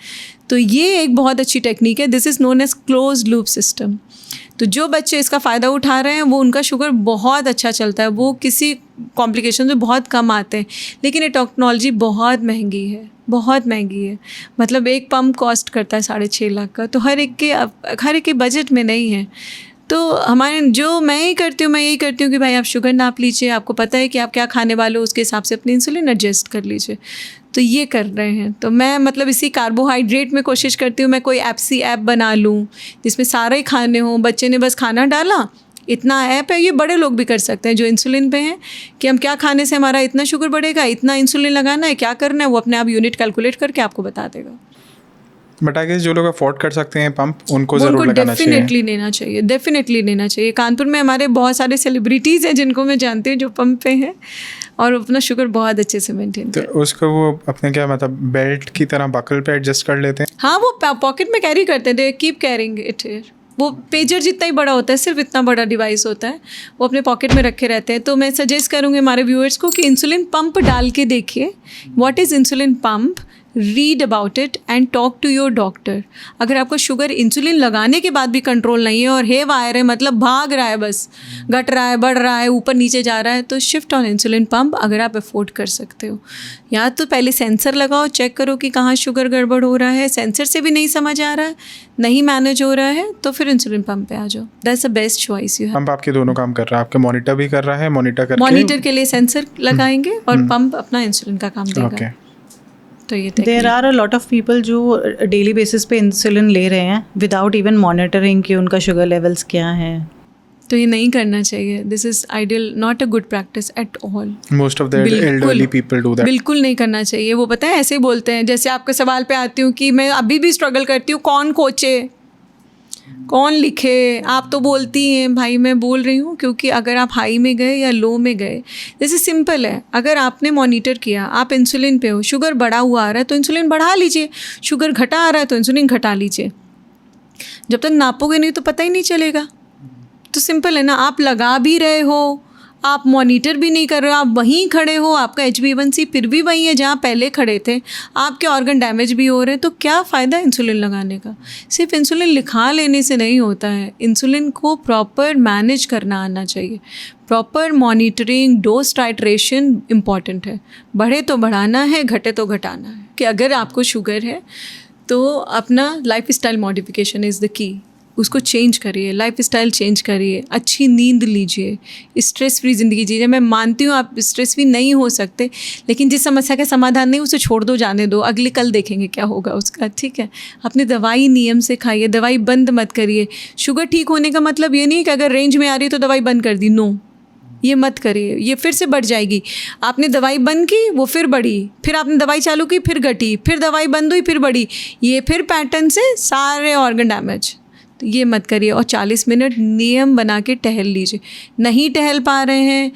तो ये एक बहुत अच्छी टेक्निक है, this is known as close loop system. तो जो बच्चे इसका फ़ायदा उठा रहे हैं वो उनका शुगर बहुत अच्छा चलता है, वो किसी कॉम्प्लिकेशन में बहुत कम आते हैं। लेकिन ये टेक्नोलॉजी बहुत महंगी है, बहुत महंगी है। मतलब एक पंप कॉस्ट करता है 6.5 लाख का, तो हर एक के बजट में नहीं है। तो हमारे जो मैं यही करती हूँ कि भाई आप शुगर नाप लीजिए, आपको पता है कि आप क्या खाने वाले हो, उसके हिसाब से अपनी इंसुलिन एडजस्ट कर लीजिए। तो ये कर रहे हैं। तो मैं मतलब इसी कार्बोहाइड्रेट में कोशिश करती हूँ मैं कोई ऐप बना लूँ जिसमें सारे खाने हों, बच्चे ने बस खाना डाला, इतना ऐप है, ये बड़े लोग भी कर सकते हैं जो इंसुलिन पे हैं, कि हम क्या खाने से हमारा इतना शुगर बढ़ेगा, इतना इंसुलिन लगाना है, क्या करना है, वो अपने आप यूनिट कैलकुलेट करके आपको बता देगा। बट आई गेस जो लोग अफोर्ड कर सकते हैं पंप, उनको ज़रूर लगाना चाहिए। डेफिनेटली लेना चाहिए। कानपुर में हमारे बहुत सारे सेलिब्रिटीज़ हैं जिनको मैं जानती हूँ जो पंप पे हैं और अपना शुगर बहुत अच्छे से मेंटेन तो उसको वो अपने क्या मतलब बेल्ट की तरह बकल पे एडजस्ट कर लेते हैं? हाँ, वो पॉकेट में कैरी करते हैं, they keep carrying it here. वो पेजर जितना ही बड़ा होता है, सिर्फ इतना बड़ा डिवाइस होता है, वो अपने पॉकेट में रखे रहते हैं। तो मैं सजेस्ट करूँगी हमारे व्यूअर्स को कि इंसुलिन पंप डाल के देखिए, what is insulin pump, read about it and talk to your doctor. अगर आपको शुगर इंसुलिन लगाने के बाद भी कंट्रोल नहीं है और हे वायर है, मतलब भाग रहा है, बस घट रहा है, बढ़ रहा है, ऊपर नीचे जा रहा है, तो शिफ्ट ऑन इंसुलिन पंप अगर आप अफोर्ड कर सकते हो। या तो पहले सेंसर लगाओ, चेक करो कि कहाँ शुगर गड़बड़ हो रहा है, सेंसर से भी नहीं समझ आ रहा है, नहीं मैनेज हो रहा है, तो फिर इंसुलिन पंप पे आ जाओ। That's the best choice you have. Pump आपके दोनों काम कर रहा है, आपके मॉनिटर भी कर रहा है, मॉनिटर के लिए सेंसर लगाएंगे और पंप अपना इंसुलिन का काम देगा। तो ये there are a lot of people जो डेली बेसिस पे इंसुलिन ले रहे हैं विदाउट इवन मॉनिटरिंग कि उनका शुगर लेवल्स क्या हैं। तो ये नहीं करना चाहिए। This is ideal, not a good practice at all. Most of the elderly people do that. बिल्कुल नहीं करना चाहिए। वो पता है ऐसे ही बोलते हैं, जैसे आपके सवाल पे आती हूँ कि मैं अभी भी स्ट्रगल करती हूँ, कौन कोचे, कौन लिखे, आप तो बोलती हैं। भाई मैं बोल रही हूँ क्योंकि अगर आप हाई में गए या लो में गए, जैसे सिंपल है, अगर आपने मॉनिटर किया, आप इंसुलिन पे हो, शुगर बढ़ा हुआ आ रहा है तो इंसुलिन बढ़ा लीजिए, शुगर घटा आ रहा है तो इंसुलिन घटा लीजिए। जब तक नापोगे नहीं तो पता ही नहीं चलेगा। तो सिंपल है ना, आप लगा भी रहे हो, आप मॉनिटर भी नहीं कर रहे हो, आप वहीं खड़े हो, आपका HbA1c फिर भी वहीं है जहाँ पहले खड़े थे, आपके ऑर्गन डैमेज भी हो रहे हैं, तो क्या फ़ायदा इंसुलिन लगाने का। सिर्फ इंसुलिन लिखा लेने से नहीं होता है, इंसुलिन को प्रॉपर मैनेज करना आना चाहिए। Proper monitoring, dose titration important है। बढ़े तो बढ़ाना है, घटे तो घटाना है। कि अगर आपको शुगर है तो अपना life style modification is the की। उसको चेंज करिए, लाइफ स्टाइल चेंज करिए, अच्छी नींद लीजिए, स्ट्रेस फ्री ज़िंदगी जीजिए। मैं मानती हूँ आप स्ट्रेस फ्री नहीं हो सकते, लेकिन जिस समस्या का समाधान नहीं उसे छोड़ दो, जाने दो, अगले कल देखेंगे क्या होगा उसका, ठीक है। अपनी दवाई नियम से खाइए, दवाई बंद मत करिए। शुगर ठीक होने का मतलब ये नहीं कि अगर रेंज में आ रही है तो दवाई बंद कर दी, नो, ये मत करिए, ये फिर से बढ़ जाएगी। आपने दवाई बंद की, वो फिर बढ़ी, फिर आपने दवाई चालू की, फिर घटी, फिर दवाई बंद हुई, फिर बढ़ी, ये फिर पैटर्न से सारे ऑर्गन डैमेज। तो ये मत करिए। और 40 मिनट नियम बना के टहल लीजिए। नहीं टहल पा रहे हैं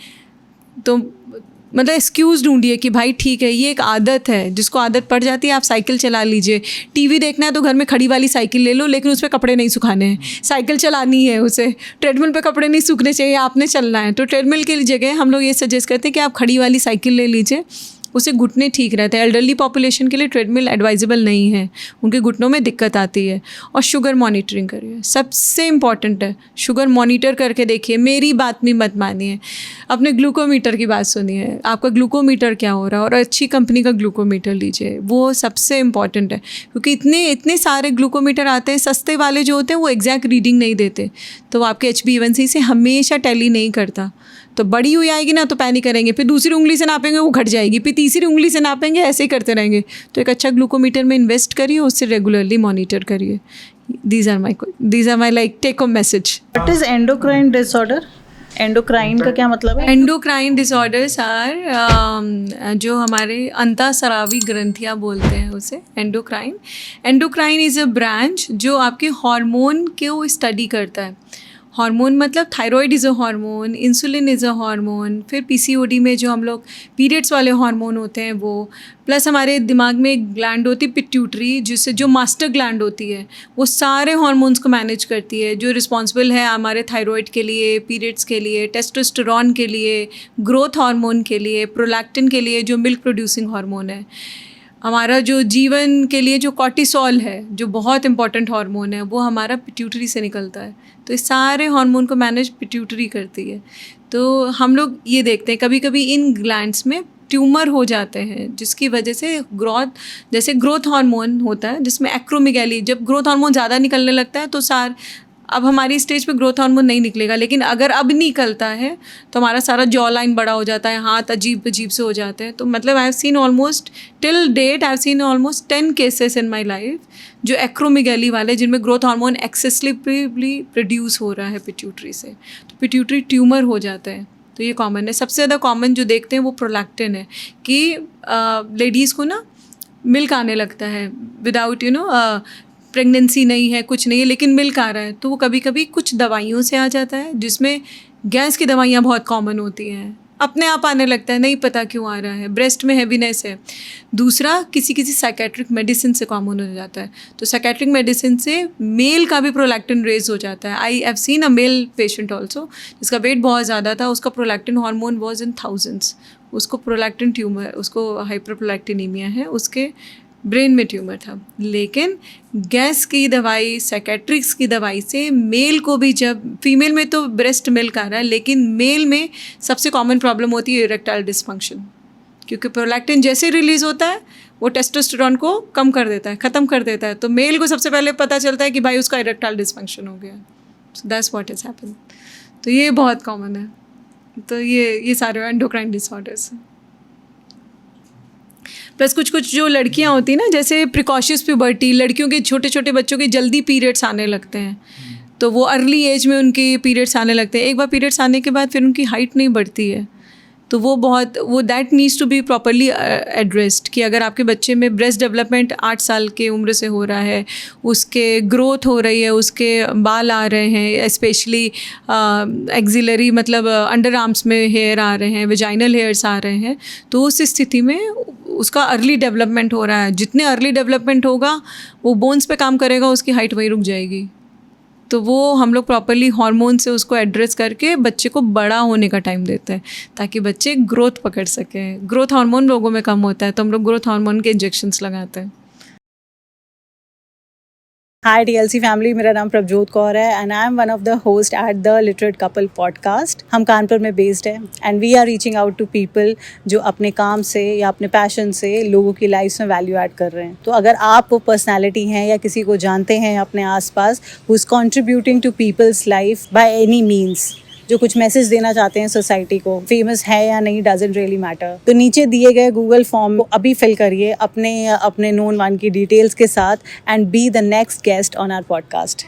तो मतलब एक्सक्यूज़ ढूंढिए कि भाई ठीक है, ये एक आदत है, जिसको आदत पड़ जाती है। आप साइकिल चला लीजिए, टीवी देखना है तो घर में खड़ी वाली साइकिल ले लो, लेकिन उस पर कपड़े नहीं सुखाने हैं, साइकिल चलानी है उसे। ट्रेडमिल पे कपड़े नहीं सूखने चाहिए, आपने चलना है। तो ट्रेडमिल की जगह हम लोग ये सजेस्ट करते हैं कि आप खड़ी वाली साइकिल ले लीजिए, उसे घुटने ठीक रहते हैं। एल्डरली पॉपुलेशन के लिए ट्रेडमिल एडवाइजेबल नहीं है, उनके घुटनों में दिक्कत आती है। और शुगर मॉनिटरिंग करिए, सबसे इम्पॉर्टेंट है। शुगर मॉनिटर करके देखिए, मेरी बात में मत मानिए, अपने ग्लूकोमीटर की बात सुनिए, आपका ग्लूकोमीटर क्या हो रहा है, और अच्छी कंपनी का ग्लूकोमीटर लीजिए, वो सबसे इम्पॉर्टेंट है। क्योंकि इतने सारे ग्लूकोमीटर आते हैं, सस्ते वाले जो होते हैं वो एग्जैक्ट रीडिंग नहीं देते, तो आपके HbA1c से हमेशा टैली नहीं करता। तो बड़ी हुई आएगी ना तो पैनिक करेंगे, फिर दूसरी उंगली से नापेंगे वो घट जाएगी, फिर तीसरी उंगली से नापेंगे, ऐसे ही करते रहेंगे। तो एक अच्छा ग्लूकोमीटर में इन्वेस्ट करिए, उससे रेगुलरली मॉनिटर करिए। These are my like take home message. व्हाट इज एंडोक्राइन डिसऑर्डर? एंडोक्राइन का क्या मतलब है? एंडोक्राइन डिसऑर्डर्स आर जो हमारे अंतःस्रावी ग्रंथियाँ बोलते हैं उसे endocrine. Endocrine is a branch जो आपके हार्मोन को स्टडी करता है। हार्मोन मतलब thyroid is a hormone, insulin is a hormone, फिर पीसीओडी में जो हम लोग पीरियड्स वाले हार्मोन होते हैं वो, प्लस हमारे दिमाग में एक ग्लैंड होती है पिट्यूटरी, जिससे जो मास्टर ग्लैंड होती है वो सारे हार्मोन्स को मैनेज करती है, जो रिस्पॉन्सिबल है हमारे थायराइड के लिए, पीरियड्स के लिए, टेस्टोस्टेरोन के लिए, ग्रोथ हार्मोन के लिए, प्रोलैक्टिन के लिए जो मिल्क प्रोड्यूसिंग हार्मोन है, हमारा जो जीवन के लिए जो कॉर्टिसोल है जो बहुत इंपॉर्टेंट हार्मोन है वो हमारा पिट्यूटरी से निकलता है। तो इस सारे हार्मोन को मैनेज पिट्यूटरी करती है। तो हम लोग ये देखते हैं कभी कभी इन ग्लैंड्स में ट्यूमर हो जाते हैं, जिसकी वजह से जैसे ग्रोथ हार्मोन होता है जिसमें एक्रोमेगाली, जब ग्रोथ हार्मोन ज़्यादा निकलने लगता है तो अब हमारी स्टेज पे ग्रोथ हार्मोन नहीं निकलेगा, लेकिन अगर अब निकलता है तो हमारा सारा जॉ लाइन बड़ा हो जाता है, हाथ अजीब अजीब से हो जाते हैं। तो मतलब I have seen almost till date, I have seen almost 10 cases in my life जो एक्रोमेगाली वाले, जिनमें ग्रोथ हार्मोन एक्सेसिवली प्रोड्यूस हो रहा है पिट्यूटरी से, तो पिट्यूटरी ट्यूमर हो जाता है। तो ये कॉमन है। सबसे ज़्यादा कॉमन जो देखते हैं वो प्रोलैक्टिन है कि लेडीज़ को ना मिल्क आने लगता है विदाउट प्रेगनेंसी नहीं है, कुछ नहीं है, लेकिन मिल्क आ रहा है, तो वो कभी कभी कुछ दवाइयों से आ जाता है, जिसमें गैस की दवाइयाँ बहुत कॉमन होती हैं, अपने आप आने लगता है, नहीं पता क्यों आ रहा है, ब्रेस्ट में हैवीनेस है। दूसरा किसी साइकेट्रिक मेडिसिन से कॉमन हो जाता है, तो साइकेट्रिक मेडिसिन से मेल का भी प्रोलैक्टिन रेज हो जाता है। आई have seen a male patient also जिसका वेट बहुत ज़्यादा था, उसका prolactin hormone was in thousands, उसको प्रोलैक्टिन ट्यूमर, उसको हाइपरप्रोलैक्टिनीमिया है, उसके ब्रेन में ट्यूमर था। लेकिन गैस की दवाई, साइकेट्रिक्स की दवाई से मेल को भी, जब फीमेल में तो ब्रेस्ट मिल्क आ रहा है, लेकिन मेल में सबसे कॉमन प्रॉब्लम होती है इरेक्टाइल डिस्फंक्शन, क्योंकि प्रोलैक्टिन जैसे रिलीज़ होता है वो टेस्टोस्टेरोन को कम कर देता है, ख़त्म कर देता है। तो मेल को सबसे पहले पता चलता है कि भाई उसका इरेक्टाइल डिस्फंक्शन हो गया। So that's what is happen. तो ये बहुत कॉमन है। तो ये सारे एंडोक्राइन डिसऑर्डर्स हैं। प्लस कुछ जो लड़कियां होती हैं ना, जैसे प्रिकॉशियस प्यूबर्टी, लड़कियों के छोटे छोटे बच्चों के जल्दी पीरियड्स आने लगते हैं, तो वो अर्ली एज में उनके पीरियड्स आने लगते हैं। एक बार पीरियड्स आने के बाद फिर उनकी हाइट नहीं बढ़ती है, तो वो that needs to be properly addressed कि अगर आपके बच्चे में ब्रेस्ट डेवलपमेंट 8 साल के उम्र से हो रहा है, उसके ग्रोथ हो रही है, उसके बाल आ रहे हैं, स्पेशली एक्सिलरी मतलब अंडर आर्म्स में हेयर आ रहे हैं, वेजाइनल हेयर्स आ रहे हैं, तो उस स्थिति में उसका अर्ली डेवलपमेंट हो रहा है। जितने अर्ली डेवलपमेंट होगा वो बोन्स पे काम करेगा, उसकी हाइट वहीं रुक जाएगी। तो वो हम लोग प्रॉपरली हार्मोन से उसको एड्रेस करके बच्चे को बड़ा होने का टाइम देते हैं, ताकि बच्चे ग्रोथ पकड़ सकें। ग्रोथ हार्मोन लोगों में कम होता है, तो हम लोग ग्रोथ हार्मोन के इंजेक्शंस लगाते हैं। हाय TLC फैमिली, मेरा नाम प्रभजोत कौर है and I am one of the host at the literate couple podcast. हम कानपुर में बेस्ड है and we are reaching out to people जो अपने काम से या अपने पैशन से लोगों की लाइफ में वैल्यू ऐड कर रहे हैं। तो अगर आप वो पर्सनैलिटी हैं या किसी को जानते हैं अपने आसपास who is contributing to people's life by any means, जो कुछ मैसेज देना चाहते हैं सोसाइटी को, फेमस है या नहीं डजंट रियली मैटर, तो नीचे दिए गए गूगल फॉर्म को अभी फिल करिए अपने नोन वन की डिटेल्स के साथ and be the next guest on our podcast.